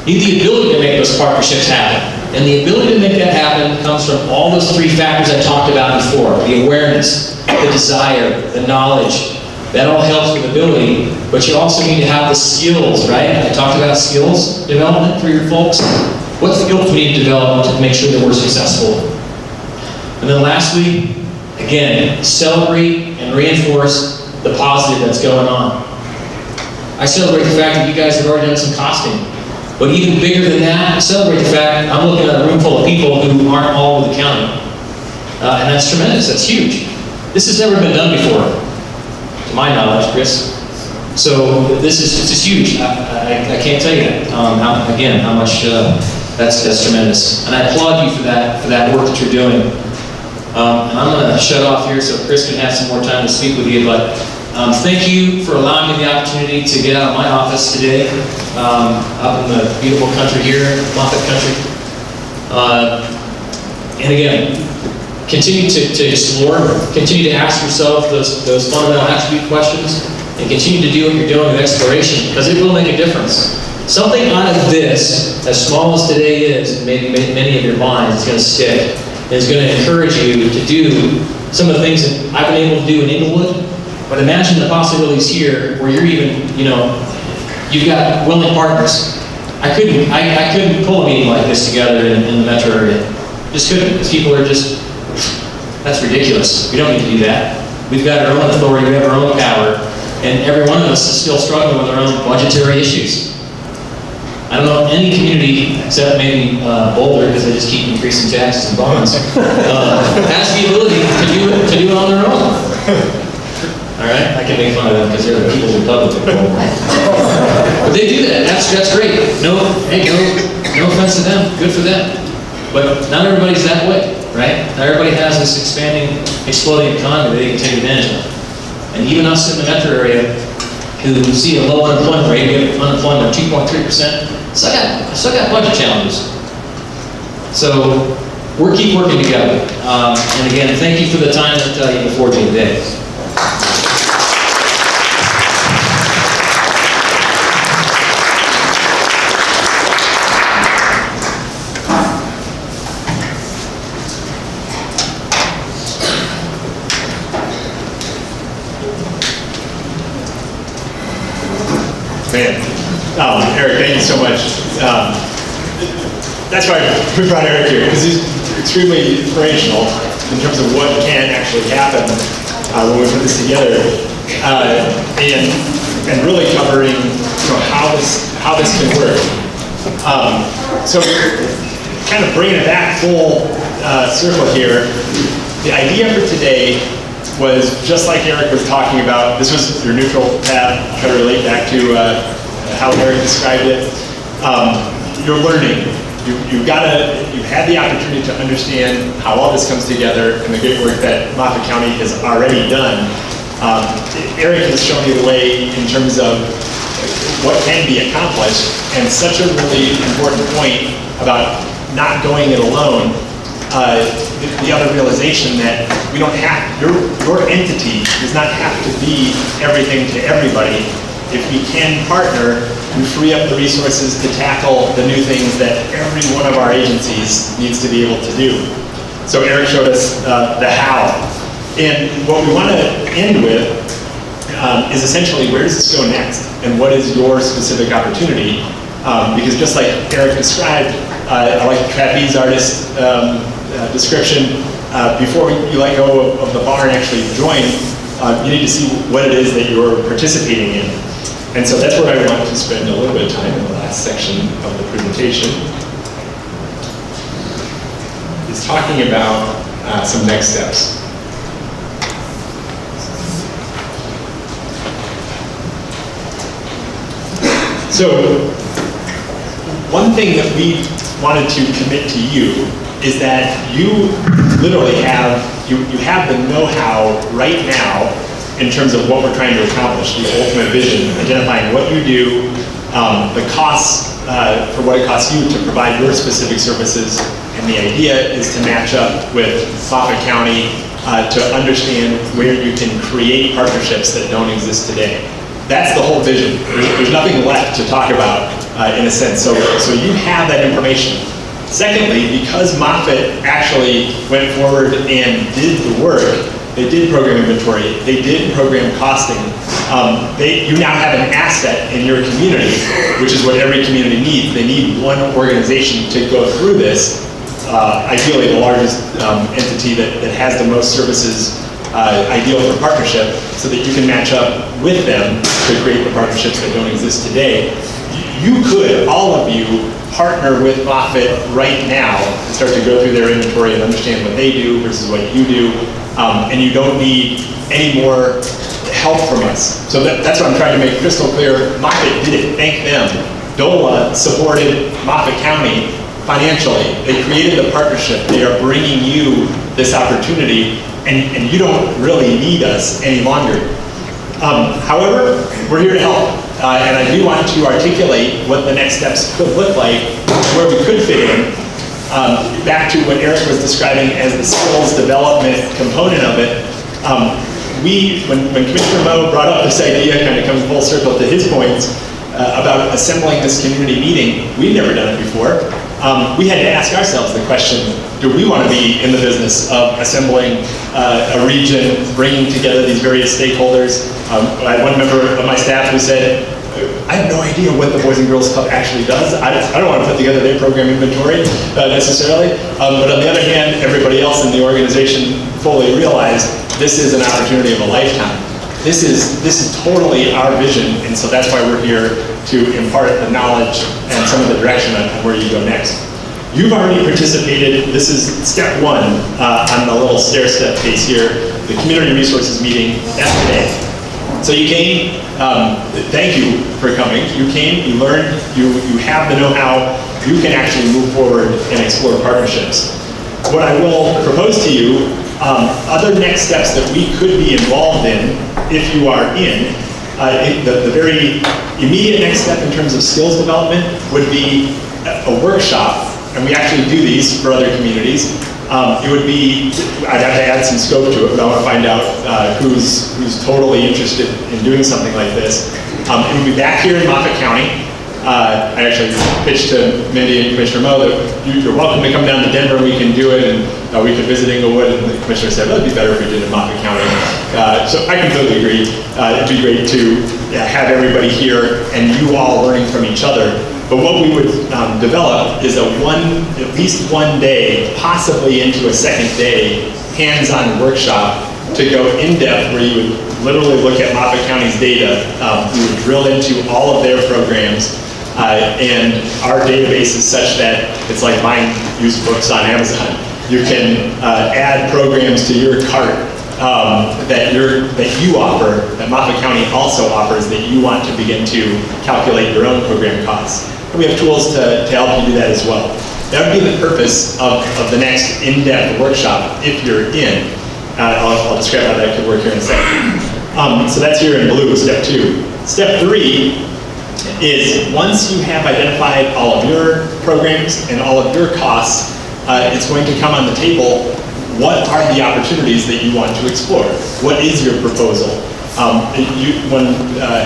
You need the ability to make those partnerships happen. And the ability to make that happen comes from all those three factors I talked about before. The awareness, the desire, the knowledge. That all helps with ability, but you also need to have the skills, right? I talked about skills development for your folks. What skills do we need to develop to make sure that we're successful? And then lastly, again, celebrate and reinforce the positive that's going on. I celebrate the fact that you guys have already done some costing. But even bigger than that, I celebrate the fact I'm looking at a room full of people who aren't all over the county. And that's tremendous, that's huge. This has never been done before, to my knowledge, Chris. So this is huge. I can't tell you that. How much that's tremendous. And I applaud you for that work that you're doing. And I'm going to shut off here so Chris can have some more time to speak with you. But thank you for allowing me the opportunity to get out of my office today, up in the beautiful country here, Moffat Country. And again, continue to explore, continue to ask yourself those fundamental attribute questions, and continue to do what you're doing with exploration, because it will make a difference. Something out of this, as small as today is, and maybe many of your minds, is going to stick. And it's going to encourage you to do some of the things that I've been able to do in Inglewood. But imagine the possibilities here, where you're even, you've got willing partners. I couldn't pull a meeting like this together in the metro area. Just couldn't, because people are just, that's ridiculous. We don't need to do that. We've got our own authority, we have our own power, and every one of us is still struggling with our own budgetary issues. I don't know any community, except maybe Boulder, because they just keep increasing taxes and bonds, has the ability to do it on their own. All right, I can make fun of them because they're the People's Republic. But they do that. That's great. No offense to them. Good for them. But not everybody's that way, right? Not everybody has this expanding, exploding economy that they can take advantage of. And even us in the metro area, who see a low unemployment rate, we have unemployment of 2.3%, still got budget challenges. So we'll keep working together. And again, thank you for the time that you afforded me today. Man, Eric, thank you so much. That's why we brought Eric here, because he's extremely inspirational in terms of what can actually happen when we put this together, and really covering how this can work. So kind of bringing it back full circle here, the idea for today was just like Eric was talking about. This was your neutral path. I'll try to relate back to how Eric described it. You're learning. You've had the opportunity to understand how all this comes together and the great work that Moffat County has already done. Eric has shown you the way in terms of what can be accomplished, and such a really important point about not going it alone. The other realization that we don't have, your entity does not have to be everything to everybody. If we can partner, we free up the resources to tackle the new things that every one of our agencies needs to be able to do. So Eric showed us the how. And what we want to end with is essentially, where does this go next? And what is your specific opportunity? Because just like Eric described, I like the trapeze artist description. Before you let go of the bar and actually join, you need to see what it is that you're participating in. And so that's where I want to spend a little bit of time in the last section of the presentation, is talking about some next steps. So one thing that we wanted to commit to you is that you literally have, you have the know-how right now in terms of what we're trying to accomplish, the ultimate vision, identifying what you do, the costs for what it costs you to provide your specific services, and the idea is to match up with Moffat County to understand where you can create partnerships that don't exist today. That's the whole vision. There's nothing left to talk about in a sense, so you have that information. Secondly, because Moffat actually went forward and did the work, they did program inventory, they did program costing, you now have an asset in your community, which is what every community needs. They need one organization to go through this, ideally the largest entity that has the most services ideal for partnership, so that you can match up with them to create the partnerships that don't exist today. You could, all of you, partner with Moffat right now and start to go through their inventory and understand what they do versus what you do, and you don't need any more help from us. So that's what I'm trying to make crystal clear. Moffat did it, thank them. DOLA supported Moffat County financially. They created the partnership. They are bringing you this opportunity, and you don't really need us any longer. However, we're here to help. And I do want to articulate what the next steps could look like, where we could fit in. Back to what Eric was describing as the skills development component of it. When Commissioner Moe brought up this idea, kind of coming full circle to his points, about assembling this community meeting, we've never done it before. We had to ask ourselves the question, do we want to be in the business of assembling a region, bringing together these various stakeholders? I had one member of my staff who said, I have no idea what the Boys and Girls Club actually does. I don't want to put together their program inventory necessarily. But on the other hand, everybody else in the organization fully realized this is an opportunity of a lifetime. This is totally our vision, and so that's why we're here to impart the knowledge and some of the direction on where you go next. You've already participated. This is step one on the little stair-step pace here, the community resources meeting. That's today. So you came, thank you for coming. You came, you learned, you have the know-how, you can actually move forward and explore partnerships. What I will propose to you, other next steps that we could be involved in, if you are in, the very immediate next step in terms of skills development would be a workshop, and we actually do these for other communities. It would be, I'd have to add some scope to it, but I want to find out who's totally interested in doing something like this. It would be back here in Moffat County. I actually pitched to Mindy and Commissioner Moe that you're welcome to come down to Denver, we can do it, and we could visit Inglewood, and the Commissioner said, well, it'd be better if we did it in Moffat County. So I completely agree. It'd be great to have everybody here and you all learning from each other. But what we would develop is at least one day, possibly into a second day, hands-on workshop to go in-depth where you would literally look at Moffat County's data. We would drill into all of their programs. And our database is such that it's like buying used books on Amazon. You can add programs to your cart that you offer, that Moffat County also offers, that you want to begin to calculate your own program costs. And we have tools to help you do that as well. That would be the purpose of the next in-depth workshop if you're in. I'll describe how that could work here in a second. So that's here in blue, step 2. Step 3 is once you have identified all of your programs and all of your costs, it's going to come on the table, what are the opportunities that you want to explore? What is your proposal? One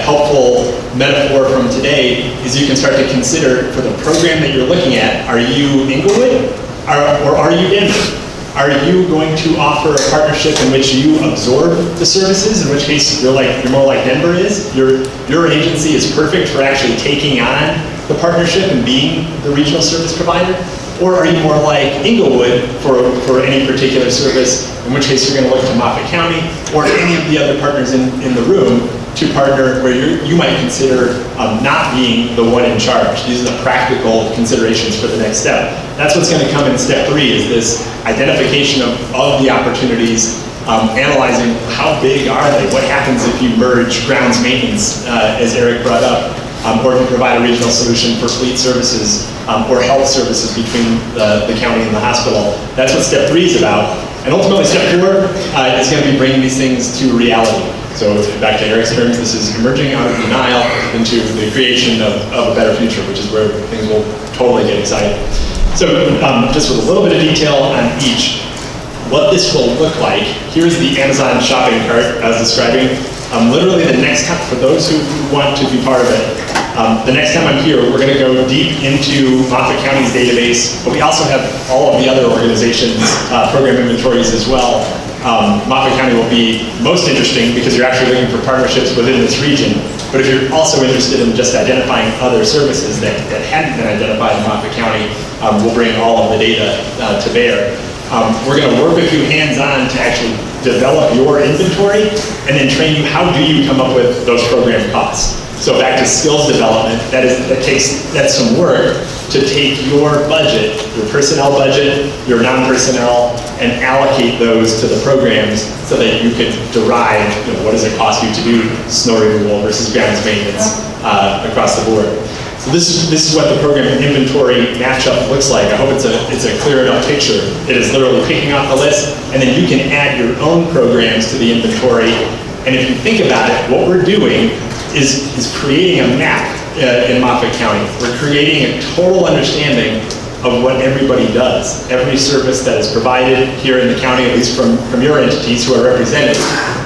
helpful metaphor from today is you can start to consider for the program that you're looking at, are you Inglewood or are you Denver? Are you going to offer a partnership in which you absorb the services, in which case you're more like Denver is? Your agency is perfect for actually taking on the partnership and being the regional service provider? Or are you more like Inglewood for any particular service, in which case you're going to look to Moffat County or any of the other partners in the room to partner where you might consider not being the one in charge. These are the practical considerations for the next step. That's what's going to come in step 3 is this identification of the opportunities, analyzing how big are they, what happens if you merge grounds maintenance, as Eric brought up, or if you provide a regional solution for fleet services or health services between the county and the hospital. That's what step 3 is about. And ultimately step 4 is going to be bringing these things to reality. So back to Eric's terms, this is emerging out of denial into the creation of a better future, which is where things will totally get exciting. So just with a little bit of detail on each, what this will look like, here's the Amazon shopping cart I was describing. Literally the next time, for those who want to be part of it, the next time I'm here, we're going to go deep into Moffat County's database, but we also have all of the other organizations' program inventories as well. Moffat County will be most interesting because you're actually looking for partnerships within this region. But if you're also interested in just identifying other services that hadn't been identified in Moffat County, we'll bring all of the data to bear. We're going to work with you hands-on to actually develop your inventory and then train you how do you come up with those program costs. So back to skills development, that's some work to take your budget, your personnel budget, your non-personnel, and allocate those to the programs so that you can derive, what does it cost you to do snow removal versus grounds maintenance across the board. So this is what the program inventory matchup looks like. I hope it's a clear enough picture. It is literally picking off the list, and then you can add your own programs to the inventory. And if you think about it, what we're doing is creating a map in Moffat County. We're creating a total understanding of what everybody does. Every service that is provided here in the county, at least from your entities who are represented,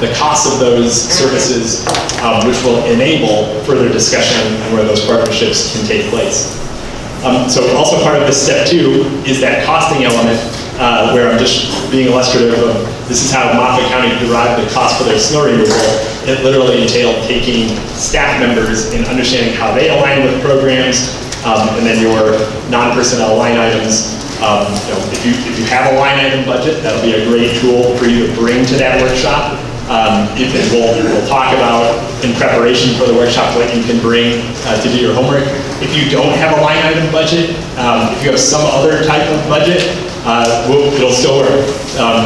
the cost of those services, which will enable further discussion on where those partnerships can take place. So also part of this step 2 is that costing element, where I'm just being illustrative of this is how Moffat County derived the cost for their snow removal. it literally entailed taking staff members and understanding how they align with programs, and then your non-personnel line items. If you have a line item budget, that'll be a great tool for you to bring to that workshop. We'll talk about, in preparation for the workshop, what you can bring to do your homework. If you don't have a line item budget, if you have some other type of budget, it'll still work.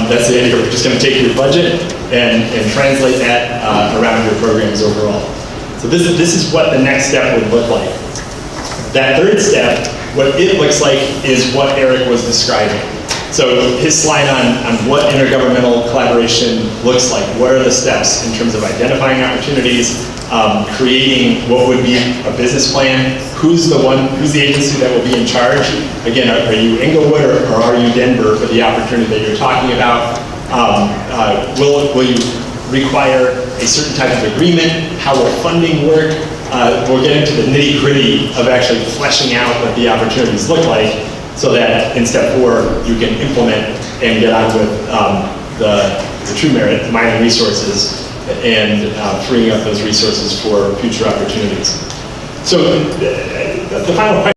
That's the idea. We're just going to take your budget and translate that around your programs overall. So this is what the next step would look like. That third step, what it looks like is what Eric was describing. So his slide on what intergovernmental collaboration looks like. What are the steps in terms of identifying opportunities, creating what would be a business plan, who's the agency that will be in charge? Again, are you Inglewood or are you Denver for the opportunity that you're talking about? Will you require a certain type of agreement? How will funding work? We'll get into the nitty-gritty of actually fleshing out what the opportunities look like, so that in step 4, you can implement and get on with the true merit, the mining resources, and freeing up those resources for future opportunities. So the final question